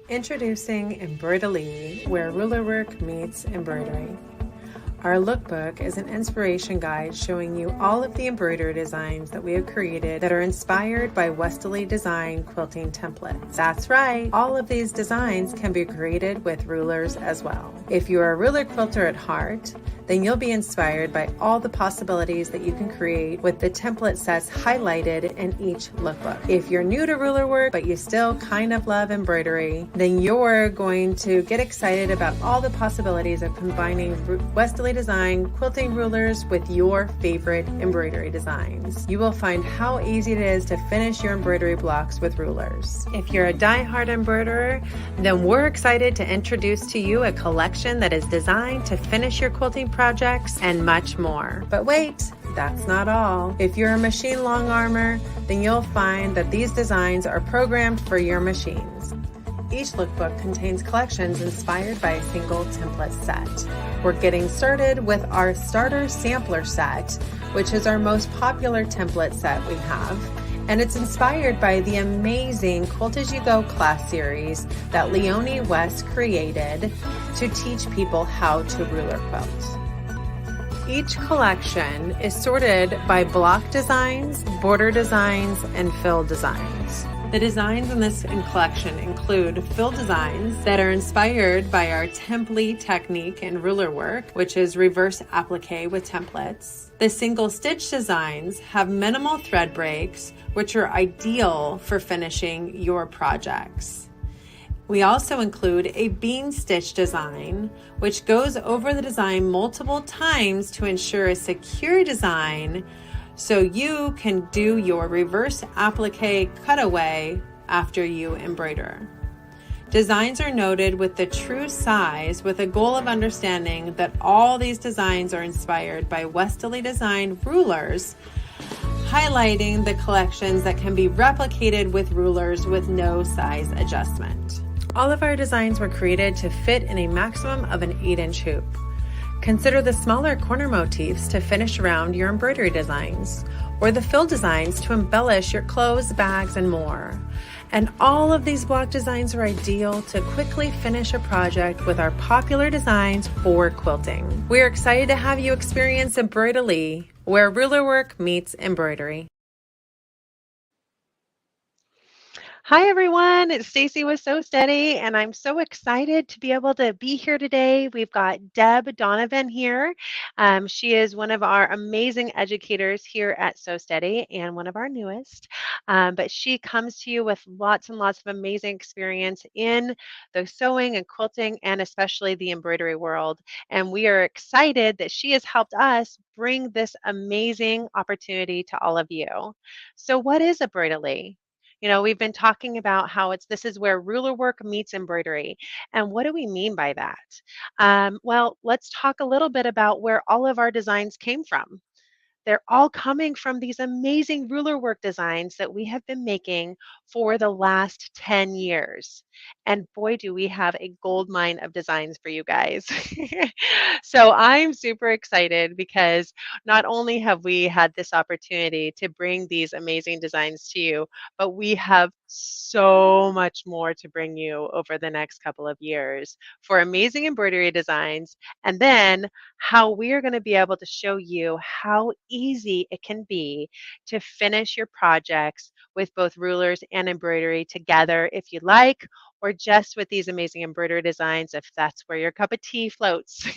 Introducing Embroidelee, where ruler work meets embroidery. Our lookbook is an inspiration guide showing you all of the embroidery designs that we have created that are inspired by WESTALEE design quilting templates. That's right, all of these designs can be created with rulers as well. If you are a ruler quilter at heart, then you'll be inspired by all the possibilities that you can create with the template sets highlighted in each lookbook. If you're new to ruler work, but you still kind of love embroidery, then you're going to get excited about all the possibilities of combining WESTALEE design quilting rulers with your favorite embroidery designs. You will find how easy it is to finish your embroidery blocks with rulers. If you're a die-hard embroiderer, then we're excited to introduce to you a collection that is designed to finish your quilting projects and much more. But wait, that's not all. If you're a machine long armor, then you'll find that these designs are programmed for your machines. Each lookbook contains collections inspired by a single template set. We're getting started with our starter sampler set, which is our most popular template set we have. And it's inspired by the amazing Quilt As You Go class series that Leonie West created to teach people how to ruler quilt. Each collection is sorted by block designs, border designs, and fill designs. The designs in this collection include fill designs that are inspired by our template technique in ruler work, which is reverse applique with templates. The single stitch designs have minimal thread breaks, which are ideal for finishing your projects. We also include a bean stitch design, which goes over the design multiple times to ensure a secure design so you can do your reverse applique cutaway after you embroider. Designs are noted with the true size with a goal of understanding that all these designs are inspired by WESTALEE design rulers, highlighting the collections that can be replicated with rulers with no size adjustment. All of our designs were created to fit in a maximum of an 8-inch hoop. Consider the smaller corner motifs to finish around your embroidery designs, or the fill designs to embellish your clothes, bags, and more. And all of these block designs are ideal to quickly finish a project with our popular designs for quilting. We're excited to have you experience Embroidelee, where ruler work meets embroidery. Hi everyone, it's Stacy with Sew Steady, and I'm so excited to be able to be here today. We've got Deb Donovan here. She is one of our amazing educators here at Sew Steady and one of our newest. But she comes to you with lots and lots of amazing experience in the sewing and quilting and especially the embroidery world. And we are excited that she has helped us bring this amazing opportunity to all of you. So what is Embroidelee? You know, we've been talking about how this is where ruler work meets embroidery. And what do we mean by that? Well, let's talk a little bit about where all of our designs came from. They're all coming from these amazing ruler work designs that we have been making for the last 10 years. And boy, do we have a gold mine of designs for you guys. So I'm super excited because not only have we had this opportunity to bring these amazing designs to you, but we have so much more to bring you over the next couple of years for amazing embroidery designs, and then how we are going to be able to show you how easy it can be to finish your projects with both rulers and embroidery together if you like, or just with these amazing embroidery designs if that's where your cup of tea floats.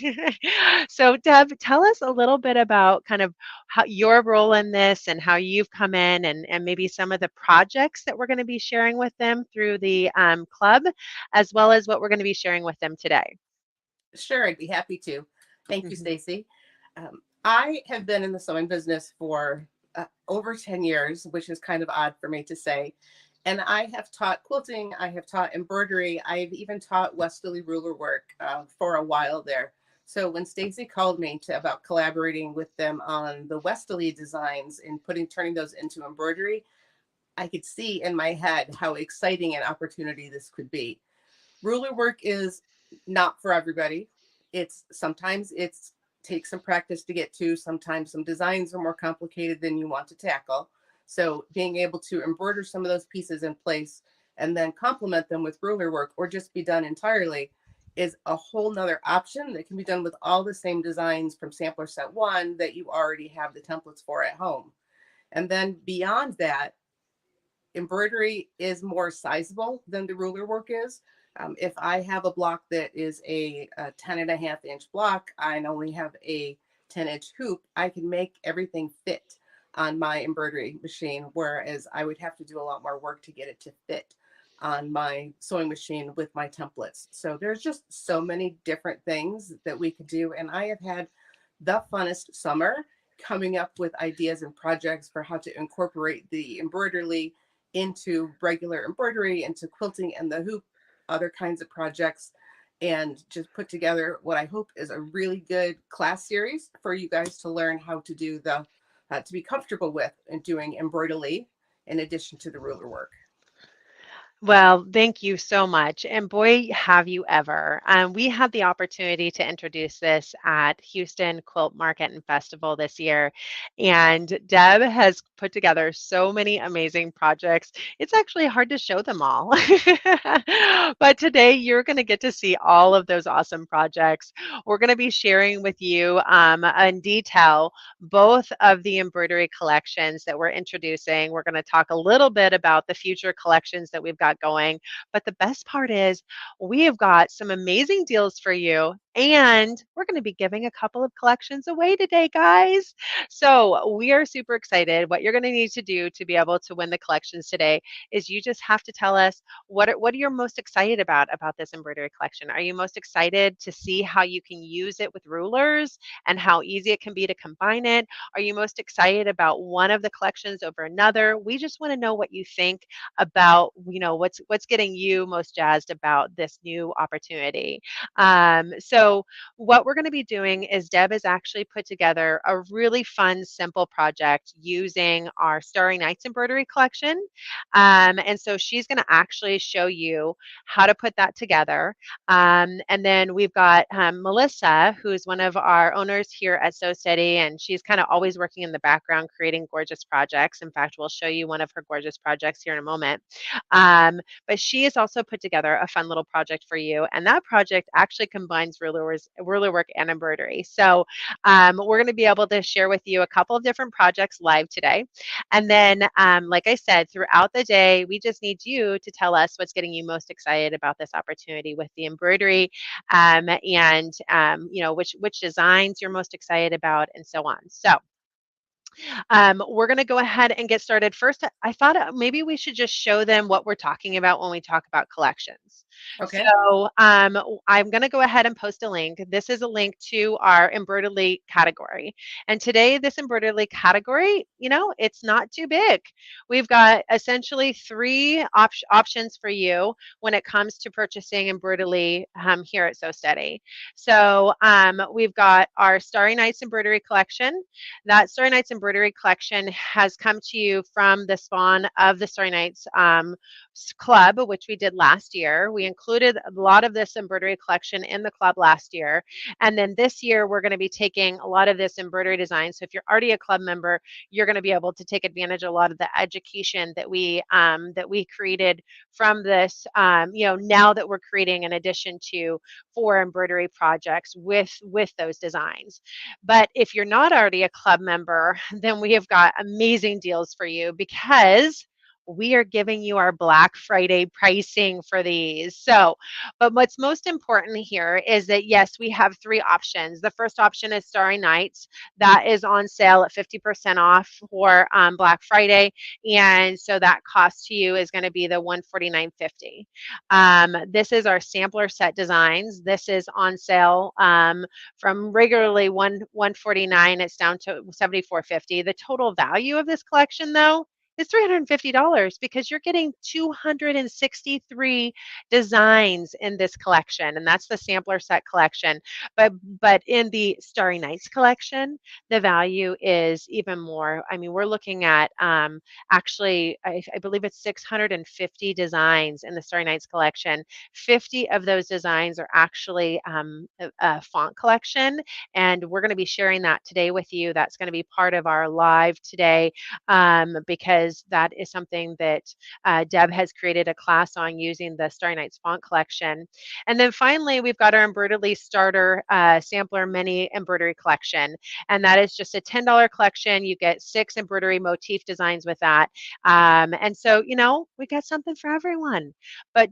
So Deb, tell us a little bit about kind of how your role in this and how you've come in, and maybe some of the projects that we're going to be sharing with them through the club, as well as what we're going to be sharing with them today. Sure, I'd be happy to. Thank you, Stacy. I have been in the sewing business for over 10 years, which is kind of odd for me to say. And I have taught quilting, I have taught embroidery, I've even taught WESTALEE ruler work for a while there. So when Stacy called me about collaborating with them on the WESTALEE designs and turning those into embroidery, I could see in my head how exciting an opportunity this could be. Ruler work is not for everybody. Sometimes it takes some practice to get to. Sometimes some designs are more complicated than you want to tackle. So being able to embroider some of those pieces in place and then complement them with ruler work or just be done entirely is a whole nother option that can be done with all the same designs from sampler set 1 that you already have the templates for at home. And then beyond that, embroidery is more sizable than the ruler work is. If I have a block that is a 10.5-inch block, I only have a 10-inch hoop, I can make everything fit on my embroidery machine, whereas I would have to do a lot more work to get it to fit on my sewing machine with my templates. So there's just so many different things that we could do. And I have had the funnest summer coming up with ideas and projects for how to incorporate the Embroidery into regular embroidery, into quilting and the hoop, other kinds of projects, and just put together what I hope is a really good class series for you guys to learn how to do to be comfortable with and doing embroidery in addition to the ruler work. Well, thank you so much. And boy, have you ever. We had the opportunity to introduce this at Houston Quilt Market and Festival this year. And Deb has put together so many amazing projects. It's actually hard to show them all. But today you're going to get to see all of those awesome projects. We're going to be sharing with you in detail both of the embroidery collections that we're introducing. We're going to talk a little bit about the future collections that we've got going. But the best part is we have got some amazing deals for you, and we're going to be giving a couple of collections away today, guys. So we are super excited. What you're going to need to do to be able to win the collections today is you just have to tell us what are you most excited about this embroidery collection. Are you most excited to see how you can use it with rulers and how easy it can be to combine it? Are you most excited about one of the collections over another? We just want to know what you think about, what's getting you most jazzed about this new opportunity. So what we're going to be doing is Deb has actually put together a really fun, simple project using our Starry Nights embroidery collection. And so she's going to actually show you how to put that together. And then we've got Melissa, who's one of our owners here at Sew Steady, and she's kind of always working in the background creating gorgeous projects. In fact, we'll show you one of her gorgeous projects here in a moment. But she has also put together a fun little project for you, and that project actually combines ruler work and embroidery. So we're going to be able to share with you a couple of different projects live today. And then, like I said, throughout the day, we just need you to tell us what's getting you most excited about this opportunity with the embroidery, and which designs you're most excited about, and so on. So we're going to go ahead and get started. First, I thought maybe we should just show them what we're talking about when we talk about collections. Okay. So I'm going to go ahead and post a link. This is a link to our Embroidelee category. And today, this Embroidelee category, it's not too big. We've got essentially three options for you when it comes to purchasing Embroidelee here at Sew Steady. So we've got our Starry Nights embroidery collection. That Starry Nights embroidery collection has come to you from the spawn of the Starry Nights club, which we did last year. We included a lot of this embroidery collection in the club last year. And then this year, we're going to be taking a lot of this embroidery design. So if you're already a club member, you're going to be able to take advantage of a lot of the education that we created from this, now that we're creating in addition to 4 embroidery projects with those designs. But if you're not already a club member, then we have got amazing deals for you because we are giving you our Black Friday pricing for these. So, but what's most important here is that, yes, we have 3 options. The first option is Starry Nights. That is on sale at 50% off for Black Friday. And so that cost to you is going to be the $149.50. This is our sampler set designs. This is on sale from regularly $149. It's down to $74.50. The total value of this collection, though, is $350 because you're getting 263 designs in this collection, and that's the sampler set collection. But in the Starry Nights collection, the value is even more. I mean, we're looking at actually, I believe it's 650 designs in the Starry Nights collection. 50 of those designs are actually a font collection, and we're going to be sharing that today with you. That's going to be part of our live today because because that is something that Deb has created a class on using the Starry Nights font collection. And then finally, we've got our Embroidelee Starter Sampler Mini Embroidery Collection. And that is just a $10 collection. You get 6 embroidery motif designs with that. And so, you know, we got something for everyone. But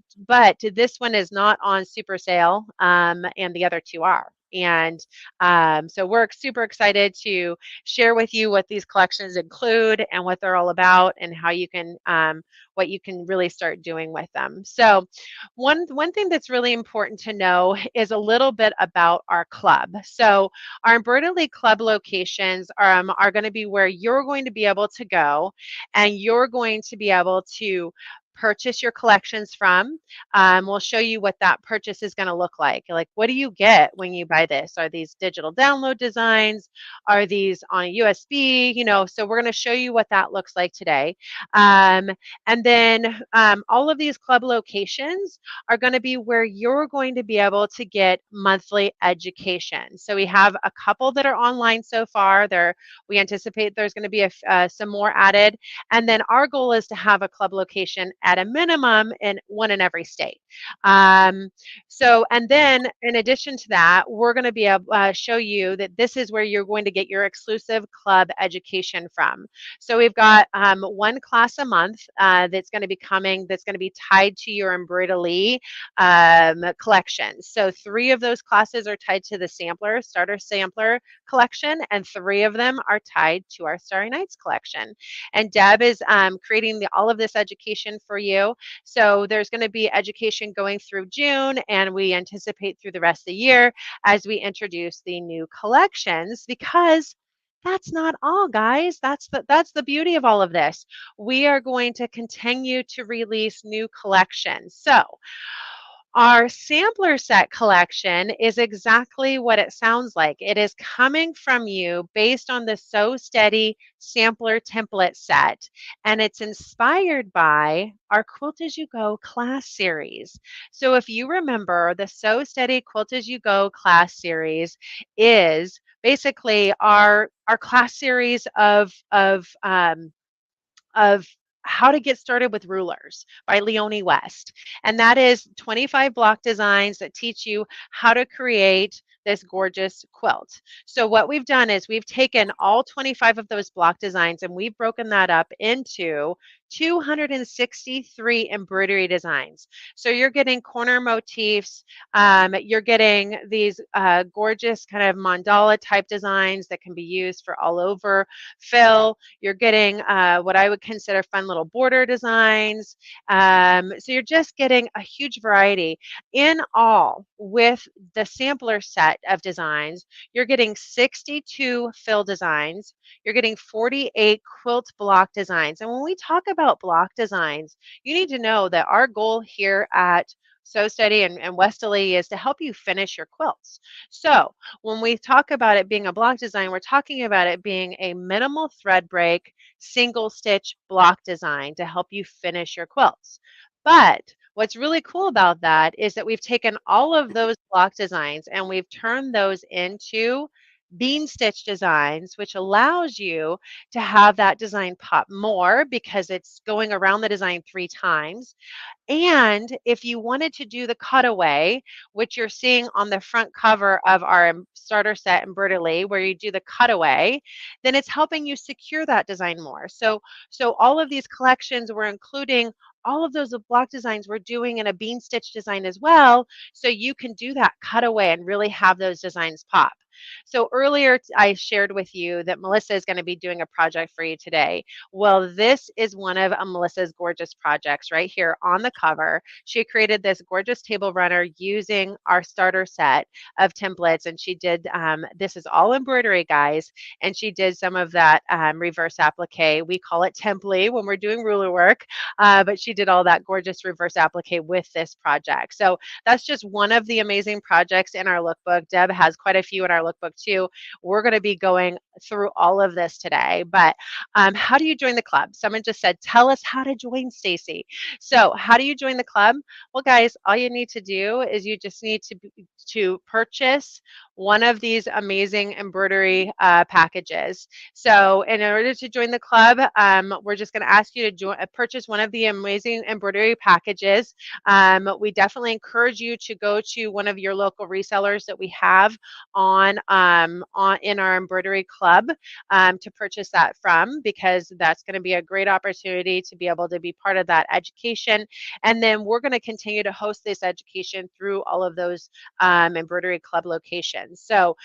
this one is not on super sale, and the other 2 are. And so we're super excited to share with you what these collections include and what they're all about and how you can, what you can really start doing with them. So one thing that's really important to know is a little bit about our club. So our Embroidery Club locations are going to be where you're going to be able to go and you're going to be able to purchase your collections from. We'll show you what that purchase is going to look like. Like, what do you get when you buy this? Are these digital download designs? Are these on a USB? You know, so we're going to show you what that looks like today. And then all of these club locations are going to be where you're going to be able to get monthly education. So we have a couple that are online so far. We anticipate there's going to be some more added. And then our goal is to have a club location at a minimum in one in every state. So, and then in addition to that, we're going to be able to show you that this is where you're going to get your exclusive club education from. So we've got one class a month that's going to be coming, that's going to be tied to your Embroidelee collection. So 3 of those classes are tied to the starter sampler collection, and 3 of them are tied to our Starry Nights collection. And Deb is creating all of this education for you. So there's going to be education going through June, and we anticipate through the rest of the year as we introduce the new collections, because that's not all, guys. That's the beauty of all of this. We are going to continue to release new collections. So our sampler set collection is exactly what it sounds like. It is coming from you based on the Sew Steady sampler template set, and it's inspired by our Quilt As You Go class series. So if you remember, the Sew Steady Quilt As You Go class series is basically our class series of How to Get Started with Rulers by Leonie West. And that is 25 block designs that teach you how to create this gorgeous quilt. So what we've done is we've taken all 25 of those block designs and we've broken that up into 263 embroidery designs. So you're getting corner motifs, you're getting these gorgeous kind of mandala type designs that can be used for all over fill. You're getting what I would consider fun little border designs. So you're just getting a huge variety. In all, with the sampler set of designs, you're getting 62 fill designs. You're getting 48 quilt block designs. And when we talk about block designs, you need to know that our goal here at Sew Steady and WESTALEE is to help you finish your quilts. So when we talk about it being a block design, we're talking about it being a minimal thread break, single stitch block design to help you finish your quilts. But what's really cool about that is that we've taken all of those block designs and we've turned those into bean stitch designs, which allows you to have that design pop more because it's going around the design 3 times. And if you wanted to do the cutaway, which you're seeing on the front cover of our starter set Embroidelee, where you do the cutaway, then it's helping you secure that design more. So all of these collections, we're including all of those block designs we're doing in a bean stitch design as well, so you can do that cutaway and really have those designs pop. So earlier I shared with you that Melissa is going to be doing a project for you today. Well, this is one of Melissa's gorgeous projects right here on the cover. She created this gorgeous table runner using our starter set of templates, and she did, this is all embroidery, guys, and she did some of that reverse applique. We call it temply when we're doing ruler work, but she did all that gorgeous reverse applique with this project. So that's just one of the amazing projects in our lookbook. Deb has quite a few in our lookbook too. We're going to be going through all of this today, but how do you join the club? Someone just said, tell us how to join, Stacy. So how do you join the club? Well, guys, all you need to do is you just need to purchase one of these amazing embroidery packages. So in order to join the club, we're just going to ask you to purchase one of the amazing embroidery packages. We definitely encourage you to go to one of your local resellers that we have on in our embroidery club to purchase that from, because that's going to be a great opportunity to be able to be part of that education. And then we're going to continue to host this education through all of those embroidery club locations. So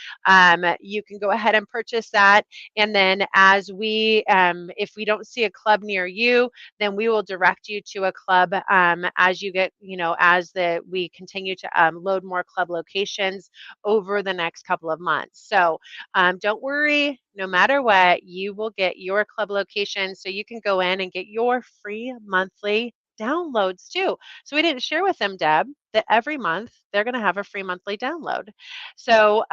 you can go ahead and purchase that. And then if we don't see a club near you, then we will direct you to a club as you get, we continue to load more club locations over the next couple of months. So don't worry, no matter what, you will get your club location so you can go in and get your free monthly downloads too. So we didn't share with them, Deb, that every month they're going to have a free monthly download. So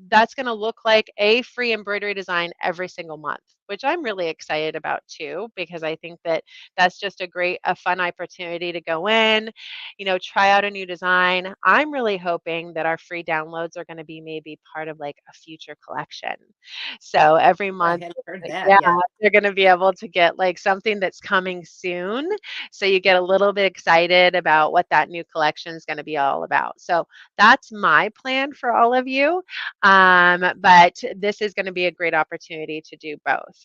that's going to look like a free embroidery design every single month, which I'm really excited about too, because I think that that's just a fun opportunity to go in, try out a new design. I'm really hoping that our free downloads are going to be maybe part of like a future collection. So every I month, hadn't heard that yeah, yet. they're going to be able to get like something that's coming soon. So you get a little bit excited about what that new collection is going to be all about. So that's my plan for all of you. But this is going to be a great opportunity to do both.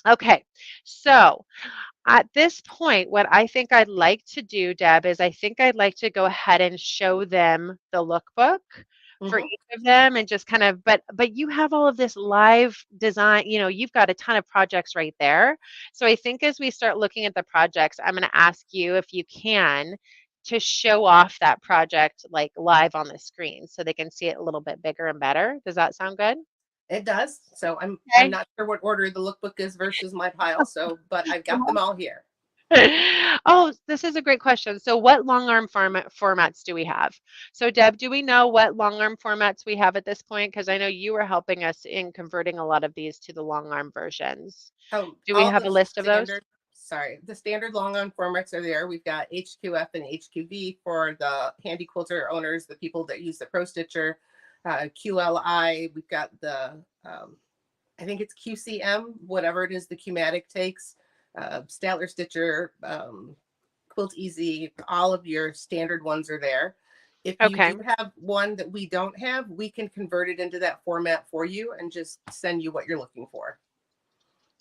Okay, so at this point, what I think I'd like to do, Deb, is I think I'd like to go ahead and show them the lookbook for Hmm. each of them and just kind of, but you have all of this live design, you've got a ton of projects right there. So I think as we start looking at the projects, I'm going to ask you if you can to show off that project like live on the screen so they can see it a little bit bigger and better. Does that sound good? It does. So I'm Okay. not sure what order the lookbook is versus my pile. So, but I've got them all here. Oh, this is a great question. So what long arm formats do we have? So Deb, do we know what long arm formats we have at this point? Because I know you were helping us in converting a lot of these to the long arm versions. Do we All have a the list of those? standard, sorry, the standard long on formats are there. We've got HQF and HQV for the handy quilter owners, the people that use the Pro Stitcher. QLI, we've got I think it's QCM, whatever it is, the Qmatic takes. Statler Stitcher, Quilt Easy, all of your standard ones are there. If you Okay. do have one that we don't have, we can convert it into that format for you and just send you what you're looking for.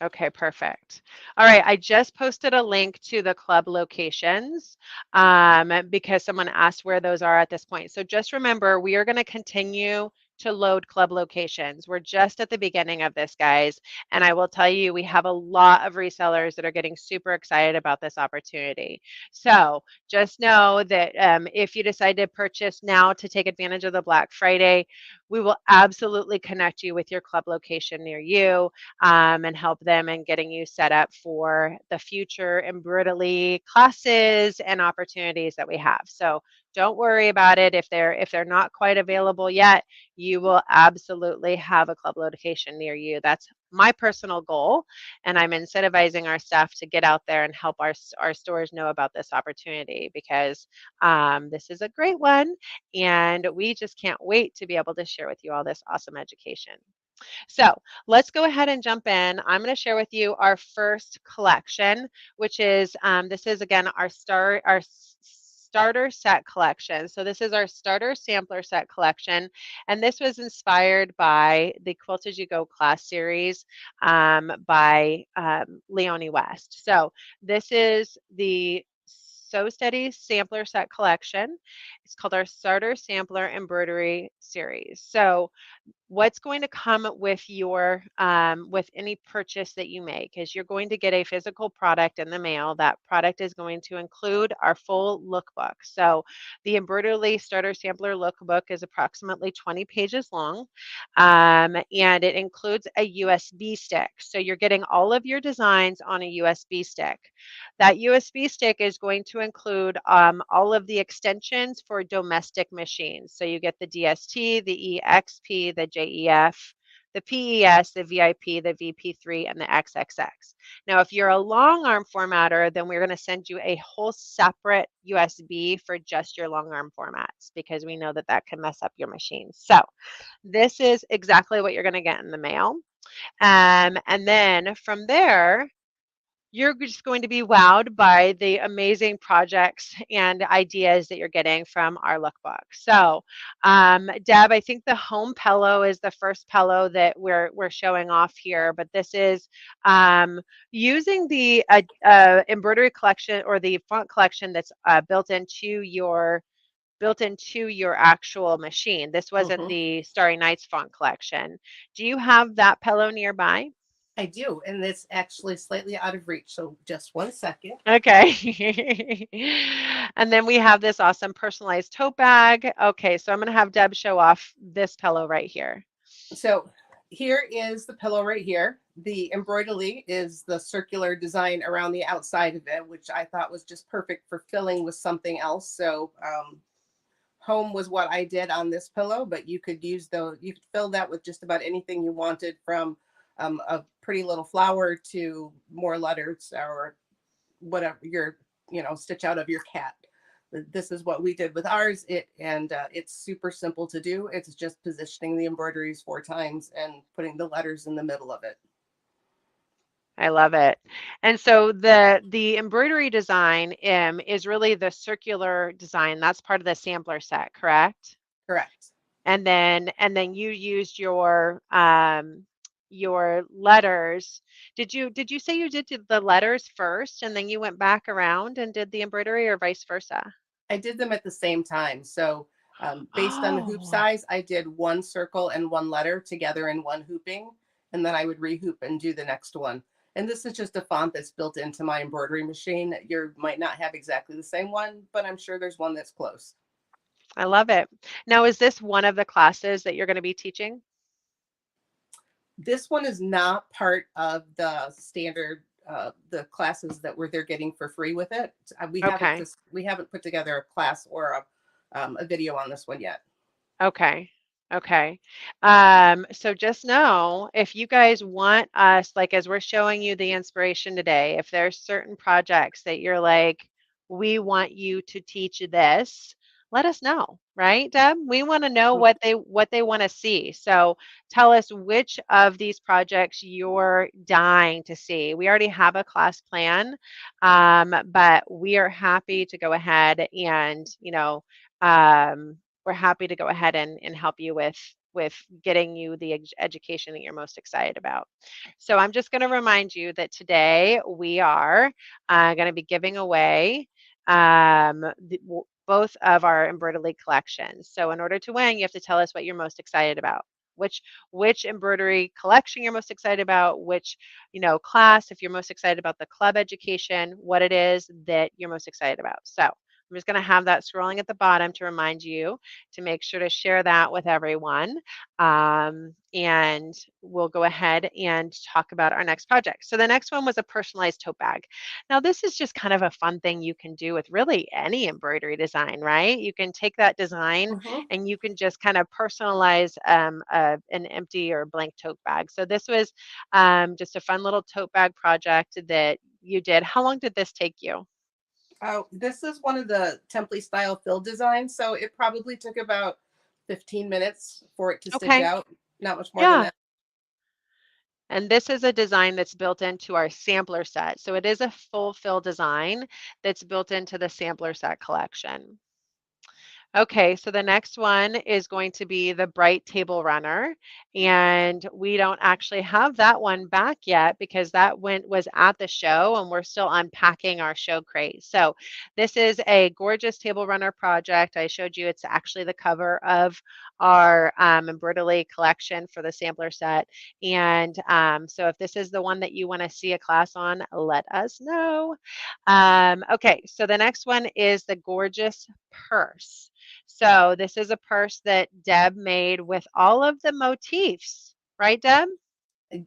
Okay, perfect. All right, I just posted a link to the club locations because someone asked where those are at this point. So just remember, we are going to continue to load club locations. We're just at the beginning of this, guys. And I will tell you, we have a lot of resellers that are getting super excited about this opportunity. So just know that if you decide to purchase now to take advantage of the Black Friday, we will absolutely connect you with your club location near you and help them in getting you set up for the future Embroidelee classes and opportunities that we have. So don't worry about it if they're not quite available yet. You will absolutely have a club location near you. That's my personal goal, and I'm incentivizing our staff to get out there and help our stores know about this opportunity because this is a great one, and we just can't wait to be able to share with you all this awesome education. So let's go ahead and jump in. I'm going to share with you our first collection, which is this is again our starter set collection. So this is our starter sampler set collection, and this was inspired by the Quilt as You Go class series by Leonie West. So this is the Sew Steady sampler set collection. It's called our starter sampler embroidery series. So what's going to come with your with any purchase that you make is you're going to get a physical product in the mail. That product is going to include our full lookbook. So the Embroidery Starter Sampler Lookbook is approximately 20 pages long, and it includes a USB stick. So you're getting all of your designs on a USB stick. That USB stick is going to include all of the extensions for domestic machines. So you get the DST, the EXP, the JEF, the PES, the VIP, the VP3, and the XXX. Now, if you're a long arm formatter, then we're going to send you a whole separate USB for just your long arm formats because we know that that can mess up your machine. So this is exactly what you're going to get in the mail. And then from there, you're just going to be wowed by the amazing projects and ideas that you're getting from our lookbook. So, Deb, I think the home pillow is the first pillow that we're showing off here, but this is using the embroidery collection or the font collection that's built into your actual machine. This wasn't the Starry Nights font collection. Do you have that pillow nearby? I do, and it's actually slightly out of reach. So just one second. Okay. And then we have this awesome personalized tote bag. Okay, so I'm going to have Deb show off this pillow right here. So here is the pillow right here. The Embroidelee is the circular design around the outside of it, which I thought was just perfect for filling with something else. So home was what I did on this pillow, but you could you could fill that with just about anything you wanted, from a pretty little flower to more letters or whatever your, stitch out of your cat. This is what we did with ours. It's super simple to do. It's just positioning the embroideries 4 times and putting the letters in the middle of it. I love it. And so the embroidery design is really the circular design. That's part of the sampler set, correct? Correct. And then you used your letters. Did you say you did the letters first and then you went back around and did the embroidery, or vice versa? I did them at the same time. So based on the hoop size, I did 1 circle and 1 letter together in 1 hooping, and then I would rehoop and do the next one. And this is just a font that's built into my embroidery machine. You might not have exactly the same one, but I'm sure there's one that's close. I love it. Now, is this one of the classes that you're going to be teaching? This one is not part of the standard, the classes that they're getting for free with it. We haven't put together a class or a video on this one yet. Okay. Okay. So just know, if you guys want us, like as we're showing you the inspiration today, if there's certain projects that you're like, we want you to teach this, let us know, right, Deb? We want to know what they want to see. So tell us which of these projects you're dying to see. We already have a class plan, but we are happy to go ahead and, we're happy to go ahead and help you with getting you the education that you're most excited about. So I'm just going to remind you that today we are going to be giving away both of our Embroidelee collections. So in order to win, you have to tell us what you're most excited about. Which embroidery collection you're most excited about, which class, if you're most excited about the club education, what it is that you're most excited about. So I'm just going to have that scrolling at the bottom to remind you to make sure to share that with everyone. And we'll go ahead and talk about our next project. So the next one was a personalized tote bag. Now, this is just kind of a fun thing you can do with really any embroidery design, right? You can take that design and you can just kind of personalize an empty or blank tote bag. So this was just a fun little tote bag project that you did. How long did this take you? Oh, this is one of the template style fill designs. So it probably took about 15 minutes for it to stitch out. Not much more than that. And this is a design that's built into our sampler set. So it is a full fill design that's built into the sampler set collection. Okay, so the next one is going to be the Bright Table Runner, and we don't actually have that one back yet because that was at the show and we're still unpacking our show crate. So this is a gorgeous table runner project. I showed you it's actually the cover of our Embroidelee collection for the sampler set. And so if this is the one that you want to see a class on, let us know. Okay, so the next one is the gorgeous purse. So this is a purse that Deb made with all of the motifs, right, Deb?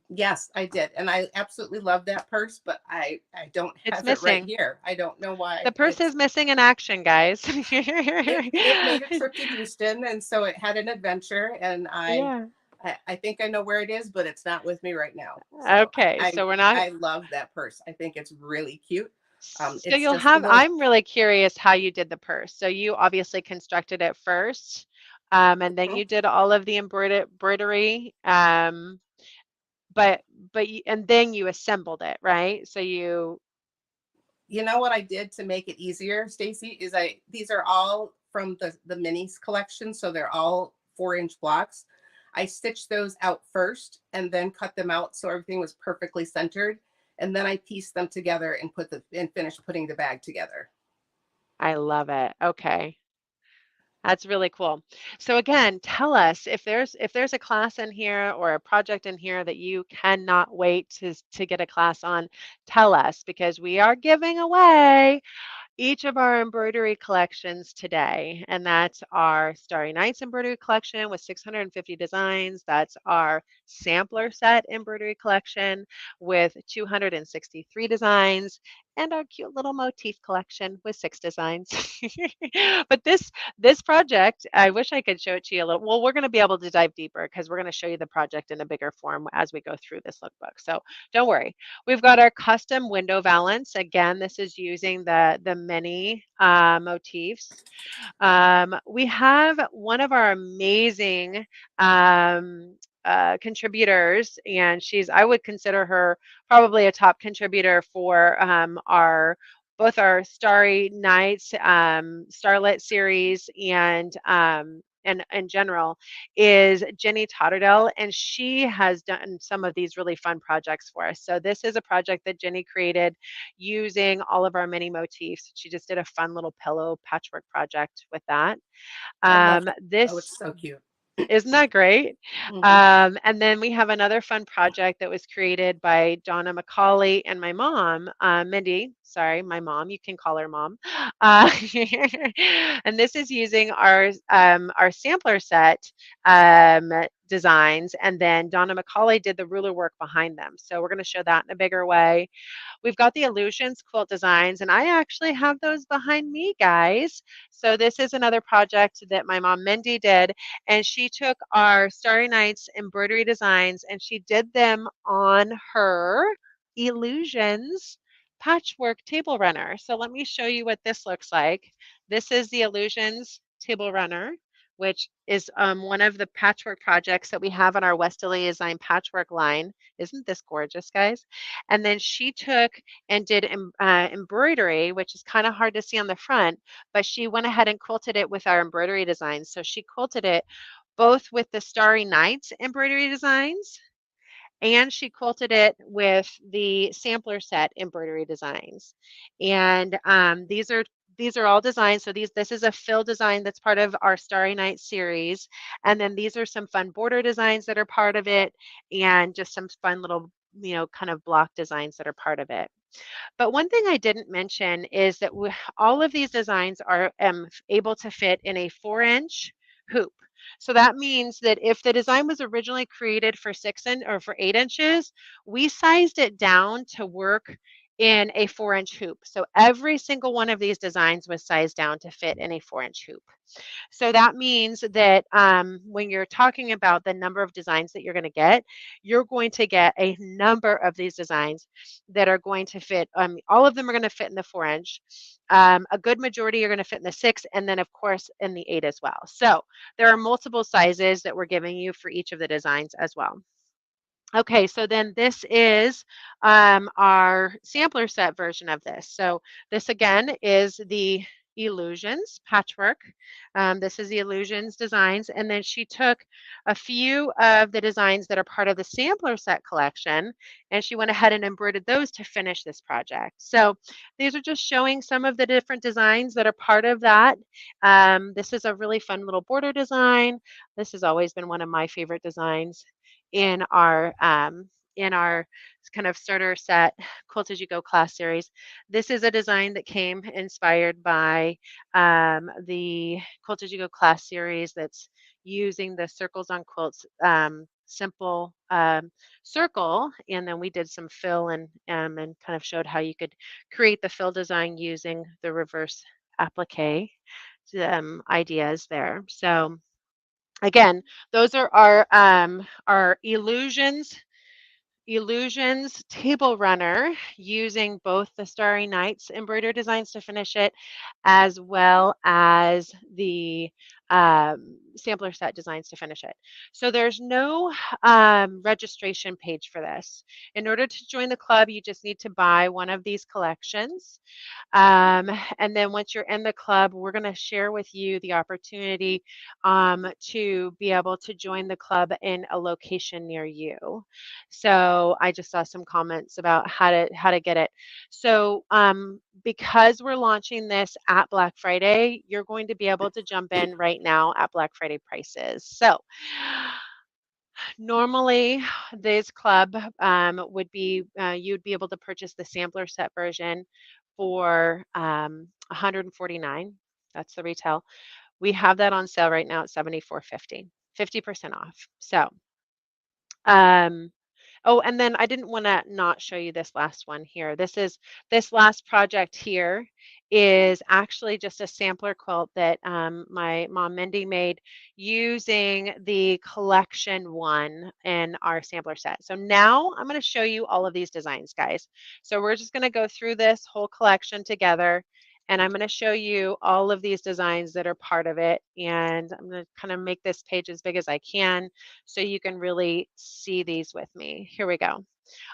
Yes, I did. And I absolutely love that purse, but I don't have it right here. I don't know why. The purse is missing in action, guys. It made a trip to Houston, and so it had an adventure, and I I think I know where it is, but it's not with me right now. So Okay, so we're not. I love that purse. I think it's really cute. So It's you'll just a have, little. I'm really curious how you did the purse. So you obviously constructed it first, and then Mhm. you did all of the embroidery, but and then you assembled it, right? So you, You know what I did to make it easier, Stacy, is these are all from the minis collection, so they're all 4-inch blocks. I stitched those out first and then cut them out so everything was perfectly centered, and then I pieced them together and finished putting the bag together. I love it. Okay. That's really cool. So again, tell us if there's a class in here or a project in here that you cannot wait to get a class on, tell us because we are giving away each of our embroidery collections today. And that's our Starry Nights embroidery collection with 650 designs. That's our sampler set embroidery collection with 263 designs. And our cute little motif collection with 6 designs. But this project, I wish I could show it to you a little. Well, we're going to be able to dive deeper because we're going to show you the project in a bigger form as we go through this lookbook. So don't worry. We've got our custom window valance. Again, this is using the mini motifs. We have one of our amazing contributors, and I would consider her probably a top contributor for our both our Starry Nights, Starlit series, and in general is Jenny Totterdell, and she has done some of these really fun projects for us. So this is a project that Jenny created using all of our mini motifs. She just did a fun little pillow patchwork project with that. I love that. Oh, This it's so cute. Isn't that great? Hmm. And then we have another fun project that was created by Donna McCauley and my mom, Mindy. Sorry, my mom. You can call her mom. Uh, and this is using our sampler set designs, and then Donna McCauley did the ruler work behind them. So we're going to show that in a bigger way. We've got the Illusions quilt designs, and I actually have those behind me, guys. So this is another project that my mom Mindy did, and she took our Starry Nights embroidery designs and she did them on her Illusions patchwork table runner. So let me show you what this looks like. This is the Illusions table runner, which is one of the patchwork projects that we have on our WESTALEE Design patchwork line. Isn't this gorgeous, guys? And then she took and did embroidery, which is kind of hard to see on the front, but she went ahead and quilted it with our embroidery designs. So she quilted it both with the Starry Nights embroidery designs, and she quilted it with the sampler set embroidery designs. And these are all designs. So this is a fill design that's part of our Starry Night series. And then these are some fun border designs that are part of it, and just some fun little, kind of block designs that are part of it. But one thing I didn't mention is that all of these designs are able to fit in a 4-inch hoop. So that means that if the design was originally created for 6 or for 8 inches, we sized it down to work in a 4-inch hoop. So every single one of these designs was sized down to fit in a 4-inch hoop. So that means that when you're talking about the number of designs that you're going to get a number of these designs that are going to fit. All of them are going to fit in the 4-inch. A good majority are going to fit in the 6, and then of course in the 8 as well. So there are multiple sizes that we're giving you for each of the designs as well. Okay, so then this is our sampler set version of this. So this again is the Illusions patchwork. This is the Illusions designs, and then she took a few of the designs that are part of the sampler set collection, and she went ahead and embroidered those to finish this project. So these are just showing some of the different designs that are part of that. This is a really fun little border design. This has always been one of my favorite designs in our kind of starter set Quilt as You Go class series. This is a design that came inspired by the Quilt as You Go class series that's using the Circles on Quilts simple circle, and then we did some fill and kind of showed how you could create the fill design using the reverse applique ideas there. So Again, those are our Illusions Table Runner, using both the Starry Nights embroidery designs to finish it, as well as the sampler set designs to finish it. So there's no registration page for this. In order to join the club, you just need to buy one of these collections. And then once you're in the club, we're going to share with you the opportunity to be able to join the club in a location near you. So I just saw some comments about how to get it. So because we're launching this at Black Friday, you're going to be able to jump in right now at Black Friday prices. So normally, this club would be you'd be able to purchase the sampler set version for 149. That's the retail. We have that on sale right now at 74.50, 50% off. So, um, oh, and then I didn't want to not show you this last one here. This last project here is actually just a sampler quilt that my mom Mindy made using the collection one in our sampler set. So now I'm going to show you all of these designs, guys. So we're just going to go through this whole collection together, and I'm going to show you all of these designs that are part of it. And I'm going to kind of make this page as big as I can so you can really see these with me. Here we go.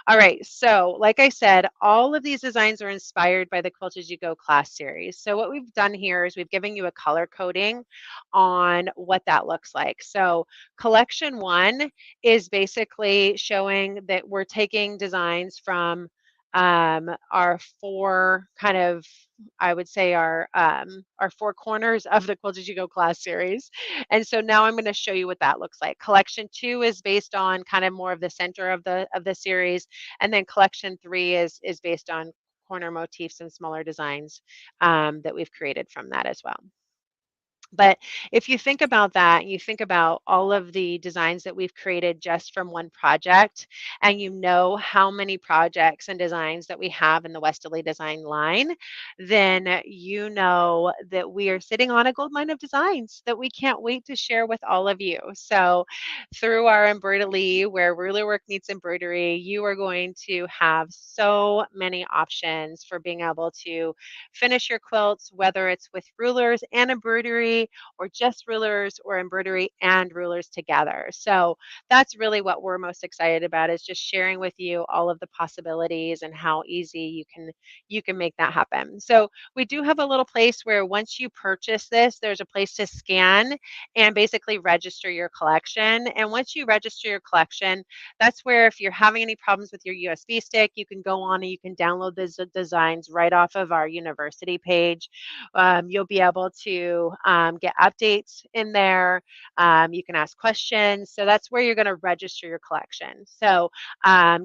All right, so like I said, all of these designs are inspired by the Quilt As You Go class series. So what we've done here is we've given you a color coding on what that looks like. So collection one is basically showing that we're taking designs from our four kind of, I would say our four corners of the Quilt As You Go class series. And so now I'm going to show you what that looks like. Collection two is based on kind of more of the center of the series, and then collection three is based on corner motifs and smaller designs that we've created from that as well. But if you think about that, you think about all of the designs that we've created just from one project, and you know how many projects and designs that we have in the WESTALEE design line, then you know that we are sitting on a gold mine of designs that we can't wait to share with all of you. So through our Embroidelee, where ruler work meets embroidery, you are going to have so many options for being able to finish your quilts, whether it's with rulers and embroidery, or just rulers or embroidery and rulers together. So that's really what we're most excited about, is just sharing with you all of the possibilities and how easy you can make that happen. So we do have a little place where once you purchase this, there's a place to scan and basically register your collection. And once you register your collection, that's where if you're having any problems with your USB stick, you can go on and you can download the designs right off of our university page. You'll be able to get updates in there. You can ask questions. So that's where you're going to register your collection. So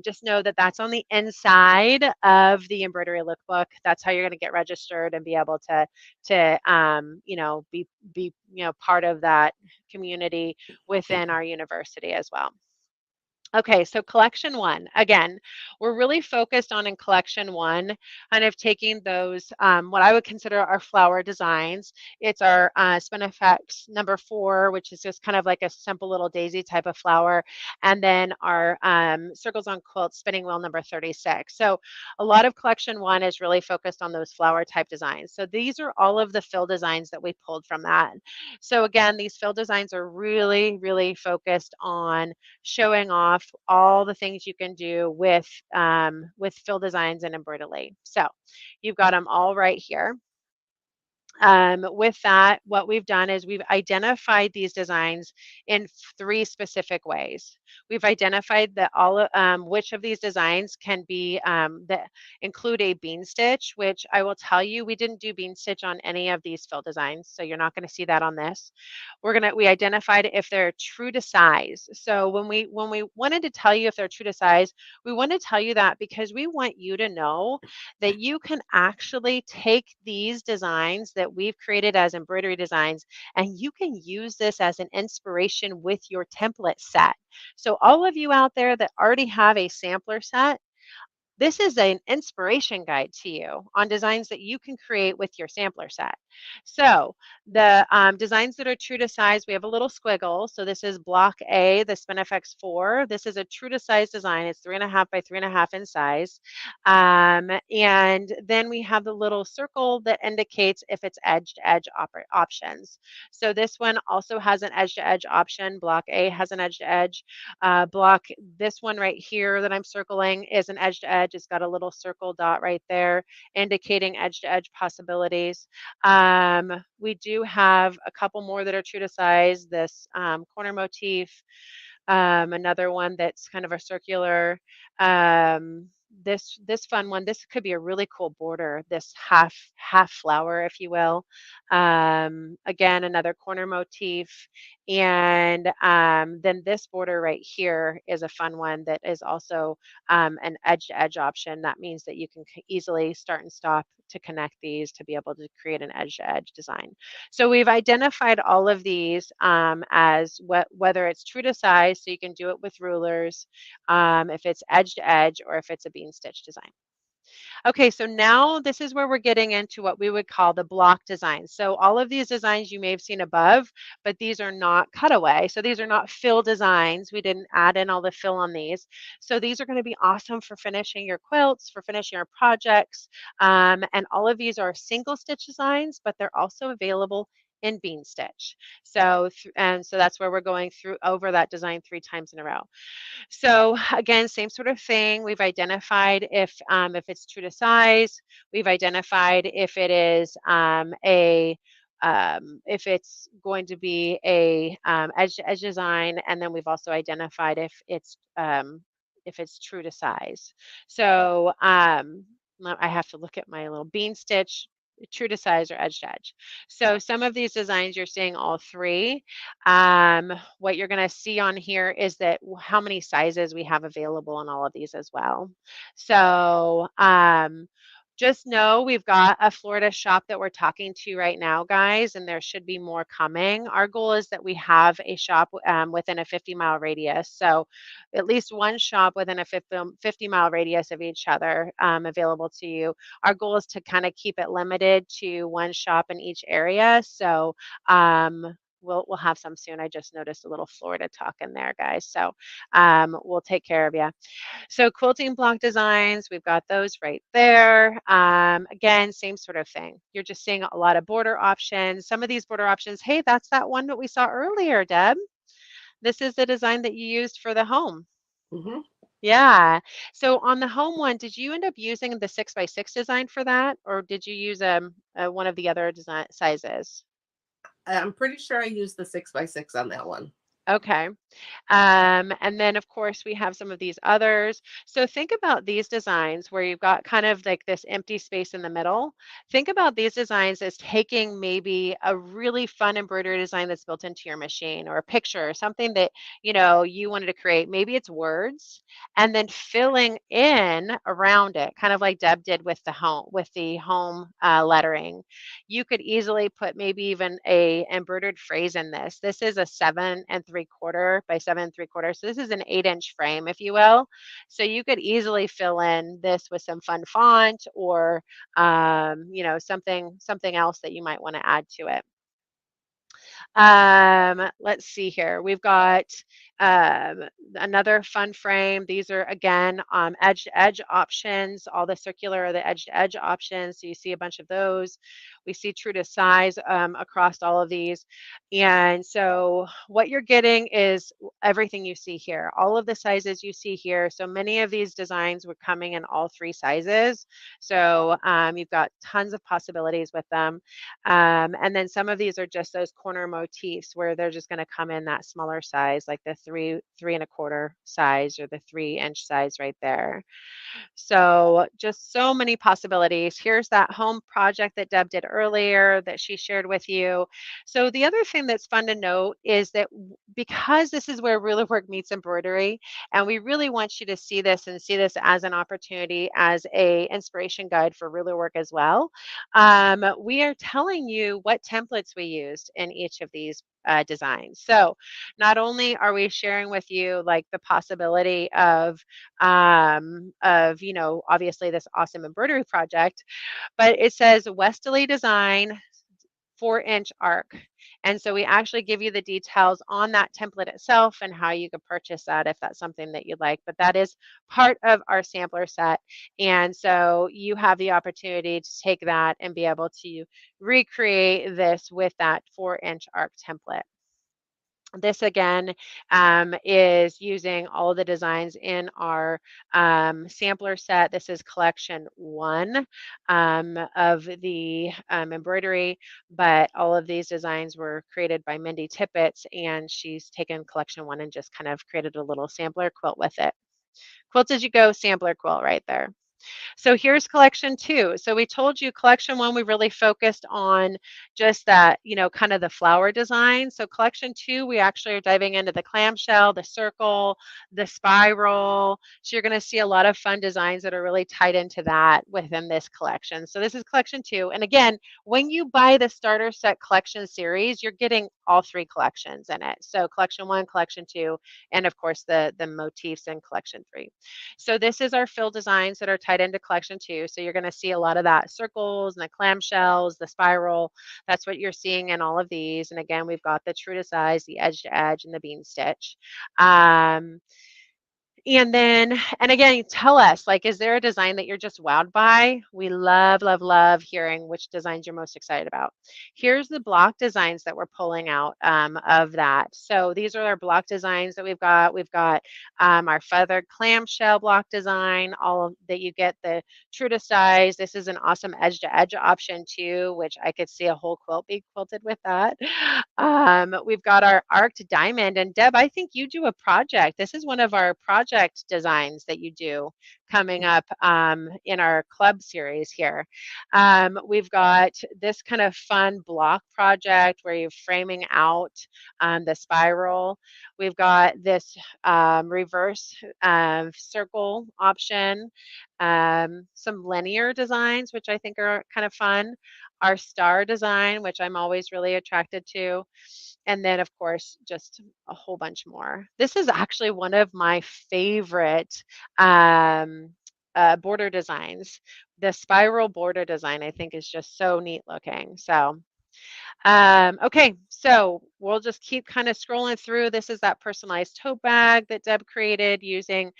just know that that's on the inside of the embroidery lookbook. That's how you're going to get registered and be able to be part of that community within our university as well. Okay, so collection one, again, we're really focused on in collection one, kind of taking those, what I would consider our flower designs. It's our Spinifex number 4, which is just kind of like a simple little daisy type of flower, and then our Circles on Quilt spinning wheel number 36. So a lot of collection one is really focused on those flower type designs. So these are all of the fill designs that we pulled from that. So again, these fill designs are really, really focused on showing off all the things you can do with fill designs and Embroidelee. So you've got them all right here. With that, what we've done is we've identified these designs in 3 specific ways. We've identified that which of these designs can be that include a bean stitch, which I will tell you we didn't do bean stitch on any of these fill designs, so you're not going to see that on this. We identified if they're true to size. So when we wanted to tell you if they're true to size, we want to tell you that because we want you to know that you can actually take these designs that we've created as embroidery designs, and you can use this as an inspiration with your template set. So all of you out there that already have a sampler set, This is an inspiration guide to you on designs that you can create with your sampler set. So the designs that are true to size, we have a little squiggle. So this is block A, the SpinFX 4. This is a true to size design. It's 3.5 by 3.5 in size. And then we have the little circle that indicates if it's edge to edge options. So this one also has an edge to edge option. Block A has an edge to edge. Block, this one right here that I'm circling is an edge to edge. It's got a little circle dot right there indicating edge to edge possibilities. We do have a couple more that are true to size. This corner motif, another one that's kind of a circular. This fun one. This could be a really cool border. This half flower, if you will. Again, another corner motif, and then this border right here is a fun one that is also an edge to edge option. That means that you can easily start and stop to connect these to be able to create an edge to edge design. So we've identified all of these as whether it's true to size, so you can do it with rulers, if it's edge to edge, or if it's a bean stitch design. Okay, so now this is where we're getting into what we would call the block designs. So all of these designs you may have seen above, but these are not cutaway. So these are not fill designs. We didn't add in all the fill on these. So these are going to be awesome for finishing your quilts, for finishing your projects. And all of these are single stitch designs, but they're also available in bean stitch. So, and so that's where we're going through over that design 3 times in a row. So again, same sort of thing. We've identified if it's true to size. We've identified if it is if it's going to be a edge to edge design, and then we've also identified if it's true to size. So I have to look at my little bean stitch, true to size or edge to edge. So some of these designs you're seeing all 3. What you're going to see on here is that how many sizes we have available in all of these as well. So just know we've got a Florida shop that we're talking to right now, guys, and there should be more coming. Our goal is that we have a shop within a 50-mile radius. So at least one shop within a 50-mile radius of each other available to you. Our goal is to kind of keep it limited to one shop in each area. So we'll have some soon. I just noticed a little Florida talk in there, guys. So we'll take care of you. So quilting block designs, we've got those right there. Again, same sort of thing. You're just seeing a lot of border options. Some of these border options, hey, that's that one that we saw earlier, Deb. This is the design that you used for the home. Mm-hmm. Yeah. So on the home one, did you end up using the 6x6 design for that, or did you use one of the other design sizes? I'm pretty sure I used the 6x6 on that one. Okay. And then, of course, we have some of these others. So think about these designs where you've got kind of like this empty space in the middle. Think about these designs as taking maybe a really fun embroidery design that's built into your machine, or a picture, or something that, you wanted to create. Maybe it's words, and then filling in around it, kind of like Deb did with the home lettering. You could easily put maybe even a embroidered phrase in this. This is a 7 3/4 by 7 3/4. So this is an 8-inch frame, if you will. So you could easily fill in this with some fun font, or something else that you might want to add to it. Let's see here. We've got another fun frame. These are, again, edge to edge options. All the circular are the edge to edge options. So you see a bunch of those. We see true to size across all of these. And so what you're getting is everything you see here, all of the sizes you see here. So many of these designs were coming in all 3 sizes. So you've got tons of possibilities with them. And then some of these are just those corner motifs where they're just going to come in that smaller size, like the 3 3/4 size, or the 3-inch size right there. So just so many possibilities. Here's that home project that Deb did earlier that she shared with you. So the other thing that's fun to note is that because this is where ruler work meets embroidery, and we really want you to see this and see this as an opportunity, as a inspiration guide for ruler work as well. We are telling you what templates we used in each of these designs. So not only are we sharing with you like the possibility of obviously this awesome embroidery project, but it says WESTALEE design 4-inch arc. And so we actually give you the details on that template itself and how you could purchase that if that's something that you'd like. But that is part of our sampler set. And so you have the opportunity to take that and be able to recreate this with that 4-inch arc template. This again is using all the designs in our sampler set. This is collection 1 of the embroidery, but all of these designs were created by Mindy Tippett, and she's taken collection 1 and just kind of created a little sampler quilt with it. Quilt as you go sampler quilt right there. So here's collection 2. So we told you collection 1, we really focused on just that, kind of the flower design. So collection 2, we actually are diving into the clamshell, the circle, the spiral. So you're going to see a lot of fun designs that are really tied into that within this collection. So this is collection 2. And again, when you buy the starter set collection series, you're getting all 3 collections in it. So collection 1, collection 2, and of course the motifs in collection 3. So this is our fill designs that are tied into collection 2. So you're going to see a lot of that circles and the clamshells, the spiral. That's what you're seeing in all of these. And again, we've got the true to size, the edge to edge, and the bean stitch. And again, tell us, like, is there a design that you're just wowed by? We love, love, love hearing which designs you're most excited about. Here's the block designs that we're pulling out of that. So these are our block designs that we've got. We've got our feathered clamshell block design, all of that you get the true to size. This is an awesome edge to edge option too, which I could see a whole quilt be quilted with that. We've got our arced diamond, and Deb, I think you do a project. This is one of our project designs that you do coming up in our club series here. We've got this kind of fun block project where you're framing out the spiral. We've got this reverse circle option, some linear designs, which I think are kind of fun. Our star design, which I'm always really attracted to. And then, of course, just a whole bunch more. This is actually one of my favorite border designs. The spiral border design, I think, is just so neat looking. So okay, so we'll just keep kind of scrolling through. This is that personalized tote bag that Deb created using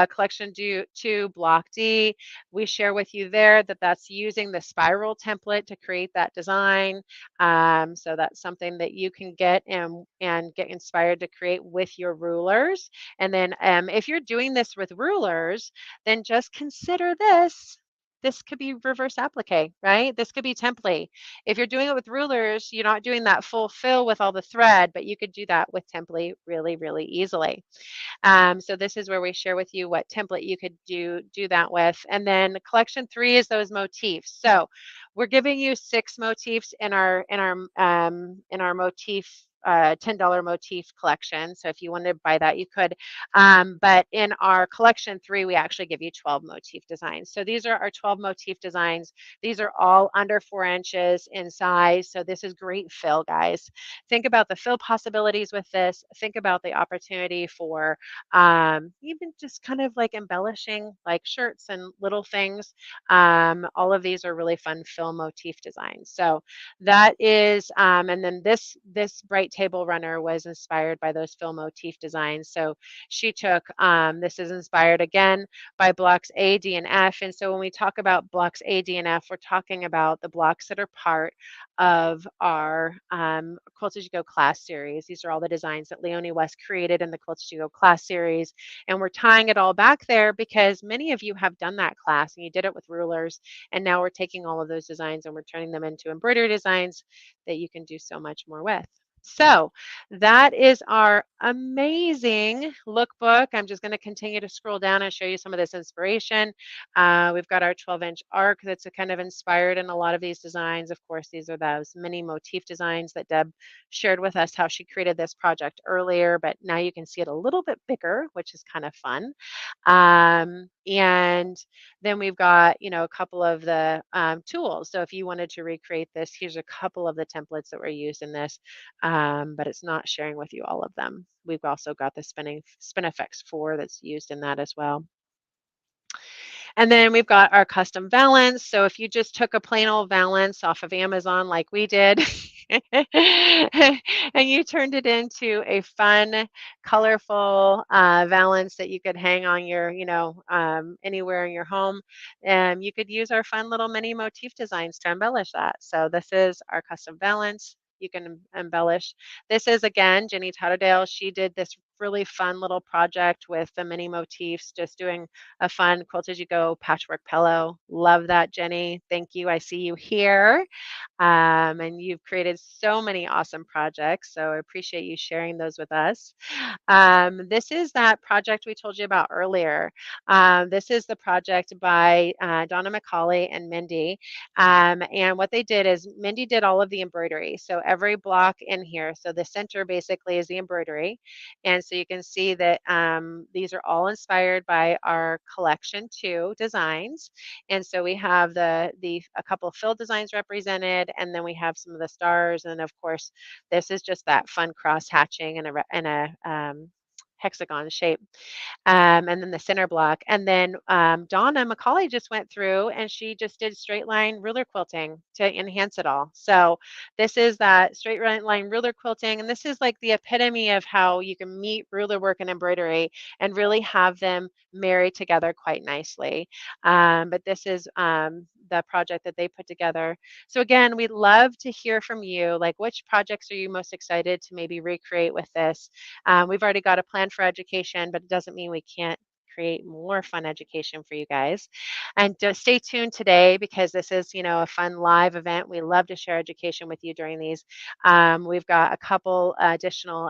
collection 2 block D. We share with you there that that's using the spiral template to create that design. So that's something that you can get and get inspired to create with your rulers. And then if you're doing this with rulers, then just consider this. This could be reverse applique, right? This could be template. If you're doing it with rulers, you're not doing that full fill with all the thread, but you could do that with template really, really easily. So this is where we share with you what template you could do that with. And then collection 3 is those motifs. So we're giving you 6 motifs in our motif $10 motif collection. So if you wanted to buy that, you could. But in our collection 3, we actually give you 12 motif designs. So these are our 12 motif designs. These are all under 4 inches in size. So this is great fill, guys. Think about the fill possibilities with this. Think about the opportunity for even just kind of like embellishing like shirts and little things. All of these are really fun fill motif designs. So that is, and then this bright table runner was inspired by those fill motif designs. So she took, this is inspired again by blocks A, D, and F. And so when we talk about blocks A, D, and F, we're talking about the blocks that are part of our Quilt As You Go class series. These are all the designs that Leonie West created in the Quilt As You Go class series. And we're tying it all back there because many of you have done that class and you did it with rulers. And now we're taking all of those designs and we're turning them into embroidery designs that you can do so much more with. So that is our amazing lookbook. I'm just going to continue to scroll down and show you some of this inspiration. We've got our 12-inch arc that's kind of inspired in a lot of these designs. Of course, these are those mini motif designs that Deb shared with us how she created this project earlier, but now you can see it a little bit bigger, which is kind of fun. And then we've got, a couple of the tools. So if you wanted to recreate this, here's a couple of the templates that were used in this. but it's not sharing with you all of them. We've also got the Spinifex 4 that's used in that as well. And then we've got our custom valance. So if you just took a plain old valance off of Amazon like we did, and you turned it into a fun, colorful valance that you could hang on your, anywhere in your home, you could use our fun little mini motif designs to embellish that. So this is our custom valance. You can embellish. This is, again, Jenny Tatterdale. She did this really fun little project with the mini motifs, just doing a fun quilt as you go patchwork pillow. Love that, Jenny. Thank you. I see you here. And you've created so many awesome projects. So I appreciate you sharing those with us. This is that project we told you about earlier. This is the project by Donna McCauley and Mindy. And what they did is Mindy did all of the embroidery. So every block in here, so the center basically is the embroidery. And so you can see that these are all inspired by our collection 2 designs. And so we have a couple of fill designs represented, and then we have some of the stars. And of course, this is just that fun cross hatching in a hexagon shape. And then the center block. And then Donna McCauley just went through and she just did straight line ruler quilting to enhance it all. So this is that straight line ruler quilting. And this is like the epitome of how you can meet ruler work and embroidery and really have them marry together quite nicely. But this is the project that they put together. So again, we'd love to hear from you, like which projects are you most excited to maybe recreate with this? We've already got a plan for education, but it doesn't mean we can't create more fun education for you guys. And just stay tuned today because this is, a fun live event. We love to share education with you during these. We've got a couple additional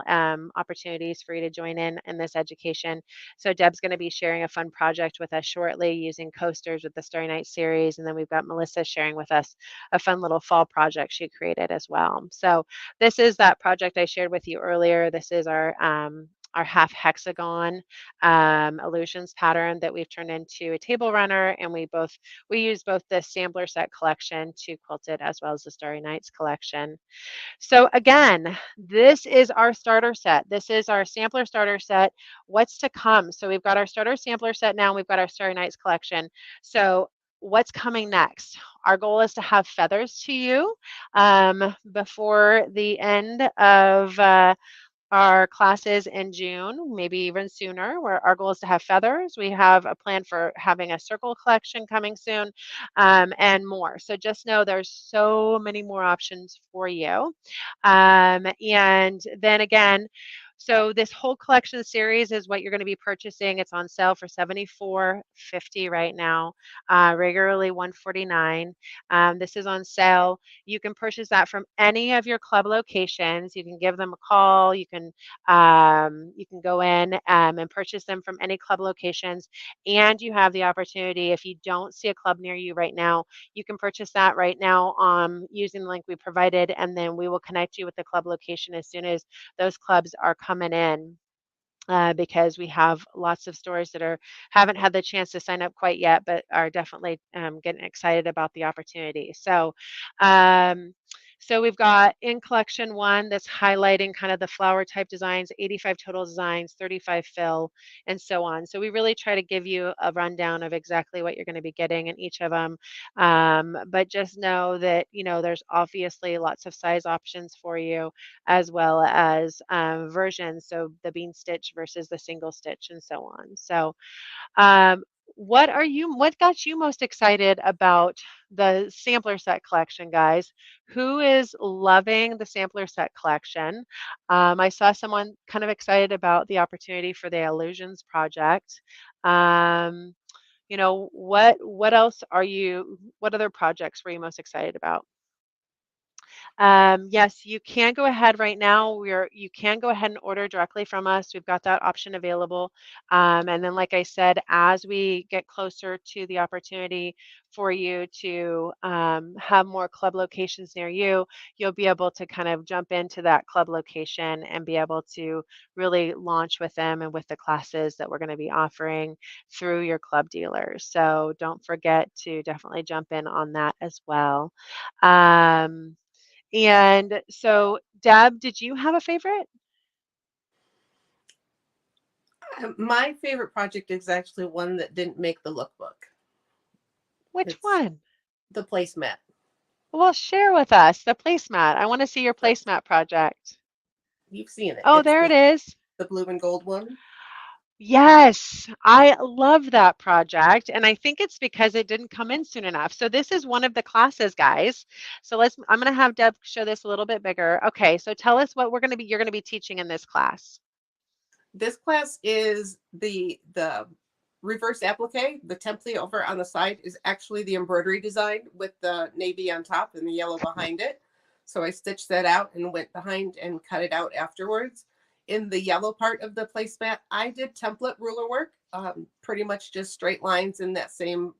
opportunities for you to join in this education. So Deb's going to be sharing a fun project with us shortly using coasters with the Starry Night series. And then we've got Melissa sharing with us a fun little fall project she created as well. So this is that project I shared with you earlier. This is our half hexagon illusions pattern that we've turned into a table runner, and we use both the sampler set collection to quilt it as well as the Starry Nights collection. So again, this is our starter set. This is our sampler starter set. What's to come? So we've got our starter sampler set now. We've got our Starry Nights collection. So what's coming next? Our goal is to have feathers to you before the end of our classes in June, maybe even sooner, where our goal is to have feathers. We have a plan for having a circle collection coming soon and more. So just know there's so many more options for you. And then again, so this whole collection series is what you're going to be purchasing. It's on sale for $74.50 right now, regularly $149. This is on sale. You can purchase that from any of your club locations. You can give them a call. You can go in and purchase them from any club locations. And you have the opportunity, if you don't see a club near you right now, you can purchase that right now using the link we provided, and then we will connect you with the club location as soon as those clubs are coming in. Because we have lots of stores that haven't had the chance to sign up quite yet, but are definitely getting excited about the opportunity. So we've got in collection 1 that's highlighting kind of the flower type designs, 85 total designs, 35 fill, and so on. So we really try to give you a rundown of exactly what you're going to be getting in each of them. But just know that, there's obviously lots of size options for you, as well as versions. So the bean stitch versus the single stitch and so on. So what got you most excited about the sampler set collection, guys? Who is loving the sampler set collection? I saw someone kind of excited about the opportunity for the Illusions project. What else what other projects were you most excited about? Yes, you can go ahead right now. You can go ahead and order directly from us. We've got that option available. And then, like I said, as we get closer to the opportunity for you to have more club locations near you, you'll be able to kind of jump into that club location and be able to really launch with them and with the classes that we're going to be offering through your club dealers. So don't forget to definitely jump in on that as well. And so Deb, did you have a favorite? My favorite project is actually one that didn't make the lookbook. Which It's one? the placemat. Well, share with us the placemat. I want to see your placemat project. You've seen it. Oh, It's there it is. the blue and gold one. Yes, I love that project. And I think it's because it didn't come in soon enough. So this is one of the classes, guys. So I'm going to have Deb show this a little bit bigger. Okay, so tell us what you're going to be teaching in this class. This class is the reverse applique. The template over on the side is actually the embroidery design with the navy on top and the yellow behind it. So I stitched that out and went behind and cut it out afterwards. In the yellow part of the placemat, I did template ruler work, pretty much just straight lines in that same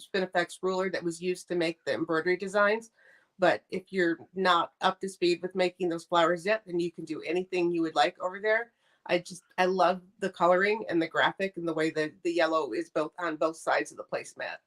Spinifex ruler that was used to make the embroidery designs. But if you're not up to speed with making those flowers yet, then you can do anything you would like over there. I love the coloring and the graphic and the way that the yellow is both on both sides of the placemat.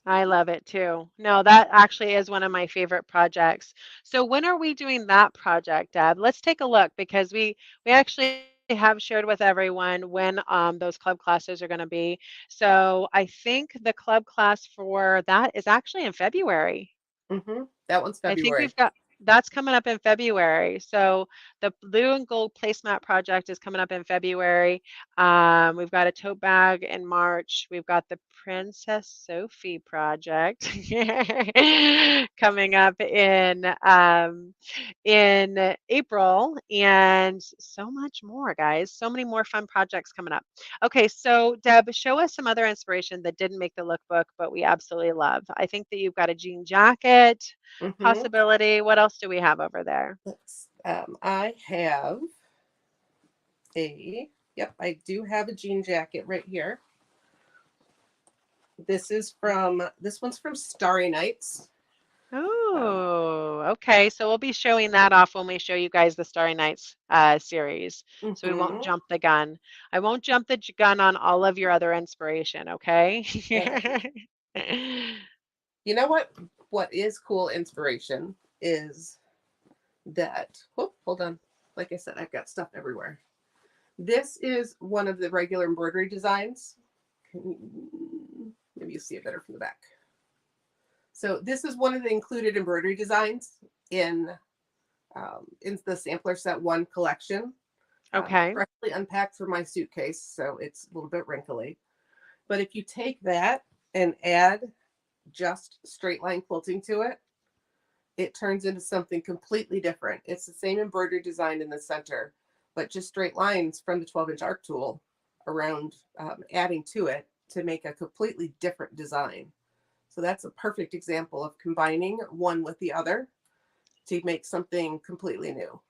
I love it too. No, that actually is one of my favorite projects. So when are we doing that project, Deb? Let's take a look because we actually have shared with everyone when those club classes are going to be. So I think the club class for that is actually in February. That one's I think February. we've got that's coming up in February. So the blue and gold placemat project is coming up in February. We've got a tote bag in March. We've got the Princess Sophie project coming up in April, and so much more, guys. So many more fun projects coming up. Okay, so Deb, show us some other inspiration that didn't make the lookbook, but we absolutely love. I think that you've got a jean jacket Mm-hmm. possibility. What else do we have over there? I have yep, I do have a jean jacket right here. This one's from Starry Nights. Oh, okay. So we'll be showing that off when we show you guys the Starry Nights series. So we won't Mm-hmm. jump the gun. I won't jump the gun on all of your other inspiration, okay? You know what is cool inspiration is that, oh, hold on. Like I said, I've got stuff everywhere. This is one of the regular embroidery designs. Maybe you see it better from the back. So this is one of the included embroidery designs in the Sampler Set 1 collection. Okay. Freshly unpacked from my suitcase, so it's a little bit wrinkly. But if you take that and add just straight line quilting to it, it turns into something completely different. It's the same embroidery design in the center, but just straight lines from the 12-inch arc tool around, adding to it to make a completely different design. So that's a perfect example of combining one with the other to make something completely new.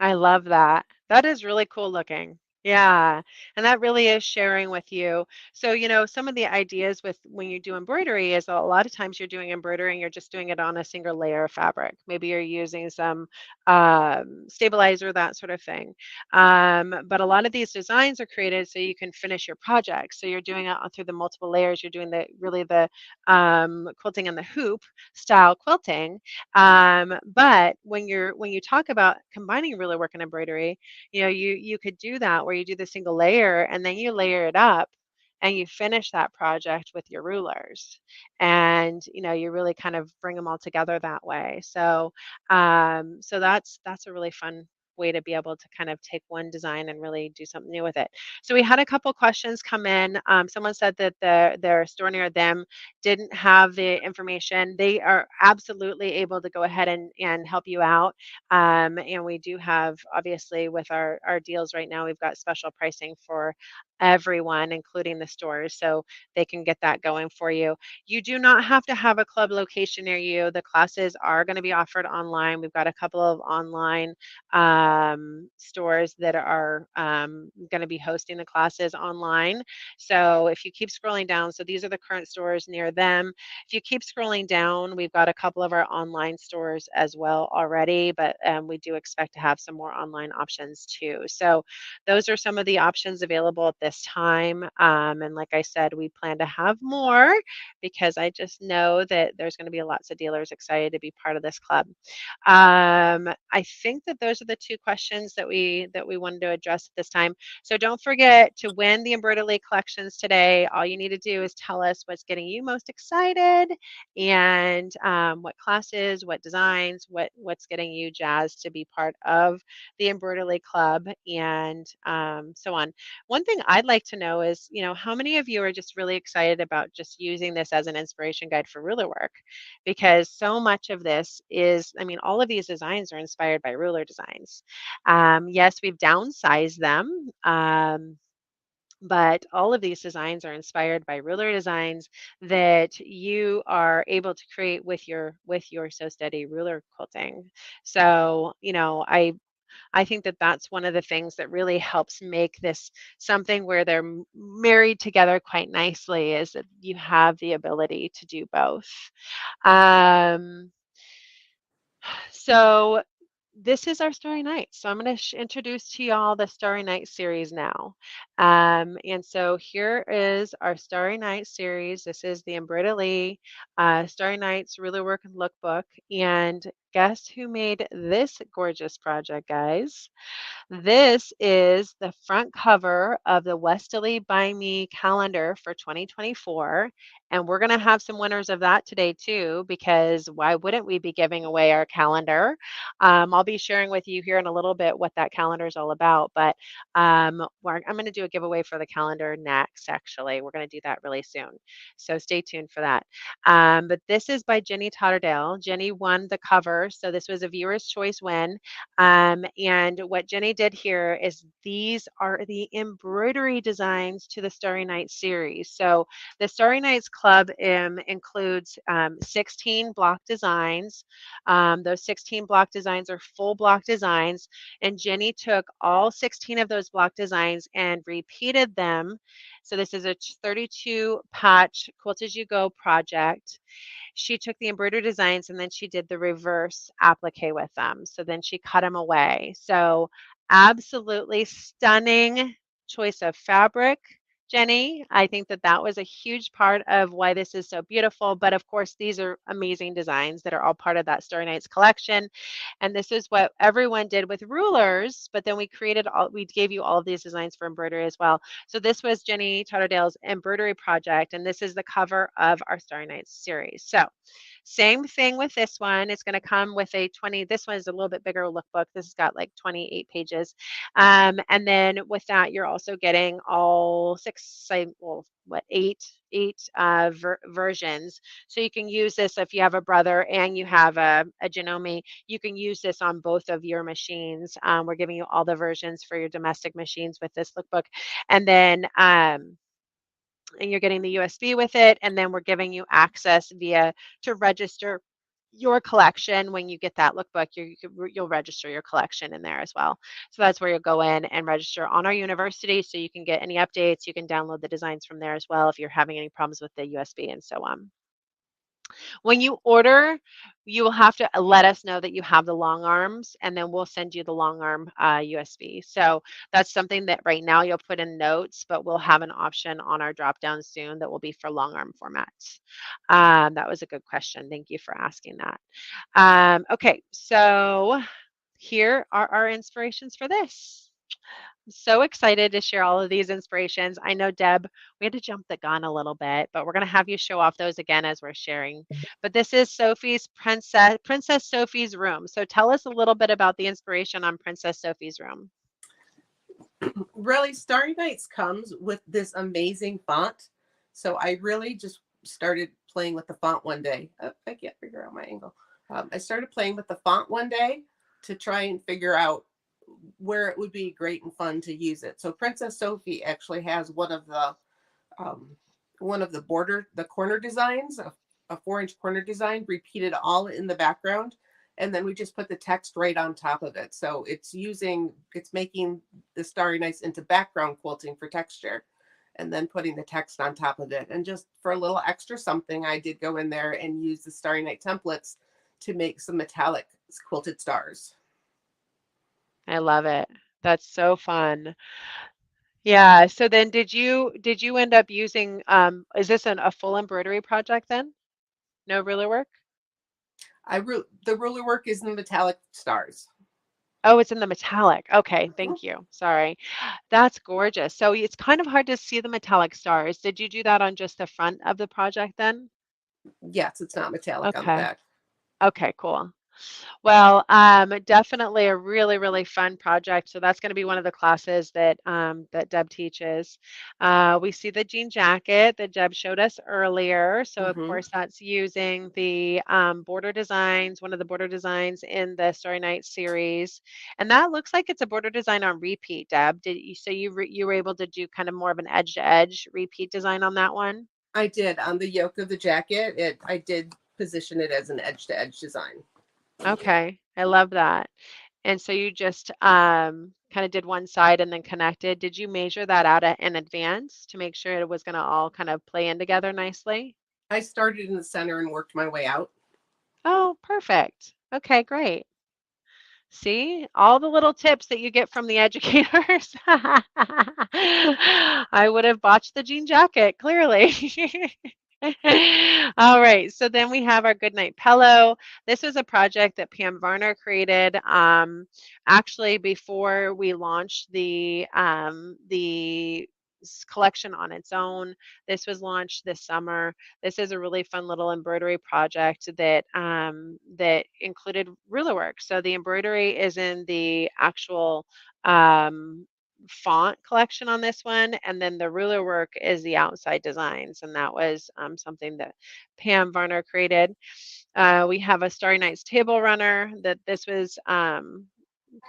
I love that. That is really cool looking. Yeah. And that really is sharing with you. So, some of the ideas with when you do embroidery is a lot of times you're doing embroidery and you're just doing it on a single layer of fabric. Maybe you're using some stabilizer, that sort of thing. But a lot of these designs are created so you can finish your project. So you're doing it through the multiple layers. You're doing the quilting and the hoop style quilting. But when you talk about combining ruler work and embroidery, you could do that where you do the single layer and then you layer it up and you finish that project with your rulers, and you really kind of bring them all together that way. So that's a really fun way to be able to kind of take one design and really do something new with it. So we had a couple questions come in. Someone said that their store near them didn't have the information. They are absolutely able to go ahead and help you out. And we do have, obviously, with our deals right now, we've got special pricing for everyone, including the stores. So they can get that going for you. You do not have to have a club location near you. The classes are going to be offered online. We've got a couple of online stores that are going to be hosting the classes online. So if you keep scrolling down, so these are the current stores near them. If you keep scrolling down, we've got a couple of our online stores as well already, but we do expect to have some more online options too. So those are some of the options available at this time. And like I said, we plan to have more because I just know that there's going to be lots of dealers excited to be part of this club. I think that those are the two questions that we wanted to address at this time. So don't forget to win the Embroidelee collections today. All you need to do is tell us what's getting you most excited and what classes, what designs, what's getting you jazzed to be part of the Embroidery Club, and so on. One thing I'd like to know is, how many of you are just really excited about just using this as an inspiration guide for ruler work? Because so much of this is, all of these designs are inspired by ruler designs. Yes, we've downsized them. But all of these designs are inspired by ruler designs that you are able to create with your So Steady ruler quilting. So, I think that that's one of the things that really helps make this something where they're married together quite nicely, is that you have the ability to do both. Um, so this is our Starry Night. So I'm going to introduce to y'all the Starry Night series now. And so here is our Starry Night series. This is the Embroidelee Starry Nights Ruler Work and Lookbook. And guess who made this gorgeous project, guys? This is the front cover of the WESTALEE by Me calendar for 2024. And we're going to have some winners of that today too, because why wouldn't we be giving away our calendar? I'll be sharing with you here in a little bit what that calendar is all about, but I'm going to do a giveaway for the calendar next, actually. We're going to do that really soon. So stay tuned for that. But this is by Jenny Totterdale. Jenny won the cover, so this was a viewer's choice win. And what Jenny did here is these are the embroidery designs to the Starry Night series. So the Starry Nights Club includes 16 block designs. Those 16 block designs are full block designs, and Jenny took all 16 of those block designs and repeated them. So this is a 32 patch Quilt As You Go project. She took the embroidery designs and then she did the reverse applique with them. So then she cut them away. So absolutely stunning choice of fabric, Jenny. I think that that was a huge part of why this is so beautiful. But of course, these are amazing designs that are all part of that Starry Nights collection. And this is what everyone did with rulers, but then we gave you all of these designs for embroidery as well. So this was Jenny Totterdale's embroidery project, and this is the cover of our Starry Nights series. So same thing with this one. It's going to come with this one is a little bit bigger lookbook. This has got like 28 pages. And then with that, you're also getting all eight versions. So you can use this if you have a brother and you have a Janome, you can use this on both of your machines. We're giving you all the versions for your domestic machines with this lookbook. And then, and you're getting the USB with it, and then we're giving you access to register your collection. When you get that lookbook, you'll register your collection in there as well. So that's where you'll go in and register on our university, so you can get any updates. You can download the designs from there as well if you're having any problems with the USB and so on. When you order, you will have to let us know that you have the long arms, and then we'll send you the long arm USB. So that's something that right now you'll put in notes, but we'll have an option on our drop down soon that will be for long arm formats. That was a good question. Thank you for asking that. Okay, so here are our inspirations for this. I'm so excited to share all of these inspirations. I know, Deb, we had to jump the gun a little bit, but we're going to have you show off those again as we're sharing. But this is Sophie's Princess Sophie's room. So tell us a little bit about the inspiration on Princess Sophie's room. Really, Starry Nights comes with this amazing font. So I really just started playing with the font one day. Oh, I can't figure out my angle. I started playing with the font one day to try and figure out where it would be great and fun to use it. So Princess Sophie actually has one of the corner designs, a 4-inch corner design repeated all in the background. And then we just put the text right on top of it. So it's making the Starry Nights into background quilting for texture, and then putting the text on top of it. And just for a little extra something, I did go in there and use the Starry Night templates to make some metallic quilted stars. I love it. That's so fun. Yeah. So then did you end up using is this a full embroidery project then? No ruler work? The ruler work is in metallic stars. Oh, it's in the metallic. Okay, Mhm. thank you. Sorry. That's gorgeous. So it's kind of hard to see the metallic stars. Did you do that on just the front of the project then? Yes, it's not metallic on the Okay. back. Okay, cool. Well, definitely a really, really fun project. So that's going to be one of the classes that Deb teaches. We see the jean jacket that Deb showed us earlier. So of Hmm. course that's using the border designs, one of the border designs in the Story Night series, and that looks like it's a border design on repeat. Deb, did you so you were able to do kind of more of an edge to edge repeat design on that one? I did on the yoke of the jacket. I did position it as an edge to edge design. Okay, I love that. And so you just kind of did one side and then connected. Did you measure that out in advance to make sure it was going to all kind of play in together nicely? I started in the center and worked my way out. Oh, perfect. Okay, great. See, all the little tips that you get from the educators. I would have botched the jean jacket, clearly. All right, so then we have our Goodnight Pillow. This was a project that Pam Varner created actually before we launched the collection on its own. This was launched this summer. This is a really fun little embroidery project that included ruler work. So the embroidery is in the actual um, font collection on this one, and then the ruler work is the outside designs, and that was something that Pam Varner created. We have a Starry Nights table runner that this was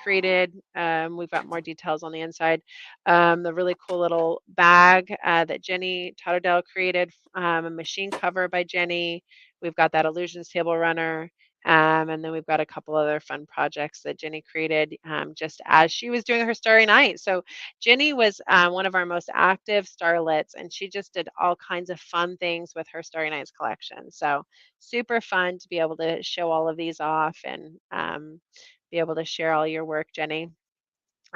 created. We've got more details on the inside. The really cool little bag that Jenny Totterdale created, a machine cover by Jenny. We've got that illusions table runner. And then we've got a couple other fun projects that Jenny created just as she was doing her Starry Night. So Jenny was one of our most active starlets, and she just did all kinds of fun things with her Starry Nights collection. So super fun to be able to show all of these off and be able to share all your work, Jenny.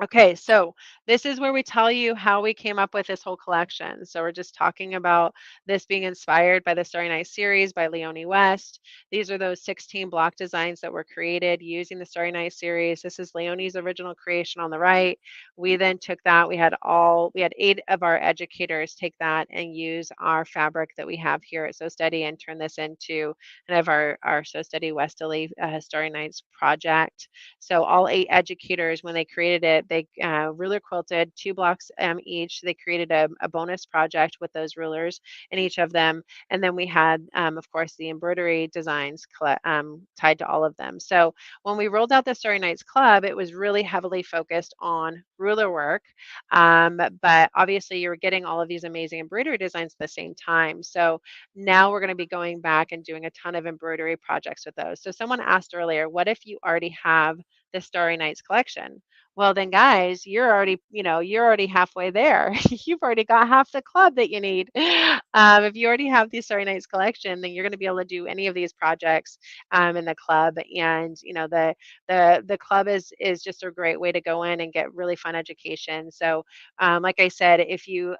Okay, so this is where we tell you how we came up with this whole collection. So we're just talking about this being inspired by the Starry Night series by Leonie West. These are those 16 block designs that were created using the Starry Night series. This is Leonie's original creation on the right. We then took that, we had 8 of our educators take that and use our fabric that we have here at So Steady and turn this into kind of our So Steady WESTALEE Starry Nights project. So all 8 educators, when they created it, they ruler quilted 2 blocks each. They created a bonus project with those rulers in each of them. And then we had, of course, the embroidery designs tied to all of them. So when we rolled out the Starry Nights Club, it was really heavily focused on ruler work. But obviously, you're getting all of these amazing embroidery designs at the same time. So now we're going to be going back and doing a ton of embroidery projects with those. So someone asked earlier, what if you already have the Starry Nights collection? Well, then guys, you're already halfway there. You've already got half the club that you need. If you already have the Starry Nights collection, then you're going to be able to do any of these projects in the club. And the club is just a great way to go in and get really fun education. So, like I said, if you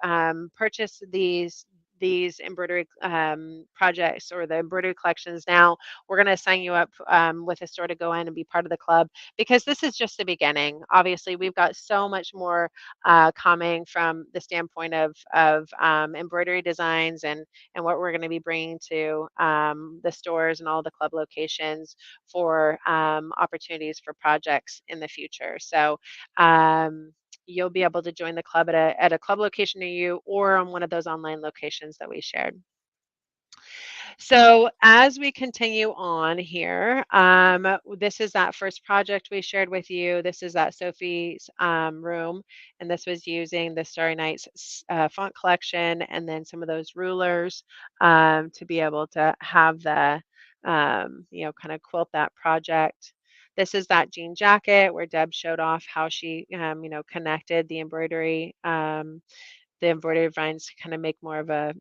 purchase these embroidery projects or the embroidery collections now, we're going to sign you up with a store to go in and be part of the club, because this is just the beginning. Obviously, we've got so much more coming from the standpoint of embroidery designs and what we're going to be bringing to the stores and all the club locations for opportunities for projects in the future. So you'll be able to join the club at a club location near you or on one of those online locations that we shared. So as we continue on here, this is that first project we shared with you. This is that Sophie's room, and this was using the Starry Nights font collection and then some of those rulers to be able to have the, kind of quilt that project. This is that jean jacket where Deb showed off how she, connected the embroidery the embroidery vines to kind of make more of a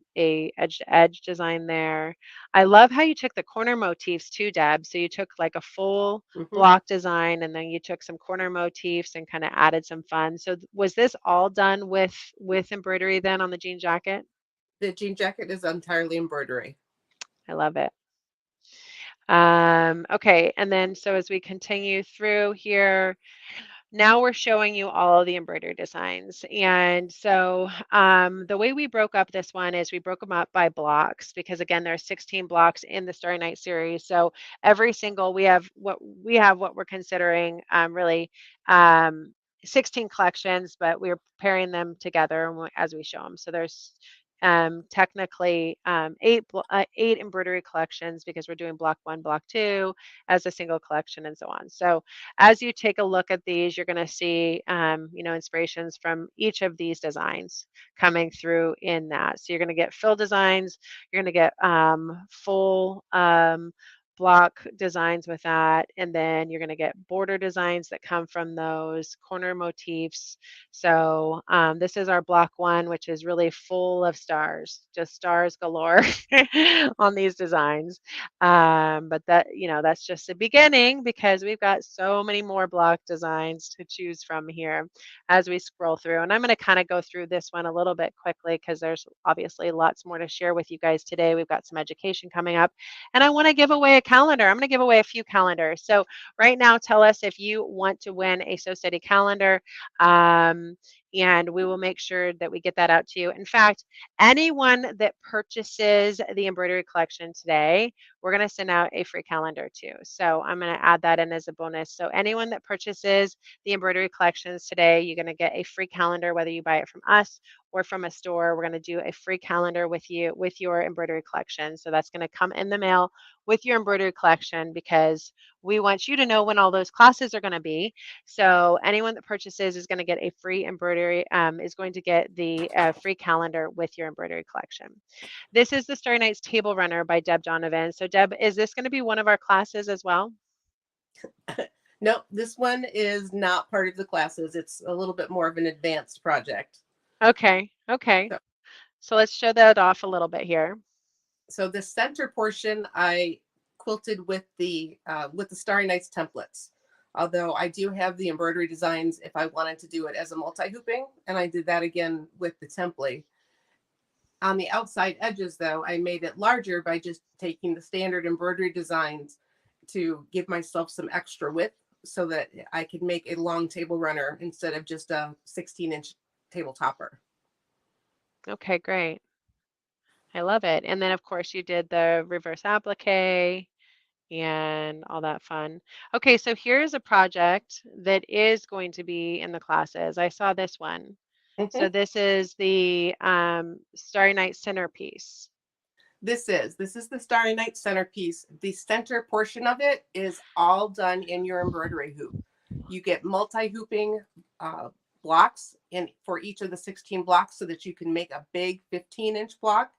edge to edge design there. I love how you took the corner motifs too, Deb. So you took like a full Mhm. block design and then you took some corner motifs and kind of added some fun. So was this all done with embroidery then on the jean jacket? The jean jacket is entirely embroidery. I love it. Okay, and then so as we continue through here, now we're showing you all of the embroidery designs. And so the way we broke up this one is we broke them up by blocks because again, there are 16 blocks in the Starry Night series. So every single, we have what we're considering really um, 16 collections, but we're pairing them together as we show them. So there's technically eight embroidery collections because we're doing block 1, block 2 as a single collection and so on. So as you take a look at these, you're going to see, inspirations from each of these designs coming through in that. So you're going to get fill designs, you're going to get full block designs with that, and then you're going to get border designs that come from those corner motifs. So this is our block 1, which is really full of stars, just stars galore on these designs. But that's just the beginning because we've got so many more block designs to choose from here as we scroll through. And I'm going to kind of go through this one a little bit quickly because there's obviously lots more to share with you guys today. We've got some education coming up and I want to give away a calendar. I'm going to give away a few calendars. So right now, tell us if you want to win a Sew Steady calendar. And we will make sure that we get that out to you. In fact, anyone that purchases the embroidery collection today, we're going to send out a free calendar too. So I'm going to add that in as a bonus. So anyone that purchases the embroidery collections today, you're going to get a free calendar, whether you buy it from us or from a store. We're going to do a free calendar with you with your embroidery collection. So that's going to come in the mail with your embroidery collection because we want you to know when all those classes are going to be. So anyone that purchases is going to get a free embroidery, is going to get the free calendar with your embroidery collection. This is the Starry Nights Table Runner by Deb Donovan. So Deb, is this going to be one of our classes as well? No, this one is not part of the classes. It's a little bit more of an advanced project. Okay. So let's show that off a little bit here. So the center portion I quilted with the Starry Nights templates. Although I do have the embroidery designs if I wanted to do it as a multi-hooping, and I did that again with the template. On the outside edges, though, I made it larger by just taking the standard embroidery designs to give myself some extra width so that I could make a long table runner instead of just a 16-inch table topper. Okay, great. I love it. And then, of course, you did the reverse applique and all that fun. Okay, so here's a project that is going to be in the classes. I saw this one. So Mm-hmm. this is the Starry Night centerpiece. This is the Starry Night centerpiece. The center portion of it is all done in your embroidery hoop. You get multi-hooping blocks for each of the 16 blocks so that you can make a big 15-inch block.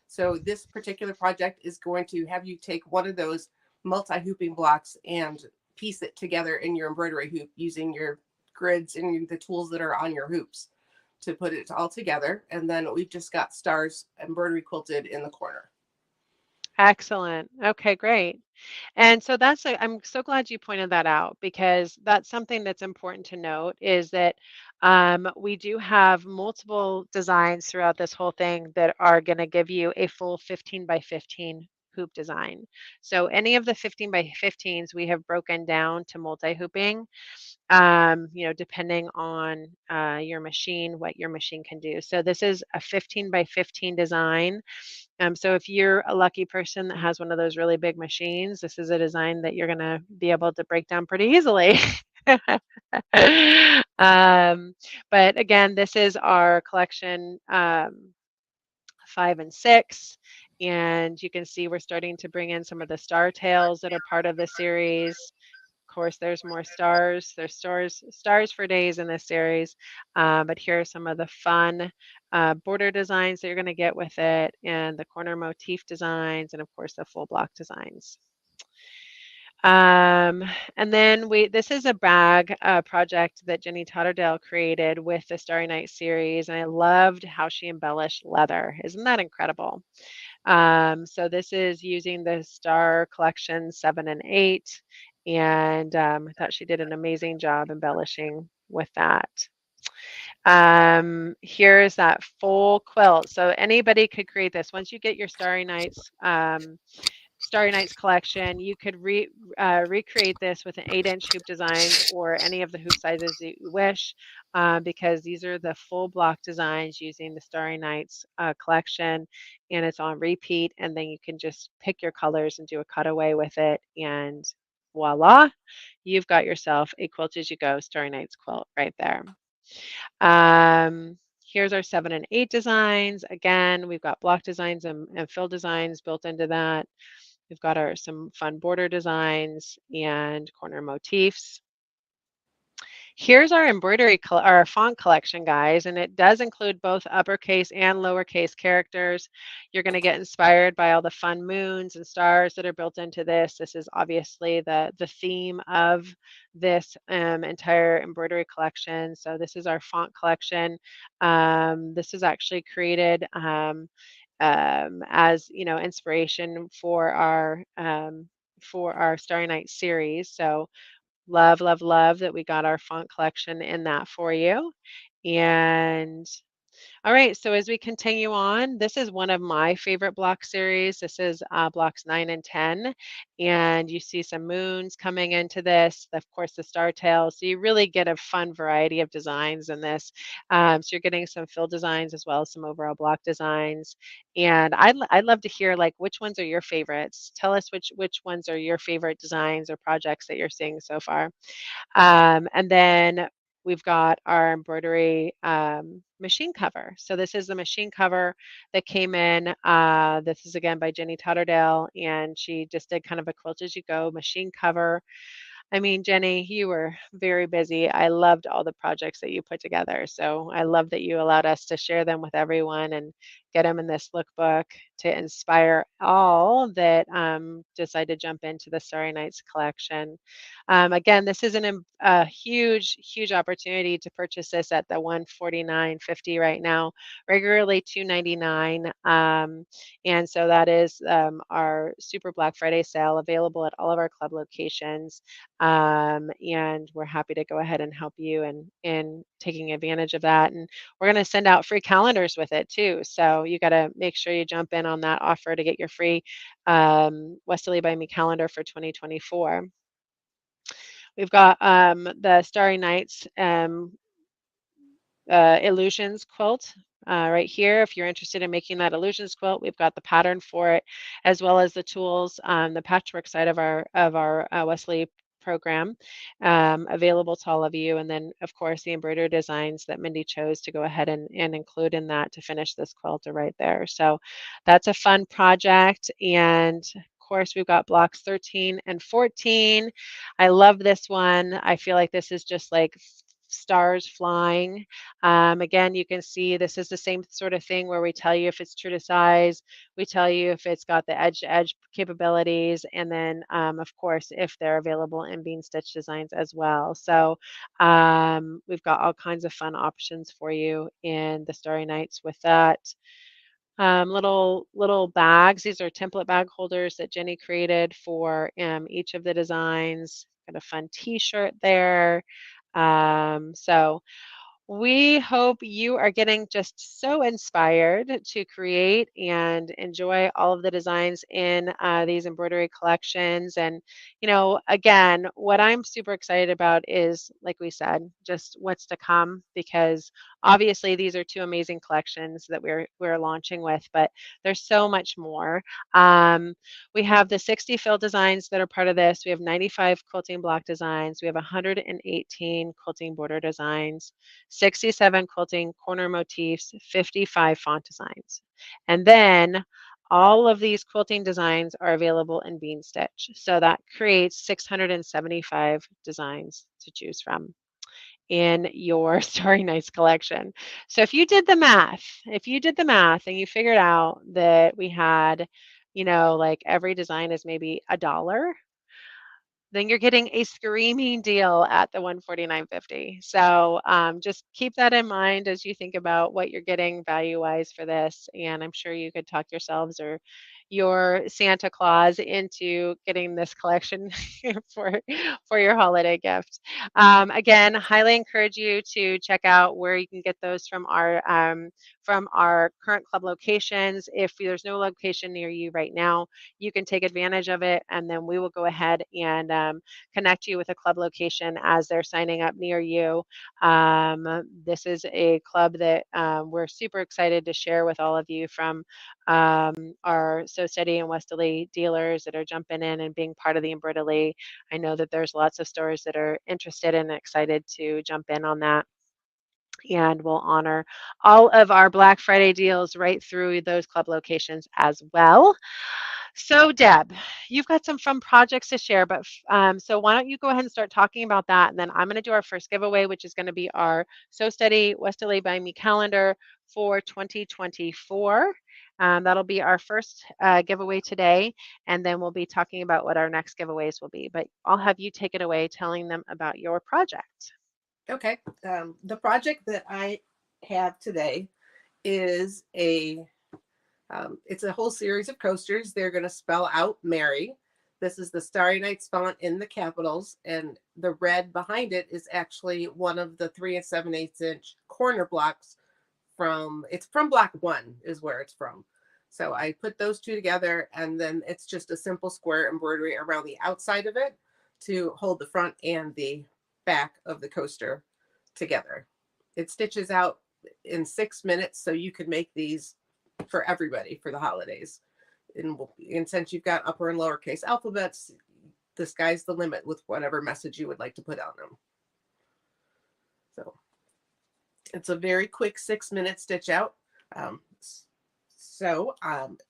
So this particular project is going to have you take one of those multi-hooping blocks and piece it together in your embroidery hoop using your grids and the tools that are on your hoops to put it all together. And then we've just got stars embroidery quilted in the corner. Excellent. Okay, great. And so I'm so glad you pointed that out because that's something that's important to note is that we do have multiple designs throughout this whole thing that are going to give you a full 15 by 15 hoop design. So any of the 15 by 15s we have broken down to multi-hooping, depending on your machine, what your machine can do. So this is a 15 by 15 design. So if you're a lucky person that has one of those really big machines, this is a design that you're going to be able to break down pretty easily. But again, this is our collection 5 and 6. And you can see we're starting to bring in some of the star tails that are part of the series. Of course, there's more stars. There's stars for days in this series. But here are some of the fun border designs that you're going to get with it, and the corner motif designs, and of course the full block designs. And then this is a bag project that Jenny Totterdale created with the Starry Night series, and I loved how she embellished leather. Isn't that incredible? So this is using the Star Collection 7 and 8, and I thought she did an amazing job embellishing with that. Here's that full quilt. So anybody could create this. Once you get your Starry Nights collection, you could recreate this with an 8-inch hoop designs or any of the hoop sizes that you wish, because these are the full block designs using the Starry Nights collection, and it's on repeat. And then you can just pick your colors and do a cutaway with it, and voila, you've got yourself a quilt as you go Starry Nights quilt right there. Here's our 7 and 8 designs. Again, we've got block designs and fill designs built into that. We've got some fun border designs and corner motifs. Here's our our font collection, guys, and it does include both uppercase and lowercase characters. You're going to get inspired by all the fun moons and stars that are built into this. This is obviously the theme of this entire embroidery collection. So this is our font collection. This is actually created as inspiration for our Starry Night series. So love, love, love that we got our font collection in that for you. And all right, so as we continue on, this is one of my favorite block series. This is blocks 9 and 10, and you see some moons coming into this, of course, the star tail. So you really get a fun variety of designs in this. So you're getting some fill designs as well as some overall block designs. And I'd love to hear, like, which ones are your favorites? Tell us which ones are your favorite designs or projects that you're seeing so far. And then we've got our embroidery machine cover. So this is the machine cover that came in. This is again by Jenny Totterdale, and she just did kind of a quilt as you go machine cover. I mean, Jenny, you were very busy. I loved all the projects that you put together. So I love that you allowed us to share them with everyone and get them in this lookbook to inspire all that decide to jump into the Starry Nights collection. Again, this is a huge, huge opportunity to purchase this at the $149.50 right now, regularly $299. And so that is our Super Black Friday sale available at all of our club locations. And we're happy to go ahead and help you in taking advantage of that. And we're going to send out free calendars with it too. So you got to make sure you jump in on that offer to get your free WESTALEE by Me calendar for 2024. We've got the Starry Nights illusions quilt right here. If you're interested in making that illusions quilt, we've got the pattern for it, as well as the tools on the patchwork side of our WESTALEE program available to all of you. And then, of course, the embroidery designs that Mindy chose to go ahead and include in that to finish this quilt are right there. So that's a fun project. And of course, we've got blocks 13 and 14. I love this one. I feel like this is just like stars flying. Again, you can see this is the same sort of thing where we tell you if it's true to size, we tell you if it's got the edge to edge capabilities, and then of course if they're available in bean stitch designs as well. So we've got all kinds of fun options for you in the Starry Nights with that. Little bags. These are template bag holders that Jenny created for each of the designs. Got a fun T-shirt there. So we hope you are getting just so inspired to create and enjoy all of the designs in these embroidery collections. And, again, what I'm super excited about is, like we said, just what's to come, because obviously these are two amazing collections that we're launching with, but there's so much more. We have the 60 fill designs that are part of this. We have 95 quilting block designs. We have 118 quilting border designs, 67 quilting corner motifs, 55 font designs. And then all of these quilting designs are available in bean stitch. So that creates 675 designs to choose from in your Starry Nights collection. So if you did the math and you figured out that we had, like every design is maybe $1, then you're getting a screaming deal at the 149.50. So just keep that in mind as you think about what you're getting value-wise for this. And I'm sure you could talk yourselves or your Santa Claus into getting this collection for for your holiday gift. Again, highly encourage you to check out where you can get those from our current club locations. If there's no location near you right now, you can take advantage of it, and then we will go ahead and connect you with a club location as they're signing up near you. This is a club that we're super excited to share with all of you from our So Steady and WESTALEE dealers that are jumping in and being part of the Embroidery. I know that there's lots of stores that are interested and excited to jump in on that. And we'll honor all of our Black Friday deals right through those club locations as well. So, Deb, you've got some fun projects to share, but so why don't you go ahead and start talking about that? And then I'm going to do our first giveaway, which is going to be our So Steady WESTALEE by Me calendar for 2024. That'll be our first giveaway today, and then we'll be talking about what our next giveaways will be. But I'll have you take it away telling them about your project. Okay. The project that I have today is it's a whole series of coasters. They're going to spell out Mary. This is the Starry Nights font in the capitals, and the red behind it is actually one of the 3 7/8 inch corner blocks it's from block 1 is where it's from. So I put those two together, and then it's just a simple square embroidery around the outside of it to hold the front and the back of the coaster together. It stitches out in 6 minutes, so you can make these for everybody for the holidays. And since you've got upper and lowercase alphabets, the sky's the limit with whatever message you would like to put on them. So it's a very quick 6-minute stitch out.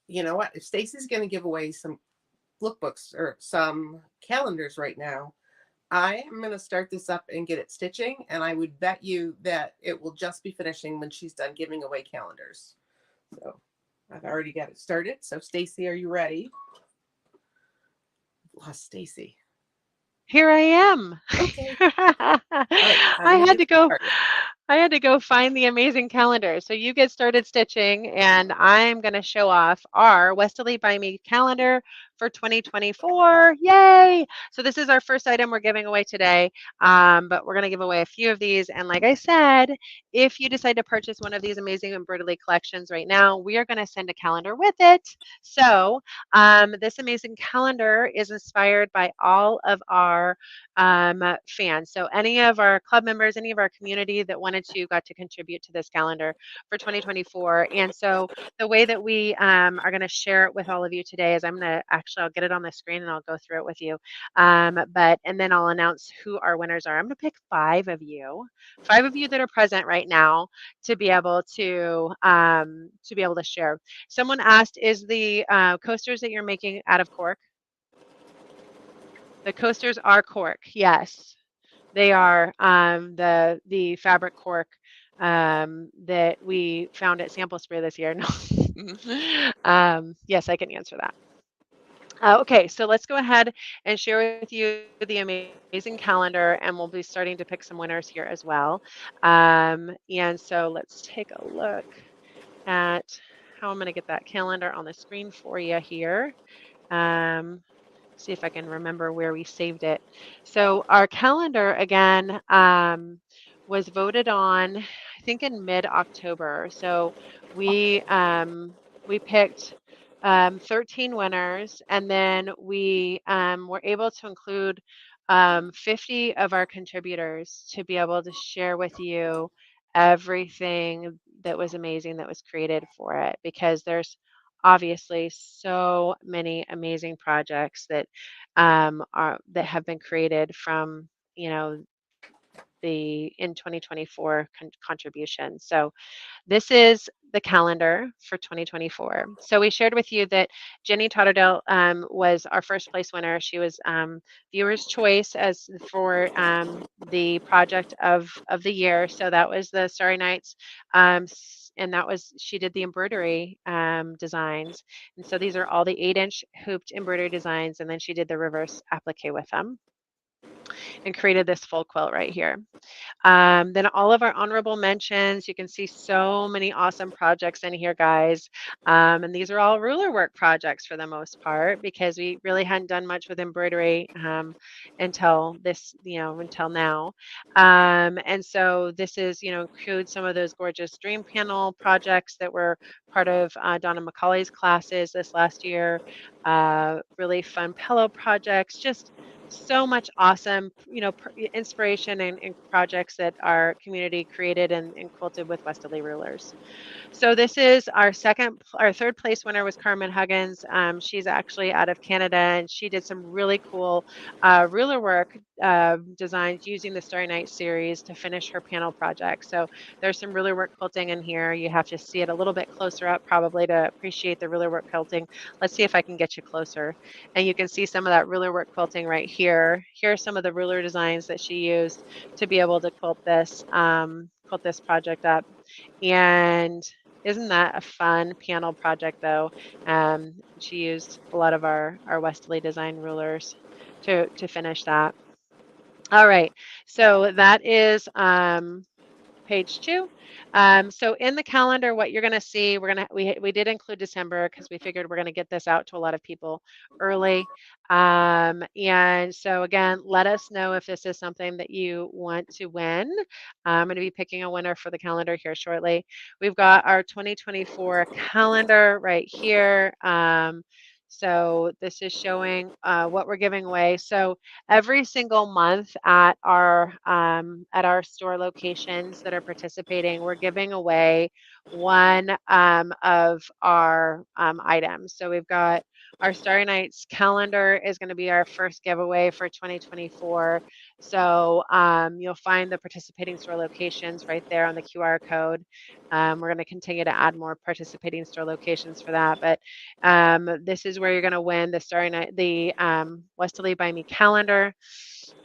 You know what? If Stacy's going to give away some lookbooks or some calendars right now, I am going to start this up and get it stitching, and I would bet you that it will just be finishing when she's done giving away calendars. So I've already got it started. So Stacy, are you ready? Lost Stacy. Here I am. Okay. I had to go find the amazing calendar. So you get started stitching, and I'm going to show off our WESTALEE by Me calendar for 2024. Yay! So this is our first item we're giving away today, but we're going to give away a few of these. And like I said, if you decide to purchase one of these amazing Embroidelee collections right now, we are going to send a calendar with it. So this amazing calendar is inspired by all of our fans. So any of our club members, any of our community that wanted to got to contribute to this calendar for 2024. And so the way that we are going to share it with all of you today is I'll get it on the screen and I'll go through it with you. And then I'll announce who our winners are. I'm going to pick 5 of you that are present right now to be able to share. Someone asked, is the coasters that you're making out of cork? The coasters are cork, yes. They are the fabric cork that we found at Sample Spray this year. No. Yes, I can answer that. Okay, so let's go ahead and share with you the amazing calendar, and we'll be starting to pick some winners here as well. And so let's take a look at how I'm going to get that calendar on the screen for you here. See if I can remember where we saved it. So our calendar, again, was voted on, I think, in mid-October. So we picked 13 winners, and then we were able to include 50 of our contributors to be able to share with you everything that was amazing that was created for it, because there's obviously so many amazing projects that that have been created from the in 2024 contribution. So this is the calendar for 2024. So we shared with you that Jenny Totterdale was our first place winner. She was viewer's choice as for the project of the year. So that was the Starry Nights, and she did the embroidery designs. And so these are all the 8-inch hooped embroidery designs, and then she did the reverse applique with them. and created this full quilt right here. Then all of our honorable mentions, you can see so many awesome projects in here, guys. And these are all ruler work projects for the most part, because we really hadn't done much with embroidery until this, until now. And so this is, includes some of those gorgeous dream panel projects that were part of Donna McCauley's classes this last year. Really fun pillow projects, just so much awesome, inspiration and projects that our community created and quilted with WESTALEE rulers. So this is our third place winner was Carmen Huggins. She's actually out of Canada, and she did some really cool ruler work designs using the Starry Night series to finish her panel project. So there's some ruler work quilting in here. You have to see it a little bit closer up probably to appreciate the ruler work quilting. Let's see if I can get you closer. And you can see some of that ruler work quilting right here. Here are some of the ruler designs that she used to be able to quilt this project up. And isn't that a fun panel project though? She used a lot of our WESTALEE design rulers to finish that. All right, so that is page 2. So in the calendar, what you're going to see, we did include December because we figured we're going to get this out to a lot of people early. And so again, let us know if this is something that you want to win. I'm going to be picking a winner for the calendar here shortly. We've got our 2024 calendar right here. So this is showing what we're giving away. So every single month at our store locations that are participating, we're giving away one of our items. So we've got our Starry Nights calendar is going to be our first giveaway for 2024. So you'll find the participating store locations right there on the QR code. We're going to continue to add more participating store locations for that, but this is where you're going to win the WESTALEE by Me calendar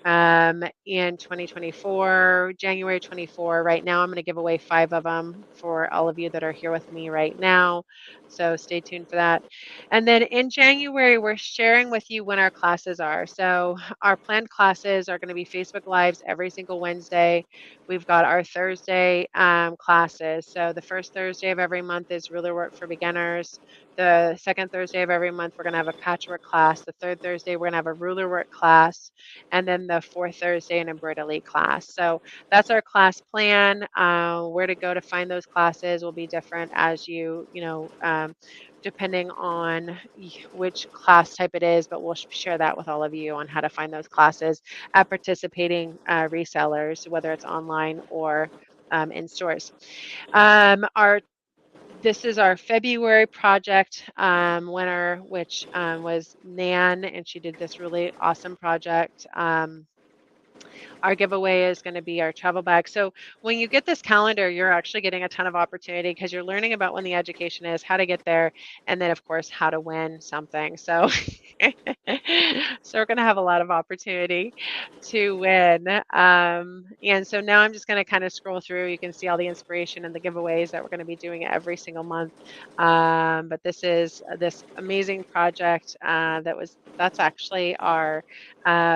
in 2024, January 24. Right now, I'm going to give away 5 of them for all of you that are here with me right now. So stay tuned for that. And then in January, we're sharing with you when our classes are. So our planned classes are going to be Facebook Lives every single Wednesday. We've got our Thursday classes. So the first Thursday of every month is ruler work for beginners. The second Thursday of every month, we're going to have a patchwork class. The third Thursday, we're going to have a ruler work class. And then the fourth Thursday, an Embroidelee class. So that's our class plan. Where to go to find those classes will be different as depending on which class type it is, but we'll share that with all of you on how to find those classes at participating resellers, whether it's online or in stores. This is our February project winner, which was Nan, and she did this really awesome project. Our giveaway is going to be our travel bag. So when you get this calendar, you're actually getting a ton of opportunity because you're learning about when the education is, how to get there, and then of course how to win something. So so we're going to have a lot of opportunity to win. And so now I'm just going to kind of scroll through. You can see all the inspiration and the giveaways that we're going to be doing every single month. But this is this amazing project that's actually our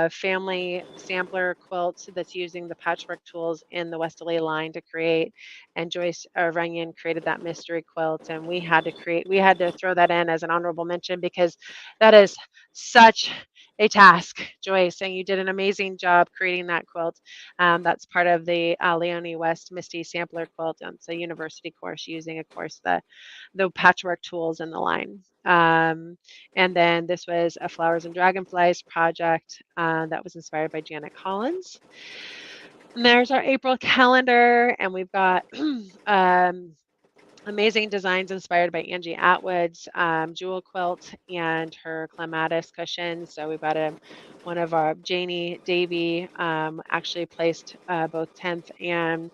family sampler quilt that's using the patchwork tools in the WESTALEE line to create. And Joyce Runyon created that mystery quilt, and we had to throw that in as an honorable mention because that is such a task, Joyce, and you did an amazing job creating that quilt. That's part of the Leonie West Misty Sampler Quilt. It's a university course using, of course, the patchwork tools in the line. And then this was a Flowers and Dragonflies project that was inspired by Janet Collins. And there's our April calendar, and we've got amazing designs inspired by Angie Atwood's jewel quilt and her clematis cushions. So we've got one of our Janie Davy actually placed both 10th and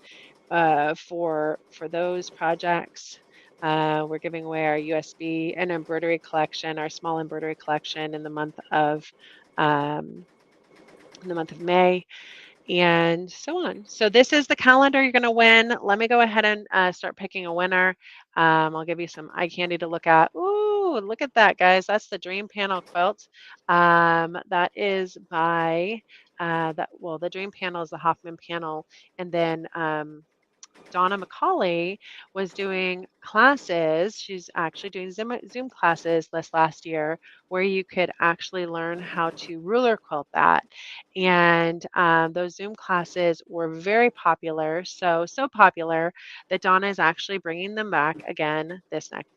for those projects. We're giving away our USB and embroidery collection, our small embroidery collection in the month of May. and so on. So this is the calendar you're going to win. Let me go ahead and start picking a winner. I'll give you some eye candy to look at. Ooh, look at that, guys. That's the Dream Panel quilt. That is by the Dream Panel is the Hoffman panel, and then Donna McCauley was doing classes. She's actually doing Zoom classes this last year where you could actually learn how to ruler quilt that. And those Zoom classes were very popular. So popular that Donna is actually bringing them back again this next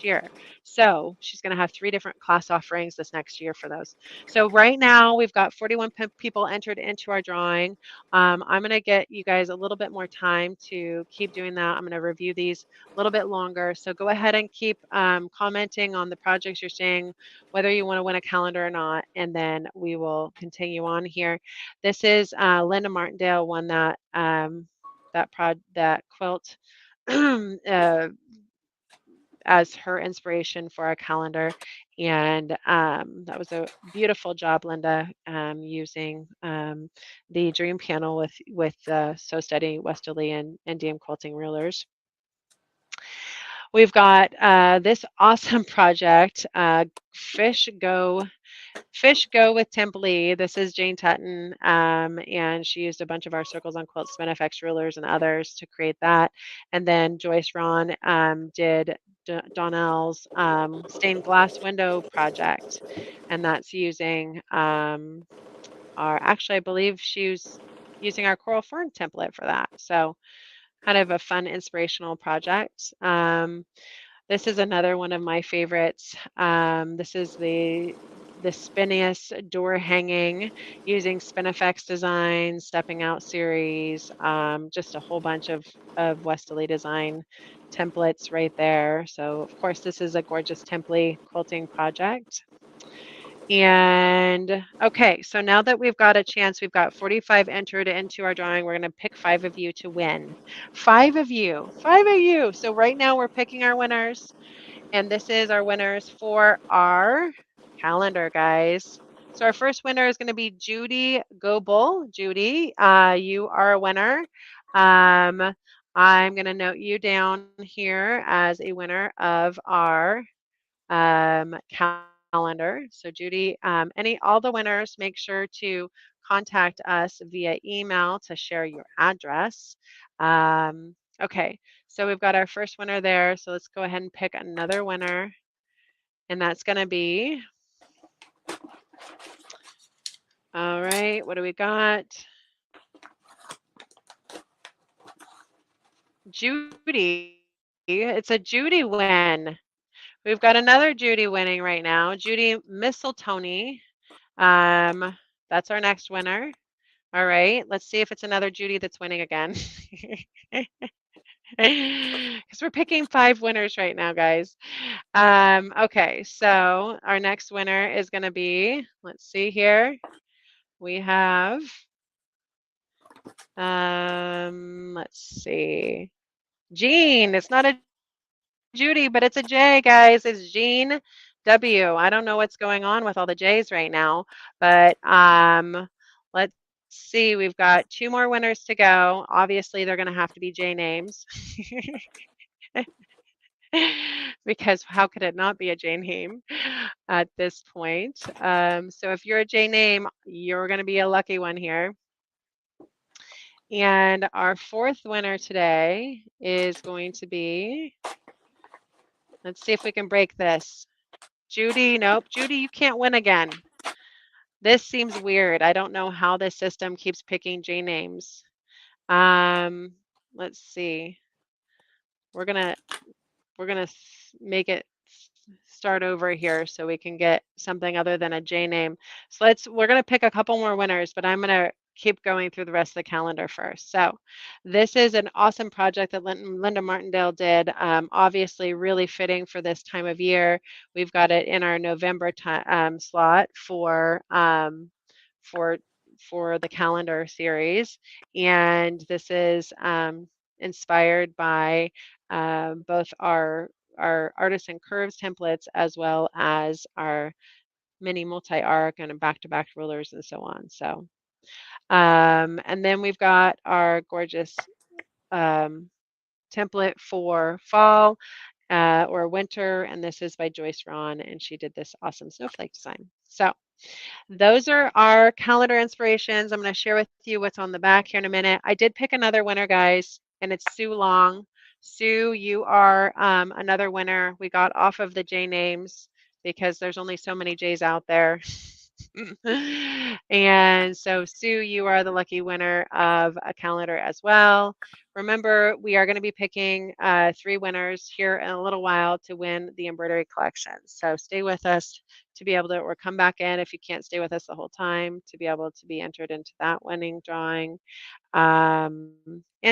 year. So she's going to have 3 different class offerings this next year for those. So right now we've got 41 people entered into our drawing. I'm going to get you guys a little bit more time to keep doing that. I'm going to review these a little bit longer. So go ahead and keep commenting on the projects you're seeing, whether you want to win a calendar or not, and then we will continue on here. This is Linda Martindale won that quilt as her inspiration for our calendar. And that was a beautiful job, Linda, using the Dream Panel with So Steady, Westerly, and DM Quilting Rulers. We've got this awesome project, Fish Go with Template. This is Jane Tutton, and she used a bunch of our Circles on Quilt Spinifex rulers and others to create that. And then Joyce Ron did Donnell's stained glass window project, and that's using I believe she was using our Coral Fern template for that. So kind of a fun inspirational project. This is another one of my favorites. This is the Spinius door hanging using Spinifex design, Stepping Out series, just a whole bunch of Westerly design templates right there. So of course this is a gorgeous template quilting project. And okay, so now that we've got a chance, we've got 45 entered into our drawing. We're going to pick 5 of you to win. 5 of you, 5 of you. So right now we're picking our winners, and this is our winners for our calendar, guys. So our first winner is going to be Judy Goebel. Judy, you are a winner. I'm going to note you down here as a winner of our calendar. So Judy, all the winners, make sure to contact us via email to share your address. Okay, so we've got our first winner there. So let's go ahead and pick another winner. And that's going to be, all right, what do we got? Judy. It's a Judy win. We've got another Judy winning right now. Judy Mistletoe. That's our next winner. All right, let's see if it's another Judy that's winning again. Because we're picking 5 winners right now, guys. Okay, so our next winner is going to be, let's see here. We have, let's see, Jean. It's not a Judy, but it's a J, guys. It's Jean W. I don't know what's going on with all the J's right now, but let's see. We've got 2 more winners to go. Obviously, they're going to have to be J names. Because how could it not be a J name at this point? So if you're a J name, you're going to be a lucky one here. And our 4th winner today is going to be, let's see if we can break this. Judy, nope. Judy, you can't win again. This seems weird. I don't know how this system keeps picking J names. Let's see. We're gonna make it start over here so we can get something other than a J name. So we're gonna pick a couple more winners, but I'm gonna keep going through the rest of the calendar first. So this is an awesome project that Linda Martindale did. Obviously really fitting for this time of year. We've got it in our November slot for the calendar series. And this is inspired by both our artisan curves templates as well as our mini multi-arc and back-to-back rulers and so on. So And then we've got our gorgeous um, template for fall or winter, and this is by Joyce Ron, and she did this awesome snowflake design. So those are our calendar inspirations. I'm going to share with you what's on the back here in a minute. I did pick another winner, guys, and it's Sue Long. Sue, you are another winner. We got off of the J names because there's only so many J's out there. And so, Sue, you are the lucky winner of a calendar as well. Remember, we are going to be picking 3 winners here in a little while to win the embroidery collection. So stay with us to be able to, or come back in if you can't stay with us the whole time, to be able to be entered into that winning drawing. And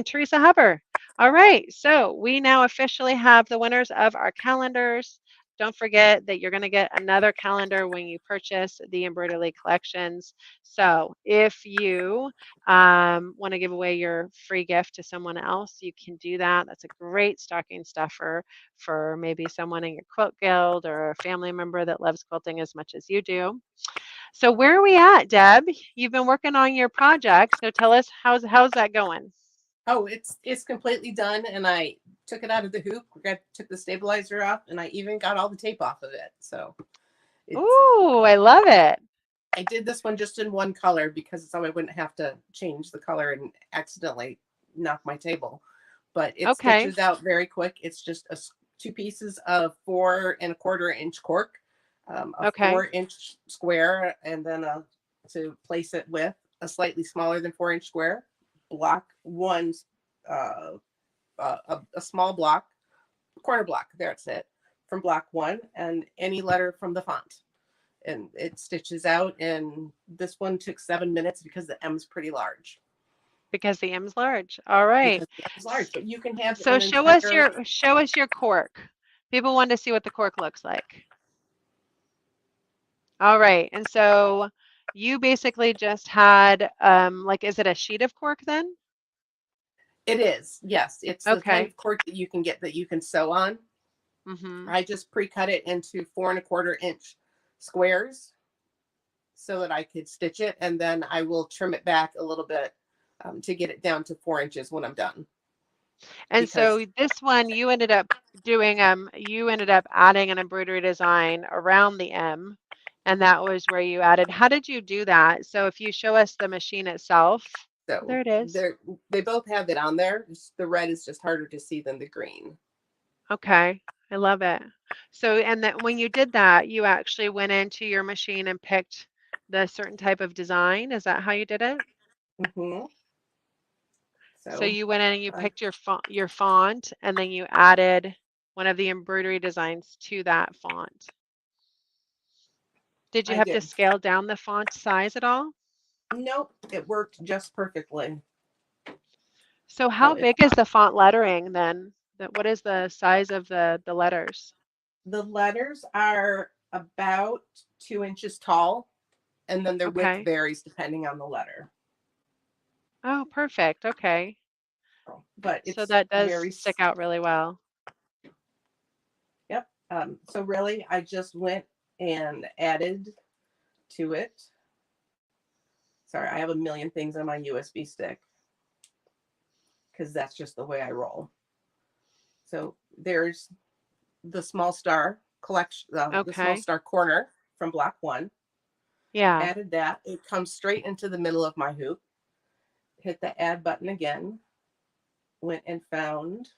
Teresa Huber. All right, so we now officially have the winners of our calendars. Don't forget that you're going to get another calendar when you purchase the Embroidery collections. So if you want to give away your free gift to someone else, you can do that. That's a great stocking stuffer for maybe someone in your quilt guild or a family member that loves quilting as much as you do. So where are we at, Deb? You've been working on your project, so tell us how's that going? Oh, it's completely done, and I took it out of the hoop. Took the stabilizer off, and I even got all the tape off of it. So Ooh, I love it. I did this one just in one color because so I wouldn't have to change the color and accidentally knock my table. But it Okay. stitches out very quick. It's just 2 pieces of 4 1/4 inch cork, a Okay. 4-inch square, and then to place it with a slightly smaller than 4-inch square. Block 1, a small block, corner block. That's it, from block 1, and any letter from the font. And it stitches out, and this one took 7 minutes because the M is pretty large. Because the M's large. All right. Because the M is large, but you can have So an entire. show us your cork. People want to see what the cork looks like. All right. And so you basically just had like, is it a sheet of cork then? It is, yes. It's the kind Okay. of cork that you can get that you can sew on. Mm-hmm. I just pre-cut it into 4 1/4 inch squares so that I could stitch it, and then I will trim it back a little bit to get it down to 4 inches when I'm done. And Because so this one you ended up doing you ended up adding an embroidery design around the M, and that was where you added. How did you do that? So if you show us the machine itself, so there it is. they both have it on there. The red is just harder to see than the green. Okay, I love it. So and that when you did that, you actually went into your machine and picked the certain type of design. Is that how you did it? Mm-hmm. So So you went in and you picked your font, and then you added one of the embroidery designs to that font. Did you I have to did. scale down the font size at all? Nope, it worked just perfectly. So So how big is the font lettering then? What is the size of the letters? the letters are about 2 inches tall, and then their width Okay. varies depending on the letter. Oh, perfect. Okay. But So it's that does very, stick out really well. yep. So really, I just went and added to it. Sorry, I have a million things on my USB stick because that's just the way I roll. So there's the small star collection, the small Okay. star corner from block 1. Yeah. Added that. It comes straight into the middle of my hoop. Hit the add button again. Went and found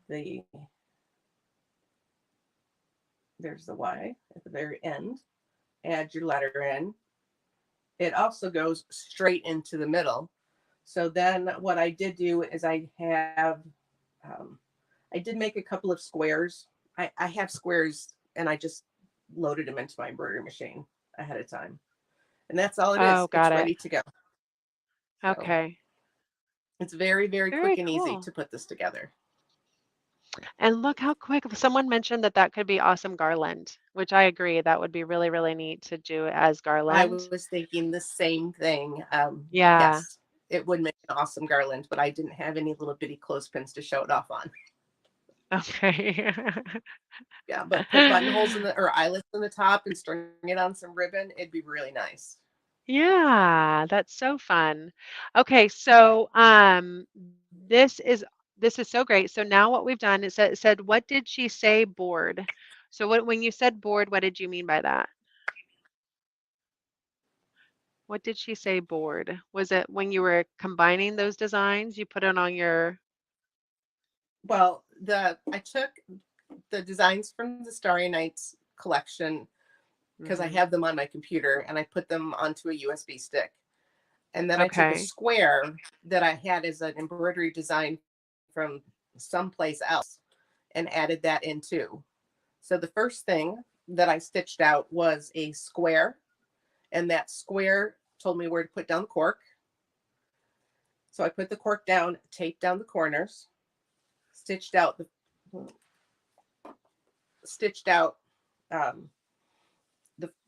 there's the Y at the very end. Add your letter in. It also goes straight into the middle. So then what I did do is I did make a couple of squares. I have squares, and I just loaded them into my embroidery machine ahead of time. And that's all it Oh, is. It's got it. ready to go. So Okay. it's very, very Very quick and easy cool. to put this together. And look how quick. Someone mentioned that that could be awesome garland, which I agree. That would be really, really neat to do as I garland. was thinking the same thing. Yeah. Yes, it would make an awesome garland, but I didn't have any little bitty clothespins to show it off on. Okay. Yeah, but put buttonholes in or eyelets in the top and string it on some ribbon. It'd be really nice. Yeah, that's so fun. Okay, so this is this is so great. So now what we've done is said what did she say board? So what when you said board, what did you mean by that? What did she say board? Was it when you were combining those designs, you put it on your Well, the I took the designs from the Starry Nights collection because I Mhm. have them on my computer, and I put them onto a USB stick. And then I took a Okay. square that I had as an embroidery design from someplace else and added that in too. So the first thing that I stitched out was a square, and that square told me where to put down the cork. So I put the cork down, taped down the corners, stitched out the stitched out um,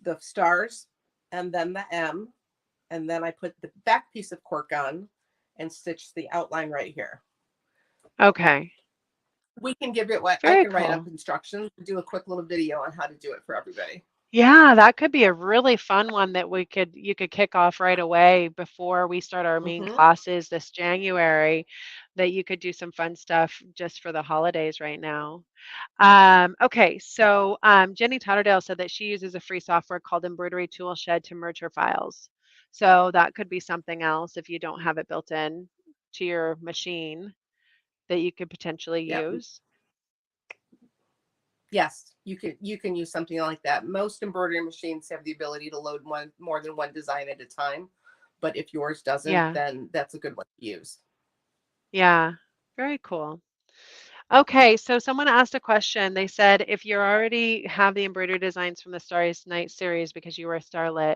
the stars, and then the M, and then I put the back piece of cork on and stitched the outline right here. Okay. We can give it what I Very can write up cool. instructions, do a quick little video on how to do it for everybody. Yeah, that could be a really fun one that we could you could kick off right away before we start our main Mm-hmm. classes this January, that you could do some fun stuff just for the holidays right now. Okay, so Jenny Totterdale said that she uses a free software called Embroidery Toolshed to merge her files. So that could be something else if you don't have it built in to your machine that you could potentially Yep. use. Yes, you can use something like that. Most embroidery machines have the ability to load one more than one design at a time, but if yours doesn't, Yeah, then that's a good one to use. yeah, very cool. Okay, so someone asked a question. They said, if you already have the embroidery designs from the Starry Night series because you were a starlet,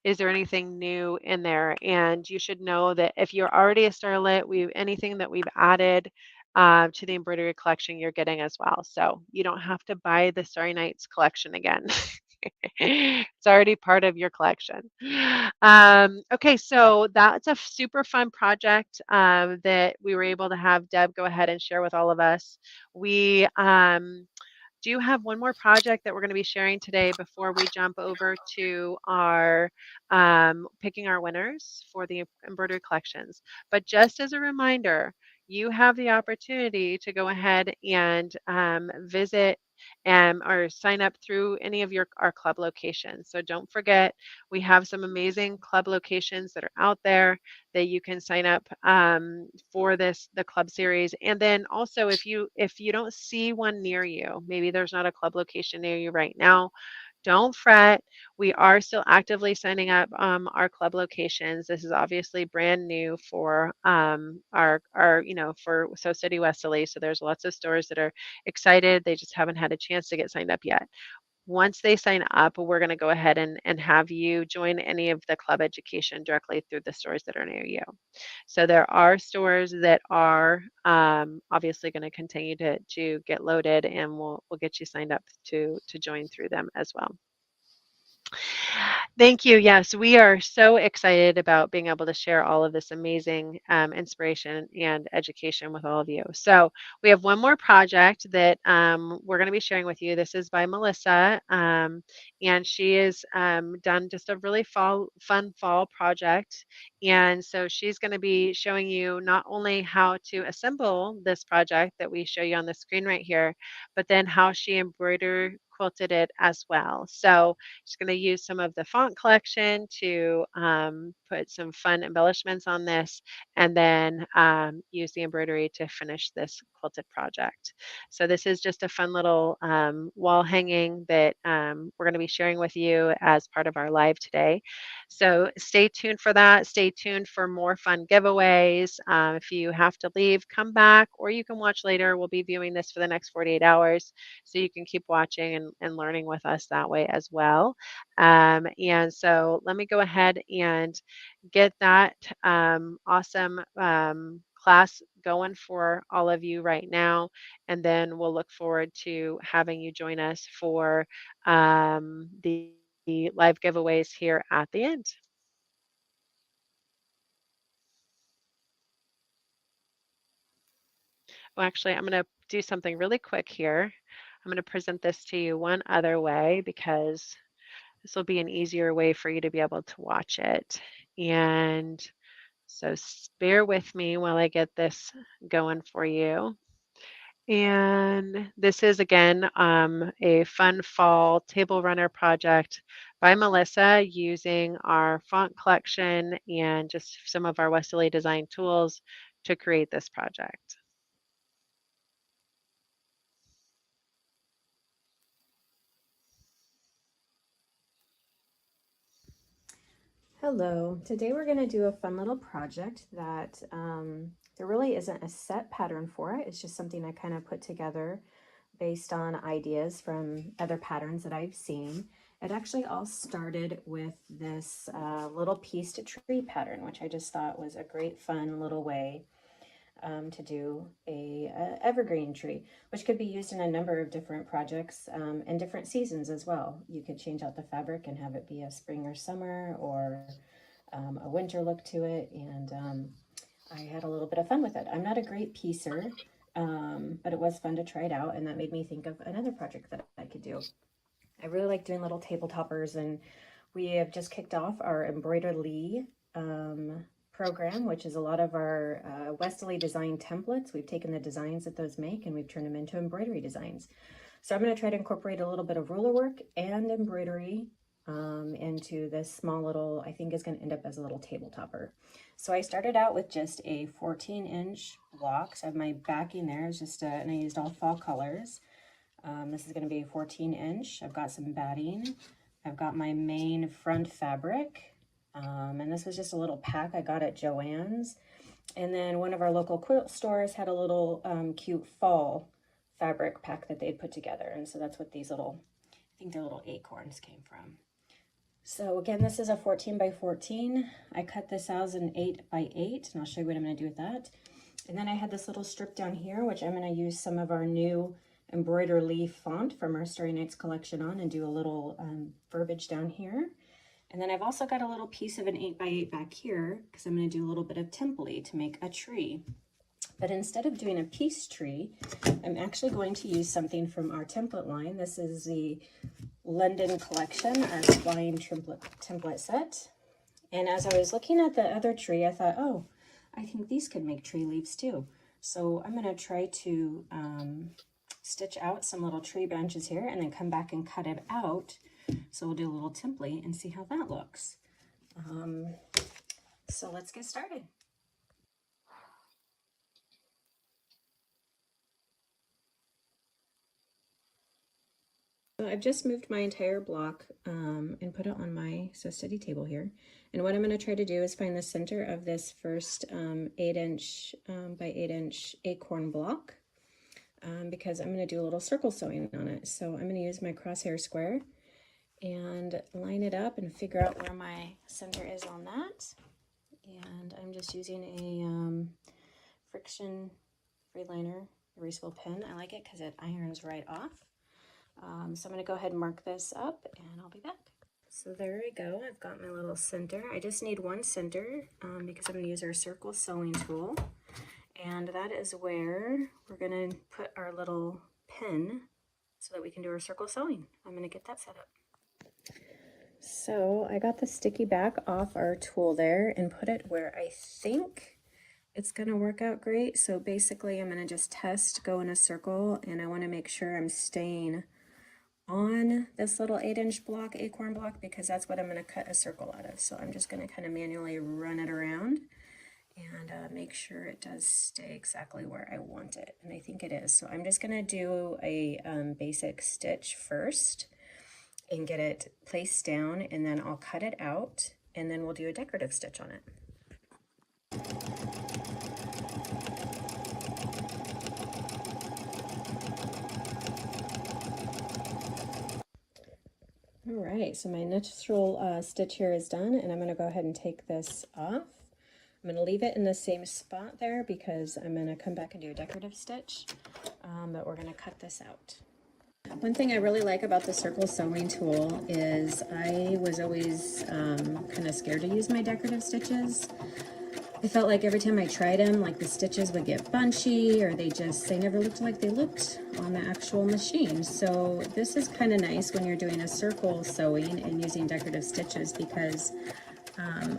is there anything new in there? And you should know that if you're already a starlet, we anything that we've added to the embroidery collection, you're getting as well. So you don't have to buy the Starry Nights collection again. It's already part of your collection. Okay, so that's a super fun project that we were able to have Deb go ahead and share with all of us. We do have one more project that we're going to be sharing today before we jump over to our picking our winners for the embroidery collections. But just as a reminder, you have the opportunity to go ahead and visit or sign up through any of our club locations. So don't forget, we have some amazing club locations that are out there that you can sign up for the club series. And then also, if you don't see one near you, maybe there's not a club location near you right now, don't fret. We are still actively signing up our club locations. This is obviously brand new for our for So City Westerly. So there's lots of stores that are excited. They just haven't had a chance to get signed up yet. Once they sign up, we're going to go ahead and have you join any of the club education directly through the stores that are near you. So there are stores that are obviously going to continue to get loaded, and we'll get you signed up to join through them as well. Thank you. Yes, we are so excited about being able to share all of this amazing inspiration and education with all of you. So, we have one more project that we're going to be sharing with you. This is by Melissa, and she has done just a really fun fall project. And so, she's going to be showing you not only how to assemble this project that we show you on the screen right here, but then how she embroidered quilted it as well. So, just going to use some of the font collection to put some fun embellishments on this, and then use the embroidery to finish this quilted project. So this is just a fun little wall hanging that we're going to be sharing with you as part of our live today. So stay tuned for that. Stay tuned for more fun giveaways. If you have to leave, come back, or you can watch later. We'll be viewing this for the next 48 hours, so you can keep watching and learning with us that way as well. And so let me go ahead and get that awesome class going for all of you right now. And then we'll look forward to having you join us for the live giveaways here at the end. Well, actually, I'm going to do something really quick here. I'm going to present this to you one other way because This will be an easier way for you to be able to watch it. And so bear with me while I get this going for you. And this is again a fun fall table runner project by Melissa using our font collection and just some of our WESTALEE design tools to create this project. Hello, today we're going to do a fun little project that there really isn't a set pattern for it. It's just something I kind of put together based on ideas from other patterns that I've seen. It actually all started with this little pieced tree pattern, which I just thought was a great fun little way to do a evergreen tree, which could be used in a number of different projects and different seasons as well. You could change out the fabric and have it be a spring or summer or a winter look to it, and I had a little bit of fun with it. I'm not a great piecer, but it was fun to try it out, and that made me think of another project that I could do. I really like doing little table toppers, and we have just kicked off our Embroidelee program, which is a lot of our WESTALEE design templates. We've taken the designs that those make and we've turned them into embroidery designs. So I'm going to try to incorporate a little bit of ruler work and embroidery into this small little, I think is going to end up as a little table topper. So I started out with just a 14-inch block. So I have my backing there is just and I used all fall colors. This is going to be a 14-inch. I've got some batting. I've got my main front fabric. And this was just a little pack I got at Joann's. And then one of our local quilt stores had a little cute fall fabric pack that they'd put together. And so that's what these little, I think they're little acorns came from. So again, this is a 14 by 14. I cut this out as an 8 by 8, and I'll show you what I'm going to do with that. And then I had this little strip down here, which I'm going to use some of our new Embroidery font from our Starry Nights collection on and do a little verbiage down here. And then I've also got a little piece of an 8 by 8 back here because I'm going to do a little bit of Embroidelee to make a tree. But instead of doing a piece tree, I'm actually going to use something from our template line. This is the London collection, our spline template set. And as I was looking at the other tree, I thought, oh, I think these could make tree leaves too. So I'm going to try to stitch out some little tree branches here and then come back and cut it out. So we'll do a little Embroidelee and see how that looks. So let's get started. So I've just moved my entire block and put it on my Sew Steady table here. And what I'm going to try to do is find the center of this first 8-inch by 8-inch acorn block because I'm going to do a little circle sewing on it. So I'm going to use my crosshair square and line it up and figure out where my center is on that. And I'm just using a friction free liner erasable pen. I like it because it irons right off. So I'm going to go ahead and mark this up and I'll be back. So there we go. I've got my little center. I just need one center because I'm going to use our circle sewing tool. And that is where we're going to put our little pin so that we can do our circle sewing. I'm going to get that set up. So I got the sticky back off our tool there and put it where I think it's going to work out great. So basically I'm going to just test, go in a circle, and I want to make sure I'm staying on this little 8-inch block, acorn block, because that's what I'm going to cut a circle out of. So I'm just going to kind of manually run it around and make sure it does stay exactly where I want it. And I think it is. So I'm just going to do a basic stitch first and get it placed down, and then I'll cut it out, and then we'll do a decorative stitch on it. All right, so my initial stitch here is done, and I'm going to go ahead and take this off. I'm going to leave it in the same spot there because I'm going to come back and do a decorative stitch, but we're going to cut this out. One thing I really like about the circle sewing tool is I was always kind of scared to use my decorative stitches I felt like every time I tried them, like the stitches would get bunchy, or they never looked like they looked on the actual machine. So this is kind of nice when you're doing a circle sewing and using decorative stitches, because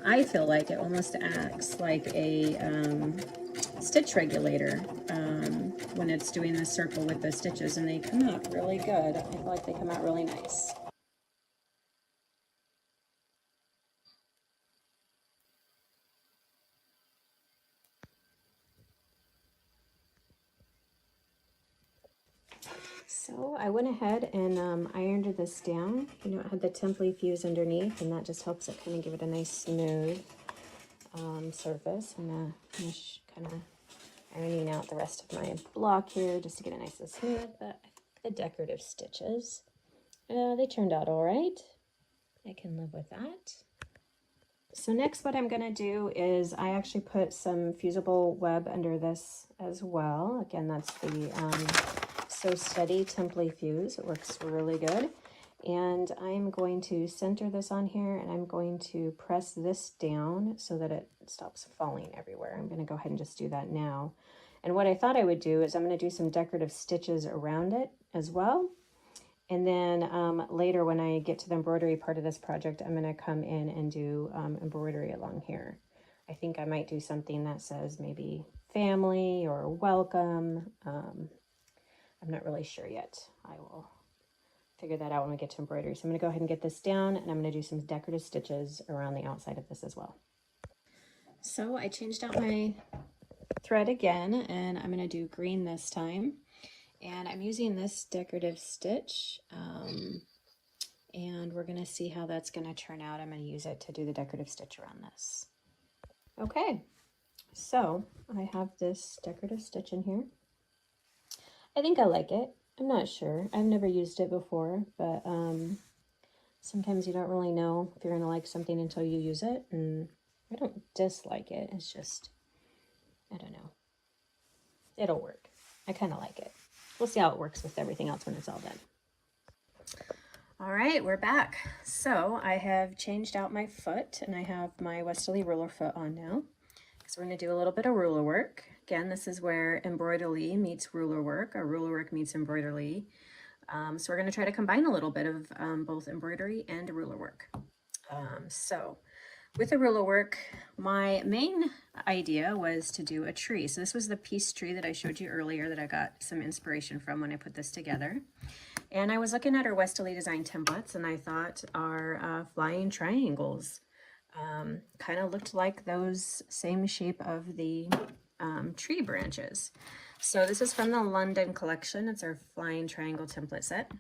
I feel like it almost acts like a stitch regulator when it's doing the circle with the stitches, and they come out really good. I feel like they come out really nice. So I went ahead and ironed this down. You know, it had the template fuse underneath, and that just helps it kind of give it a nice smooth surface. I'm gonna finish kind of ironing out the rest of my block here just to get it nice and smooth. But the decorative stitches, they turned out all right. I can live with that. So next what I'm gonna do is I actually put some fusible web under this as well. Again, that's the So Steady Template Fuse. It works really good. And I'm going to center this on here, and I'm going to press this down so that it stops falling everywhere. I'm going to go ahead and just do that now. And what I thought I would do is I'm going to do some decorative stitches around it as well. And then later when I get to the embroidery part of this project, I'm going to come in and do embroidery along here. I think I might do something that says maybe family or welcome. I'm not really sure yet. I will figure that out when we get to embroidery. So I'm going to go ahead and get this down, and I'm going to do some decorative stitches around the outside of this as well. So I changed out my thread again, and I'm going to do green this time. And I'm using this decorative stitch, and we're going to see how that's going to turn out. I'm going to use it to do the decorative stitch around this. Okay, so I have this decorative stitch in here. I think I like it. I'm not sure. I've never used it before, but sometimes you don't really know if you're going to like something until you use it, and I don't dislike it. It's just, I don't know. It'll work. I kind of like it. We'll see how it works with everything else when it's all done. All right, we're back. So I have changed out my foot, and I have my WESTALEE ruler foot on now. So we're going to do a little bit of ruler work. Again, this is where Embroidelee meets ruler work, or ruler work meets Embroidelee. So we're going to try to combine a little bit of both embroidery and ruler work. So with the ruler work, my main idea was to do a tree. So this was the peace tree that I showed you earlier that I got some inspiration from when I put this together. And I was looking at our WESTALEE design templates, and I thought our flying triangles kind of looked like those same shape of the tree branches. So this is from the London collection. It's our flying triangle template set.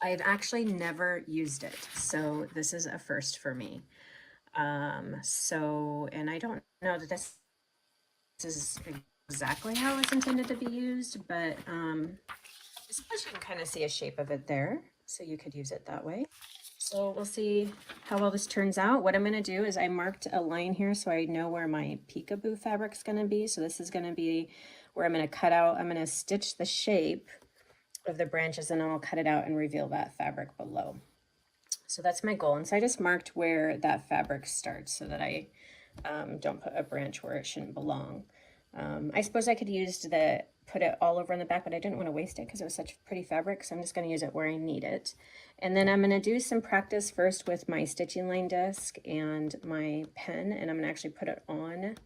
I've actually never used it, so this is a first for me. And I don't know that this is exactly how it's intended to be used, but I suppose you can kind of see a shape of it there, so you could use it that way. So we'll see how well this turns out. What I'm going to do is I marked a line here so I know where my peekaboo fabric is going to be. So this is going to be where I'm going to cut out, I'm going to stitch the shape of the branches, and then I'll cut it out and reveal that fabric below. So that's my goal. And so I just marked where that fabric starts so that I don't put a branch where it shouldn't belong. I suppose I could put it all over on the back, but I didn't want to waste it because it was such pretty fabric, so I'm just going to use it where I need it. And then I'm going to do some practice first with my stitching line disc and my pen, and I'm going to actually put it on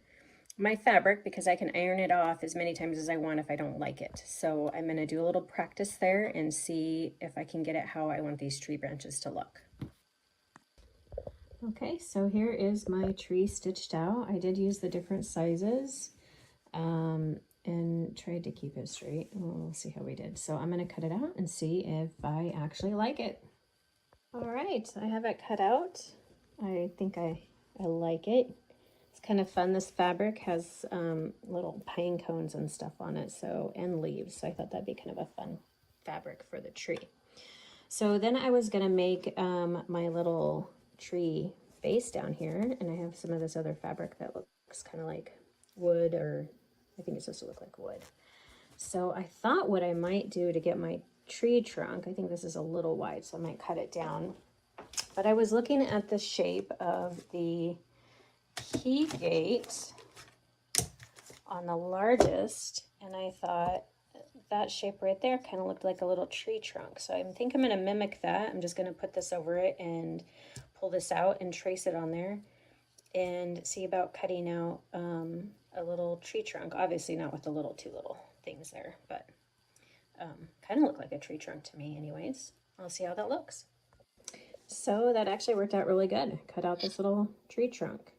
my fabric because I can iron it off as many times as I want if I don't like it. So I'm going to do a little practice there and see if I can get it how I want these tree branches to look. Okay, so here is my tree stitched out. I did use the different sizes and tried to keep it straight. We'll see how we did. So I'm going to cut it out and see if I actually like it. All right, I have it cut out. I think I like it. It's kind of fun. This fabric has little pine cones and stuff on it, and leaves. So I thought that'd be kind of a fun fabric for the tree. So then I was going to make my little tree base down here, and I have some of this other fabric that looks kind of like wood, or I think it's supposed to look like wood. So I thought what I might do to get my tree trunk, I think this is a little wide, so I might cut it down. But I was looking at the shape of the key gate on the largest, and I thought that shape right there kind of looked like a little tree trunk. So I think I'm going to mimic that. I'm just going to put this over it and pull this out and trace it on there and see about cutting out a little tree trunk. Obviously not with the little two little things there, but kind of look like a tree trunk to me anyways. I'll see how that looks. So that actually worked out really good. Cut out this little tree trunk.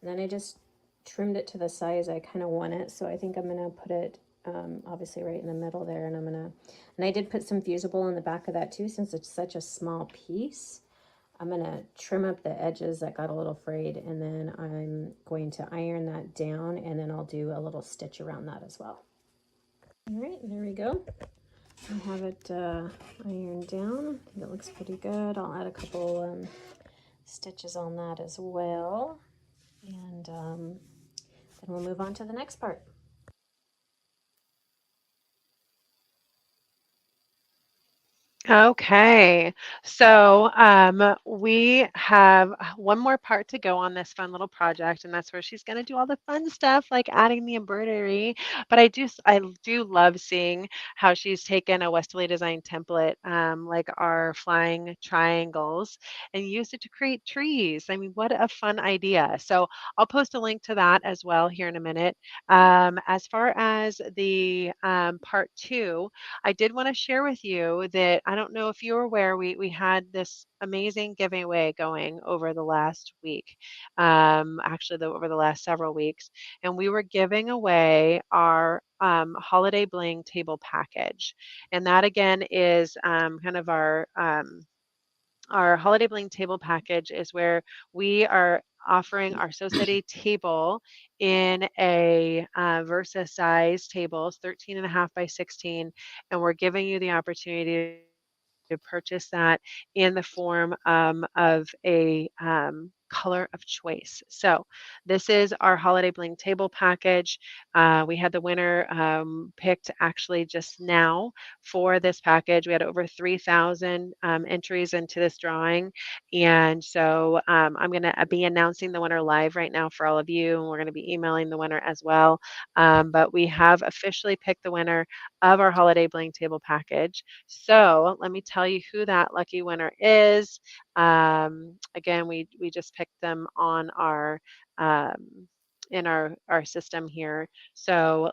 And then I just trimmed it to the size I kind of want it. So I think I'm going to put it obviously right in the middle there. And I did put some fusible in the back of that too, since it's such a small piece. I'm going to trim up the edges that got a little frayed, and then I'm going to iron that down, and then I'll do a little stitch around that as well. All right, there we go. I have it ironed down. I think it looks pretty good. I'll add a couple stitches on that as well. And then we'll move on to the next part. Okay, so we have one more part to go on this fun little project, and that's where she's going to do all the fun stuff like adding the embroidery. But I do love seeing how she's taken a WESTALEE design template, like our flying triangles, and used it to create trees. I mean, what a fun idea! So I'll post a link to that as well here in a minute. As far as the part two, I did want to share with you that I don't know if you're aware, we had this amazing giveaway going over the last week, actually over the last several weeks, and we were giving away our holiday bling table package, and that again is kind of our holiday bling table package is where we are offering our Society table in a Versa size table, it's 13.5 by 16, and we're giving you the opportunity to purchase that in the form of a color of choice. So this is our holiday bling table package. We had the winner picked actually just now for this package. We had over 3,000 entries into this drawing. And so I'm going to be announcing the winner live right now for all of you, and we're going to be emailing the winner as well. But we have officially picked the winner of our holiday bling table package. So let me tell you who that lucky winner is. Again, we just picked them on our in our system here. So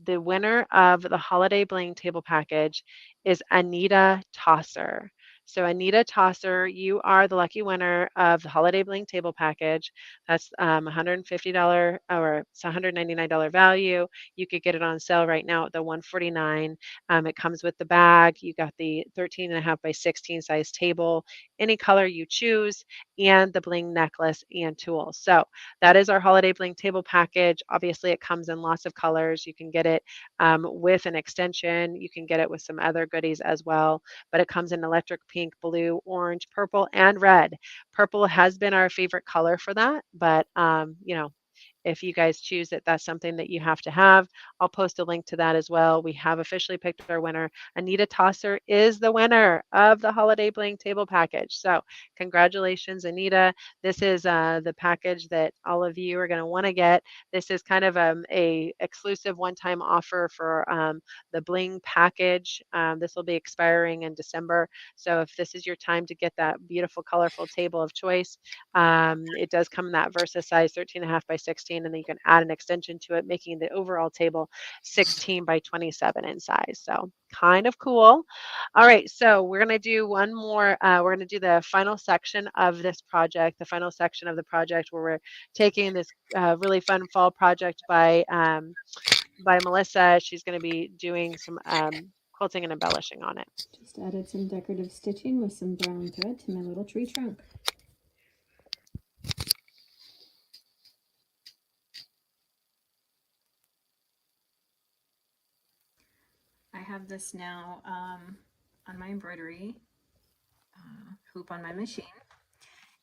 the winner of the holiday bling table package is Anita Tosser. So Anita Tosser, you are the lucky winner of the holiday bling table package. That's $150 or it's $199 value. You could get it on sale right now at the $149. It comes with the bag. You got the 13.5 by 16 size table, any color you choose, and the bling necklace and tools. So that is our holiday bling table package. Obviously, it comes in lots of colors. You can get it with an extension. You can get it with some other goodies as well, but it comes in electric pink, blue, orange, purple, and red. Purple has been our favorite color for that, but you know, if you guys choose it, that's something that you have to have. I'll post a link to that as well. We have officially picked our winner. Anita Tosser is the winner of the Holiday Bling Table Package. So congratulations, Anita. This is the package that all of you are going to want to get. This is kind of a exclusive one-time offer for the Bling package. This will be expiring in December. So if this is your time to get that beautiful, colorful table of choice, it does come in that Versa size 13.5 by 16, and then you can add an extension to it, making the overall table 16 by 27 in size. So kind of cool. All right, so we're going to do one more. We're going to do the final section of this project, the final section of the project where we're taking this really fun fall project by Melissa. She's going to be doing some quilting and embellishing on it. Just added some decorative stitching with some brown thread to my little tree trunk. I have this now on my embroidery hoop on my machine,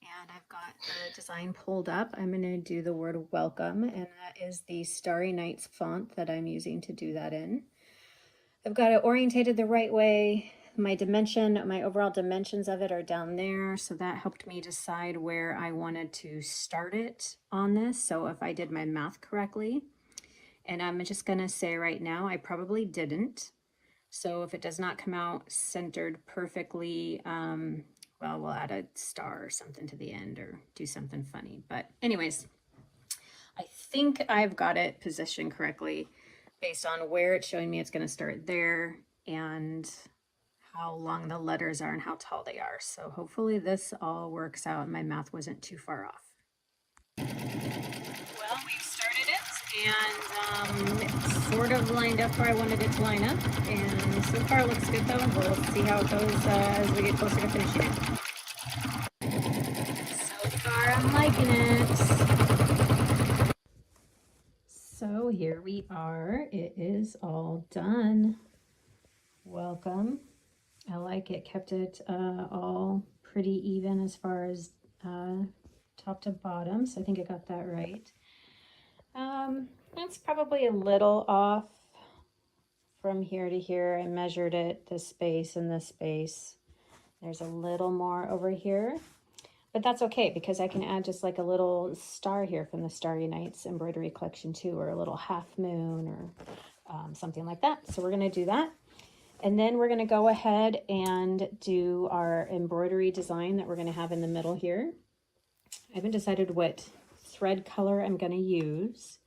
and I've got the design pulled up. I'm going to do the word welcome, and that is the Starry Nights font that I'm using to do that in. I've got it orientated the right way. My overall dimensions of it are down there, so that helped me decide where I wanted to start it on this, so if I did my math correctly. And I'm just gonna say right now, I probably didn't. So if it does not come out centered perfectly, well, we'll add a star or something to the end or do something funny. But anyways, I think I've got it positioned correctly based on where it's showing me it's going to start there and how long the letters are and how tall they are. So hopefully this all works out and my math wasn't too far off. Well, we've started it and it's sort of lined up where I wanted it to line up. And so far it looks good though. We'll see how it goes as we get closer to finishing it. So far I'm liking it. So here we are. It is all done. Welcome. I like it. Kept it all pretty even as far as top to bottom. So I think I got that right. That's probably a little off from here to here. I measured it, this space and this space. There's a little more over here. But that's okay because I can add just like a little star here from the Starry Nights embroidery collection too, or a little half moon or something like that. So we're going to do that. And then we're going to go ahead and do our embroidery design that we're going to have in the middle here. I haven't decided what thread color I'm going to use.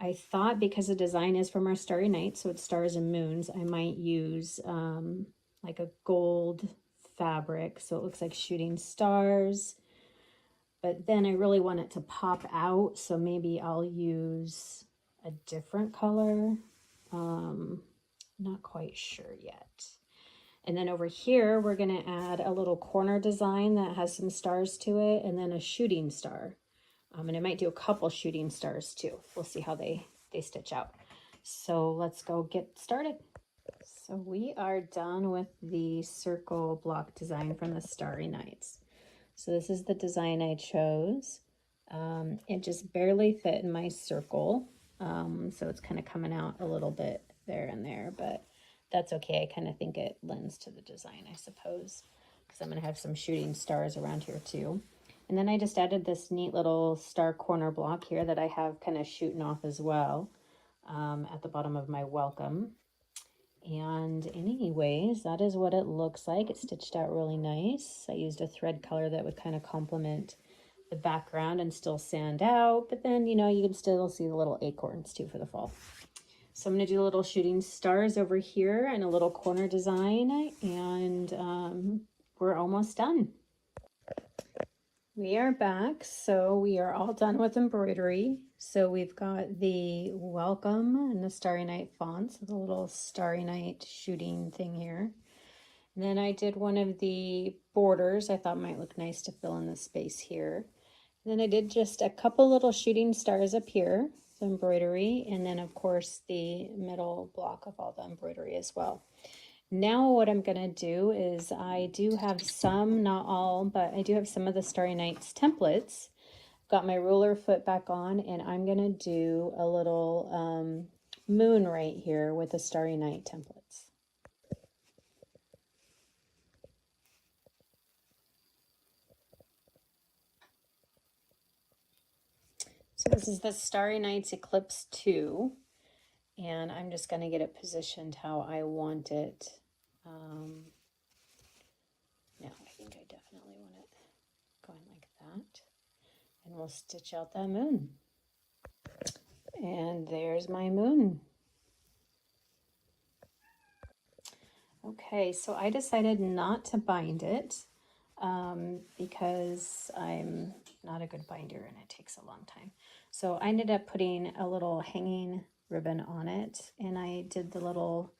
I thought because the design is from our Starry Nights, so it's stars and moons, I might use like a gold fabric so it looks like shooting stars, but then I really want it to pop out, so maybe I'll use a different color. Not quite sure yet. And then over here we're going to add a little corner design that has some stars to it and then a shooting star, and I might do a couple shooting stars too. We'll see how they stitch out. So let's go get started. So we are done with the circle block design from the Starry Nights. So this is the design I chose. It just barely fit in my circle. So it's kind of coming out a little bit there and there, but that's okay. I kind of think it lends to the design, I suppose, because I'm going to have some shooting stars around here too. And then I just added this neat little star corner block here that I have kind of shooting off as well at the bottom of my welcome. And anyways, that is what it looks like. It's stitched out really nice. I used a thread color that would kind of complement the background and still stand out, but then, you know, you can still see the little acorns too for the fall. So I'm going to do little shooting stars over here and a little corner design, and we're almost done. We are back, so we are all done with embroidery. So we've got the welcome and the Starry Night fonts with a little Starry Night shooting thing here. And then I did one of the borders I thought might look nice to fill in the space here. And then I did just a couple little shooting stars up here, the embroidery, and then of course the middle block of all the embroidery as well. Now what I'm going to do is I do have some, not all, but I do have some of the Starry Nights templates. Got my ruler foot back on, and I'm going to do a little moon right here with the Starry Night templates. So this is the Starry Nights Eclipse 2, and I'm just going to get it positioned how I want it. No, I think I definitely want it going like that. And we'll stitch out that moon. And there's my moon. Okay, so I decided not to bind it because I'm not a good binder and it takes a long time. So I ended up putting a little hanging ribbon on it, and I did the little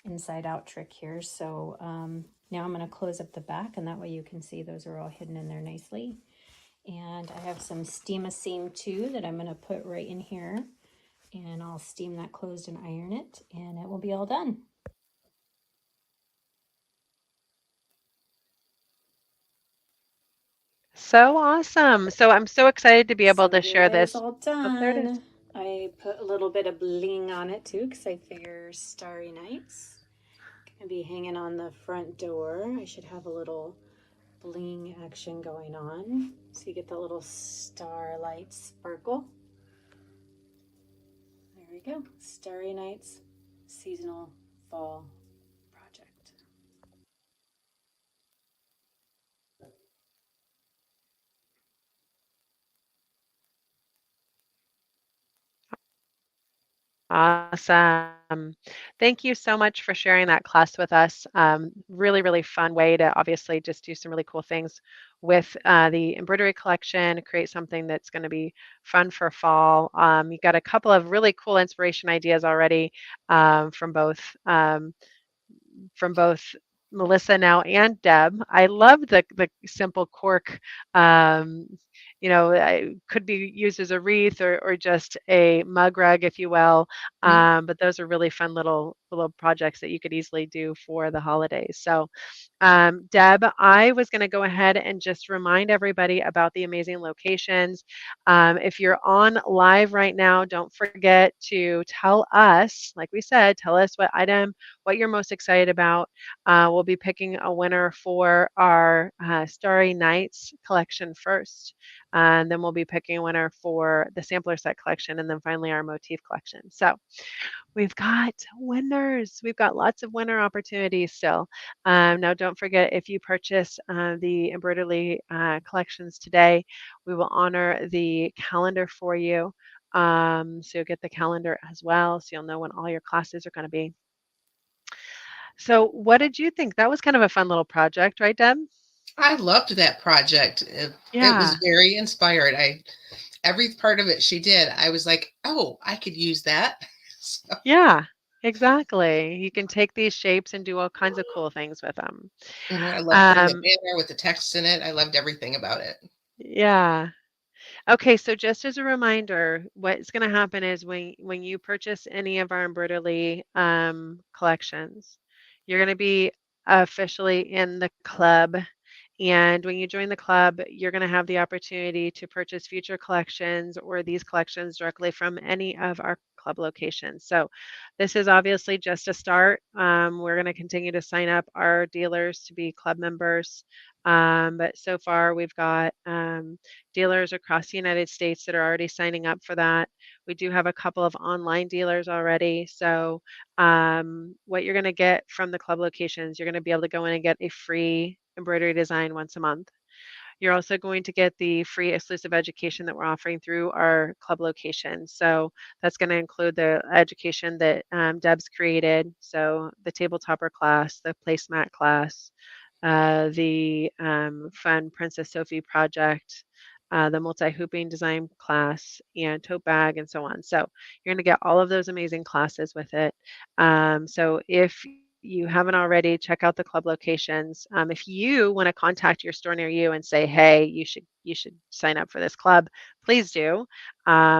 inside out trick here. So now I'm going to close up the back, and that way you can see those are all hidden in there nicely. And I have some steam-a-seam too that I'm going to put right in here, and I'll steam that closed and iron it, and it will be all done. So awesome. So I'm so excited to be able to share this. All Oh, there it is. done. I put a little bit of bling on it too because I figure Starry Nights gonna be hanging on the front door. I should have a little bling action going on so you get the little starlight sparkle. There There we go. Starry Nights seasonal fall project. Awesome. Thank you so much for sharing that class with us. Really, really fun way to obviously just do some really cool things with the embroidery collection, create something that's going to be fun for fall. You got a couple of really cool inspiration ideas already um, from both. Um, from both Melissa now and Deb. I love the simple cork. Um, could be used as a wreath or just a mug rug, if you will. But those are really fun little projects that you could easily do for the holidays. So Deb, I was going to go ahead and just remind everybody about the amazing locations. If you're on live right now, don't forget to tell us, like we said, tell us what you're most excited about. We'll be picking a winner for our Starry Nights collection first. And then we'll be picking a winner for the sampler set collection and then finally our motif collection. So we've got winners. We've got lots of winner opportunities still. Now, don't forget if you purchase the Embroidery collections today, we will honor the calendar for you. So you'll get the calendar as well, so you'll know when all your classes are going to be. So, what did you think? That was kind of a fun little project, right, Deb? I loved that project. It was Yeah. very inspired. Every part of it she did, I was like, oh, I could use that. So, Yeah, exactly. You can take these shapes and do all kinds of cool things with them. I loved putting the Um, banner with the text in it. I loved everything about it. yeah. Okay, so just as a reminder, what's going to happen is when you purchase any of our Embroidery collections, you're going to be officially in the club. And when you join the club, you're going to have the opportunity to purchase future collections or these collections directly from any of our club locations. So this is obviously just a start. We're going to continue to sign up our dealers to be club members. But so far, we've got dealers across the United States that are already signing up for that. We do have a couple of online dealers already. So what you're going to get from the club locations, you're going to be able to go in and get a free embroidery design once a month. You're also going to get the free exclusive education that we're offering through our club location. So that's going to include the education that Deb's created. So the table topper class, the placemat class, the fun Princess Sophie project, the multi-hooping design class, and tote bag, and so on. So you're going to get all of those amazing classes with it. So if you haven't already, check out the club locations. If you want to contact your store near you and say, "Hey, you should sign up for this club," please do,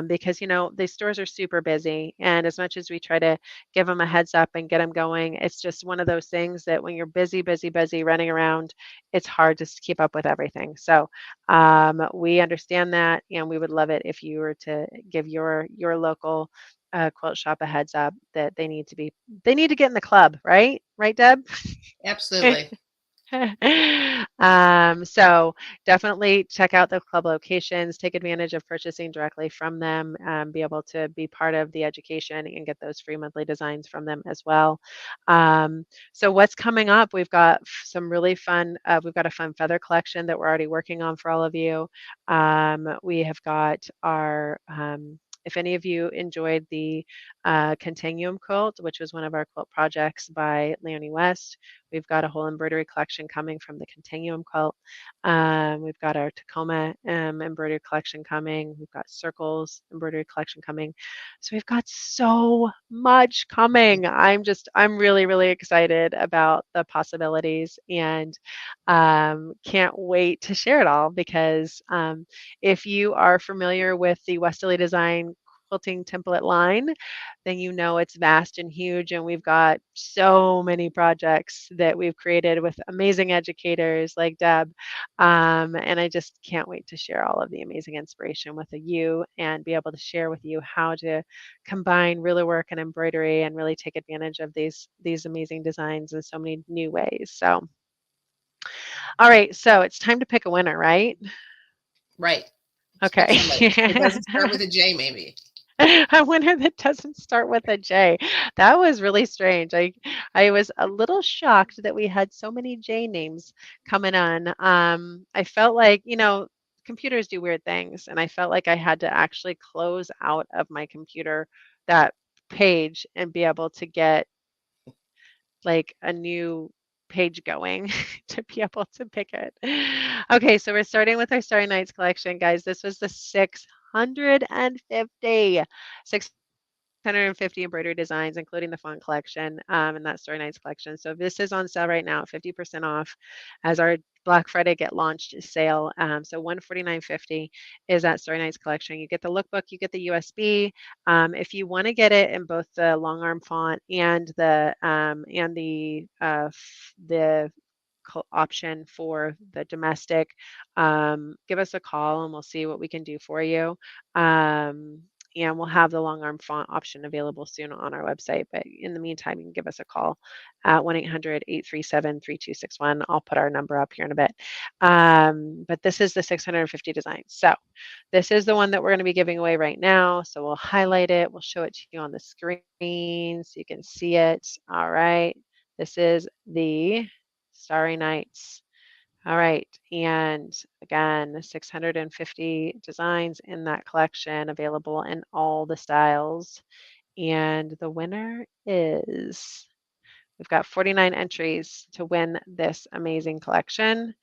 because these stores are super busy, and as much as we try to give them a heads up and get them going, it's just one of those things that when you're busy, busy, busy running around, it's hard to keep up with everything. So we understand that, and we would love it if you were to give your local quilt shop a heads up that they need to get in the club, right, Deb? Absolutely. So definitely check out the club locations, take advantage of purchasing directly from them, be able to be part of the education and get those free monthly designs from them as well. So what's coming up? We've got some really fun, we've got a fun feather collection that we're already working on for all of you. We have got our if any of you enjoyed the Continuum quilt, which was one of our quilt projects by Leonie West, we've got a whole embroidery collection coming from the Continuum quilt. We've got our Tacoma embroidery collection coming. We've got Circles embroidery collection coming. So we've got so much coming. I'm really, really excited about the possibilities and can't wait to share it all because if you are familiar with the WESTALEE Design quilting template line, then you know it's vast and huge. And we've got so many projects that we've created with amazing educators like Deb. And I just can't wait to share all of the amazing inspiration with you and be able to share with you how to combine ruler work and embroidery and really take advantage of these amazing designs in so many new ways. So, all right, so it's time to pick a winner, right? Right. Pick Okay. somebody. It doesn't start with a J, maybe. A winner that doesn't start with a J. That was really strange. I was a little shocked that we had so many J names coming on. I felt like, computers do weird things, and I felt like I had to actually close out of my computer that page and be able to get like a new page going to be able to pick it. Okay, so we're starting with our Starry Nights collection, guys. This was the 650 embroidery designs, including the font collection and that Starry Nights collection. So this is on sale right now at 50% off as our Black Friday Get Launched sale. So 149.50 is that Starry Nights collection. You get the lookbook, you get the USB. If you want to get it in both the long arm font and the option for the domestic, give us a call and we'll see what we can do for you. And we'll have the long arm font option available soon on our website. But in the meantime, you can give us a call at 1-800-837-3261. I'll put our number up here in a bit. But this is the 650 designs. So this is the one that we're going to be giving away right now. So we'll highlight it. We'll show it to you on the screen so you can see it. All right. This is the Starry Nights. All right, and again, 650 designs in that collection available in all the styles. And the winner is, we've got 49 entries to win this amazing collection.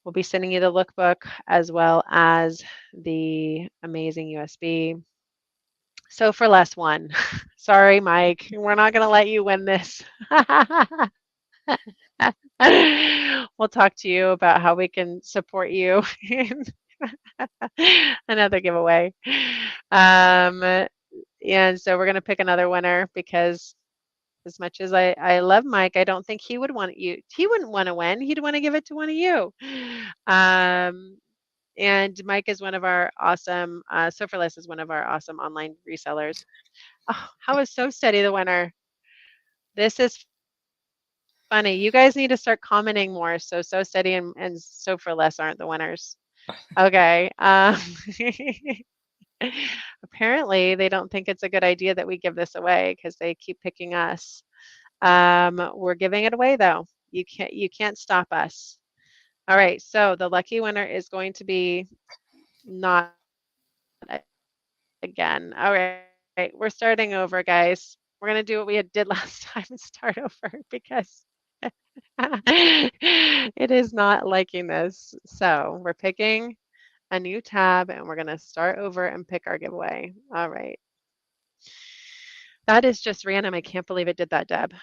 We'll be sending you the lookbook as well as the amazing USB. So for less one. Sorry, Mike, we're not going to let you win this. We'll talk to you about how we can support you in another giveaway. And so we're going to pick another winner because as much as I love Mike, I don't think he would want he wouldn't want to win. He'd want to give it to one of you. And Mike is one of our awesome, Soferless is one of our awesome online resellers. Oh, how is So Steady the winner? This is funny. You guys need to start commenting more. So Steady and So for Less aren't the winners. Okay. Apparently, they don't think it's a good idea that we give this away because they keep picking us. We're giving it away though. You can't stop us. All right. So the lucky winner is going to be not again. All right. We're starting over, guys. We're gonna do what we did last time and start over because it is not liking this. So we're picking a new tab and we're going to start over and pick our giveaway. All right. That is just random. I can't believe it did that, Deb.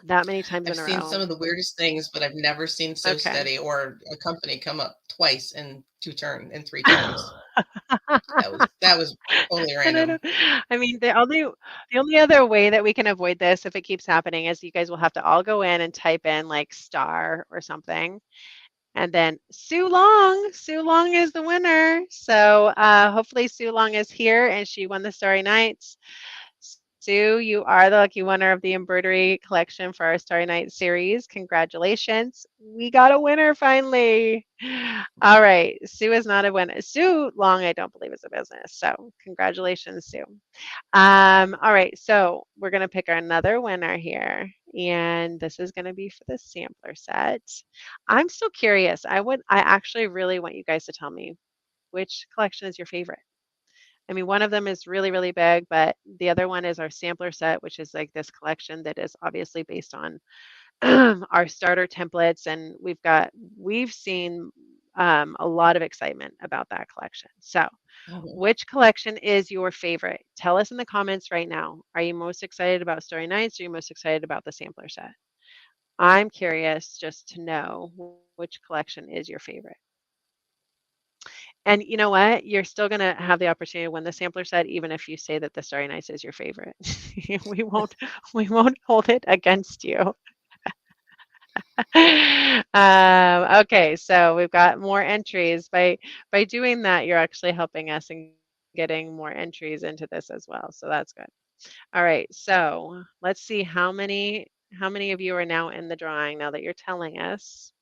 That many times I've in a seen row. some of the weirdest things, but I've never seen So Steady or a company come up twice in 3 turns. That was totally random. I mean, the only other way that we can avoid this if it keeps happening is you guys will have to all go in and type in like star or something. And then Sue Long is the winner. So hopefully Sue Long is here and she won the Starry Nights. Sue, you are the lucky winner of the embroidery collection for our Starry Night series. Congratulations. We got a winner finally. All right. Sue is not a winner. Sue Long, I don't believe is a business. So congratulations, Sue. All right. So we're going to pick another winner here. And this is going to be for the sampler set. I'm still curious. I actually really want you guys to tell me which collection is your favorite. I mean, one of them is really, really big, but the other one is our sampler set, which is like this collection that is obviously based on our starter templates. And we've seen a lot of excitement about that collection. So which collection is your favorite? Tell us in the comments right now. Are you most excited about Starry Nights or are you most excited about the sampler set? I'm curious just to know which collection is your favorite. And you know what? You're still going to have the opportunity to win the sampler set, even if you say that the Starry Nights is your favorite. we won't hold it against you. Okay, so we've got more entries. By doing that, you're actually helping us in getting more entries into this as well. So that's good. All right, so let's see how many of you are now in the drawing now that you're telling us.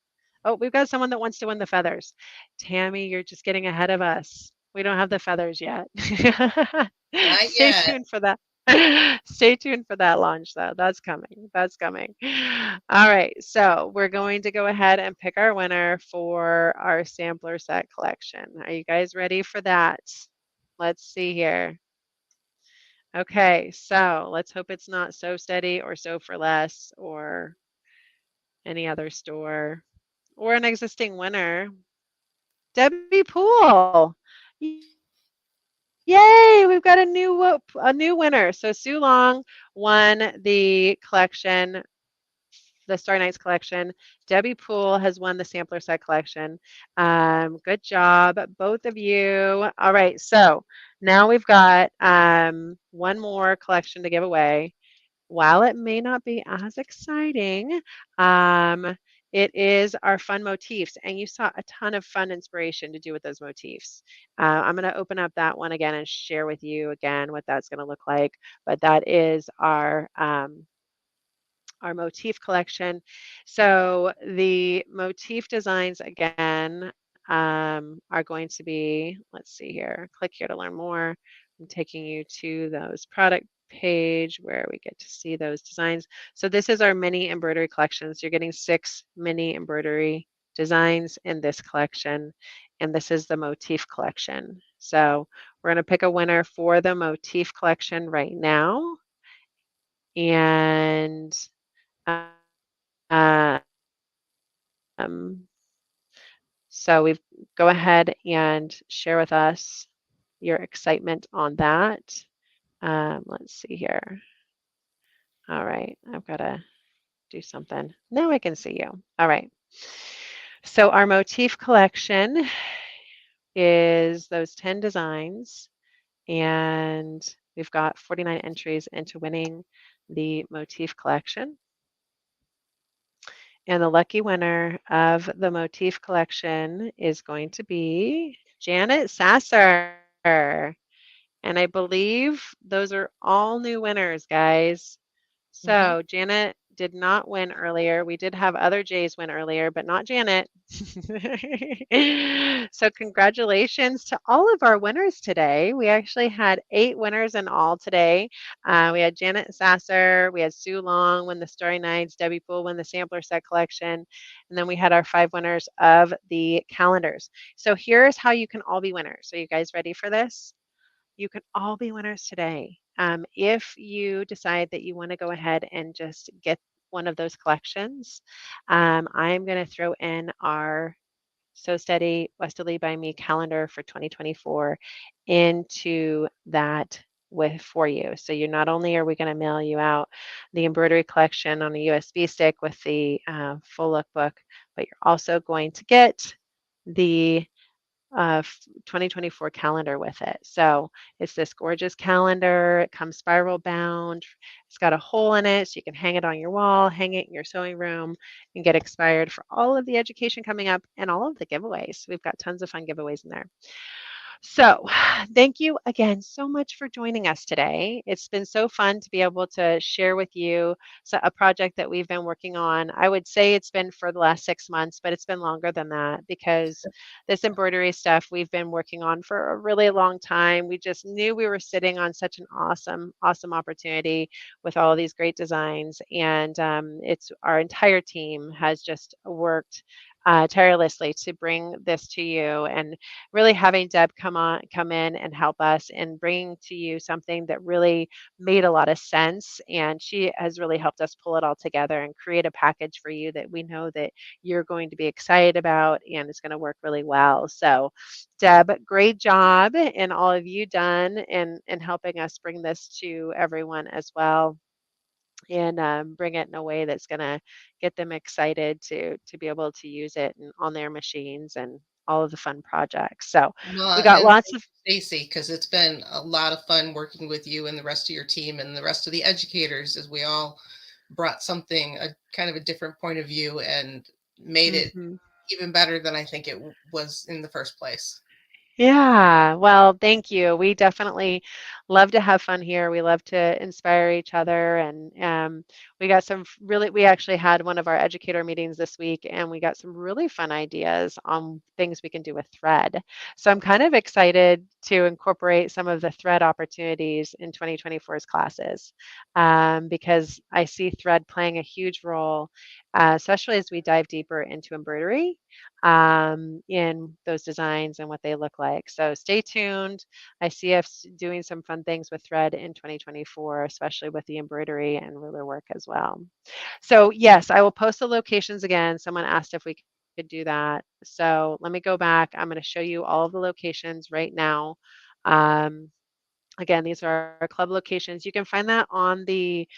Oh, we've got someone that wants to win the feathers. Tammy, you're just getting ahead of us. We don't have the feathers yet. Not Stay yet. tuned for that. Stay tuned for that launch, though. That's coming. That's coming. All right. So we're going to go ahead and pick our winner for our sampler set collection. Are you guys ready for that? Let's see here. Okay. So let's hope it's not So Steady or So For Less or any other store or an existing winner. Debbie Poole. Yay, we've got a new winner. So Sue Long won the collection, the Starry Nights collection. Debbie Poole has won the sampler set collection. Good job, both of you. All right, so now we've got one more collection to give away. While it may not be as exciting, it is our fun motifs, and you saw a ton of fun inspiration to do with those motifs. I'm going to open up that one again and share with you again what that's going to look like. But that is our motif collection. So the motif designs again are going to be, let's see here, click here to learn more. I'm taking you to those product page where we get to see those designs. So this is our mini embroidery collection. So you're getting 6 mini embroidery designs in this collection. And this is the motif collection. So we're going to pick a winner for the motif collection right now. And um, so we go ahead and share with us your excitement on that. Let's see here. All right, I've got to do something. Now I can see you. All right. So our motif collection is those 10 designs, and we've got 49 entries into winning the motif collection. And the lucky winner of the motif collection is going to be Janet Sasser. And I believe those are all new winners, guys. So Janet did not win earlier. We did have other Jays win earlier, but not Janet. So congratulations to all of our winners today. We actually had 8 winners in all today. We had Janet Sasser, we had Sue Long win the Starry Nights, Debbie Poole win the sampler set collection, and then we had our 5 winners of the calendars. So here's how you can all be winners. Are you guys ready for this? You can all be winners today. If you decide that you want to go ahead and just get one of those collections, I'm going to throw in our So Steady WESTALEE by Me calendar for 2024 into that for you. So you're not only are we going to mail you out the embroidery collection on a USB stick with the full lookbook, but you're also going to get the 2024 calendar with it. So it's this gorgeous calendar. It comes spiral bound. It's got a hole in it so you can hang it on your wall, hang it in your sewing room, and get inspired for all of the education coming up and all of the giveaways. We've got tons of fun giveaways in there. So, thank you again so much for joining us today. It's been so fun to be able to share with you a project that we've been working on. I would say it's been for the last 6 months, but it's been longer than that because this embroidery stuff we've been working on for a really long time. We just knew we were sitting on such an awesome opportunity with all of these great designs. And it's our entire team has just worked tirelessly to bring this to you, and really having Deb come in and help us and bring to you something that really made a lot of sense. And she has really helped us pull it all together and create a package for you that we know that you're going to be excited about and it's going to work really well. So Deb, great job and all of you done in helping us bring this to everyone as well, and bring it in a way that's going to get them excited to be able to use it on their machines and all of the fun projects. So we got And lots of Stacy, because it's been a lot of fun working with you and the rest of your team and the rest of the educators as we all brought something, a kind of a different point of view and made it even better than I think it was in the first place. Yeah, well, thank you. We definitely love to have fun here. We love to inspire each other, and we got some really. We actually had one of our educator meetings this week, and we got some really fun ideas on things we can do with thread. So I'm kind of excited to incorporate some of the thread opportunities in 2024's classes, because I see thread playing a huge role, especially as we dive deeper into embroidery, in those designs and what they look like. So stay tuned. I see us doing some fun things with thread in 2024, especially with the embroidery and ruler work as well. So yes, I will post the locations again. Someone asked if we could do that. So let me go back. I'm going to show you all of the locations right now. Um, Again, these are our club locations. You can find that on the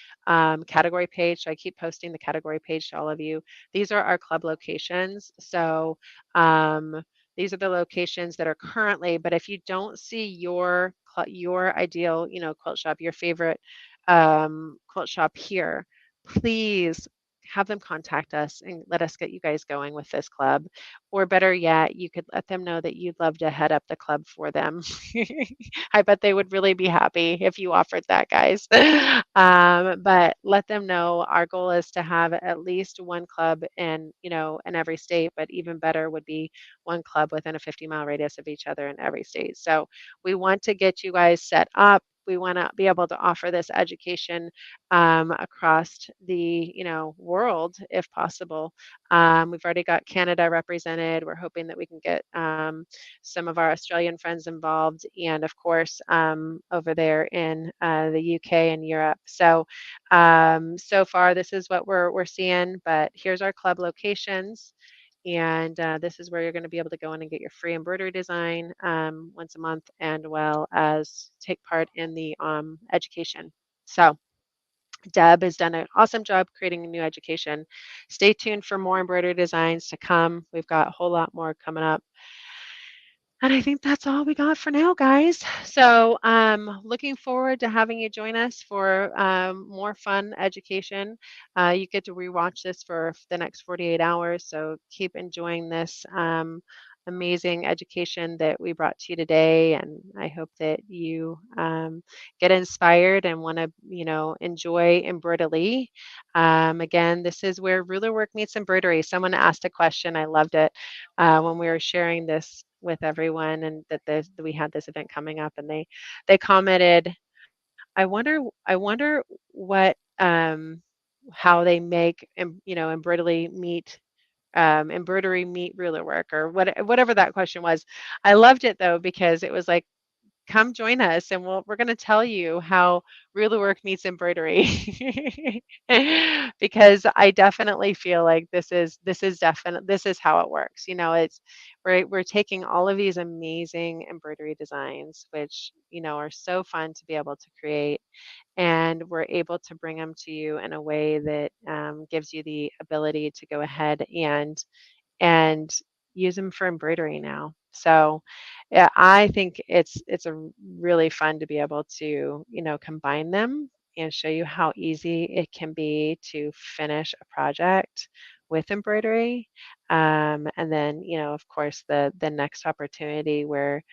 category page. So I keep posting the category page to all of you. These are our club locations. So um, these are the locations that are currently, but if you don't see your ideal, quilt shop, your favorite quilt shop here, please have them contact us and let us get you guys going with this club. Or better yet, you could let them know that you'd love to head up the club for them. I bet they would really be happy if you offered that, guys. But let them know our goal is to have at least one club in every state, but even better would be one club within a 50-mile radius of each other in every state. So we want to get you guys set up. We want to be able to offer this education across the world if possible. We've already got Canada represented. We're hoping that we can get some of our Australian friends involved, and of course over there in the UK and Europe. So so far this is what we're seeing. But here's our club locations. And this is where you're going to be able to go in and get your free embroidery design once a month, and well as take part in the education. So Deb has done an awesome job creating a new education. Stay tuned for more embroidery designs to come. We've got a whole lot more coming up. And I think that's all we got for now, guys. So looking forward to having you join us for more fun education. You get to rewatch this for the next 48 hours. So keep enjoying this amazing education that we brought to you today. And I hope that you get inspired and want to, enjoy Embroidelee. Again, this is where ruler work meets embroidery. Someone asked a question. I loved it when we were sharing this with everyone, and that we had this event coming up, and they commented, I wonder what how they make embroidery meet ruler work, or whatever that question was. I loved it though, because it was like, come join us and we're going to tell you how ruler work meets embroidery. Because I definitely feel like this is how it works. It's we're taking all of these amazing embroidery designs, which are so fun to be able to create, and we're able to bring them to you in a way that gives you the ability to go ahead and use them for embroidery now. So yeah, I think it's a really fun to be able to, combine them and show you how easy it can be to finish a project with embroidery. And then, of course, the next opportunity where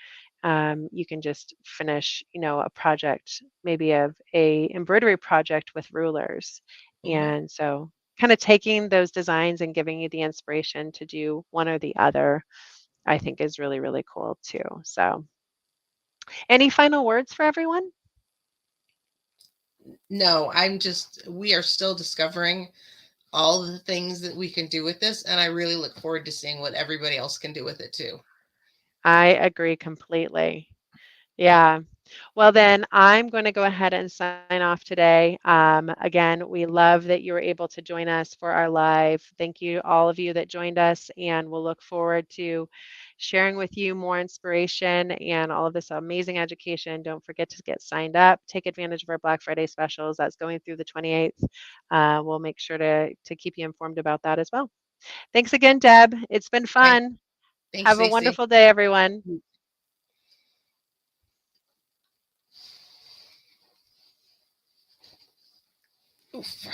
you can just finish, a project, maybe of a embroidery project with rulers. Mhm. And so kind of taking those designs and giving you the inspiration to do one or the other, I think is really, really cool too. So any final words for everyone? No, we are still discovering all the things that we can do with this, and I really look forward to seeing what everybody else can do with it too. I agree completely. Yeah. Well, then I'm going to go ahead and sign off today. Again, we love that you were able to join us for our live. Thank you, all of you that joined us, and we'll look forward to sharing with you more inspiration and all of this amazing education. Don't forget to get signed up. Take advantage of our Black Friday specials. That's going through the 28th. We'll make sure to keep you informed about that as well. Thanks again, Deb. It's been Okay. fun. Thanks, Have a Stacy. wonderful day, everyone. Oof.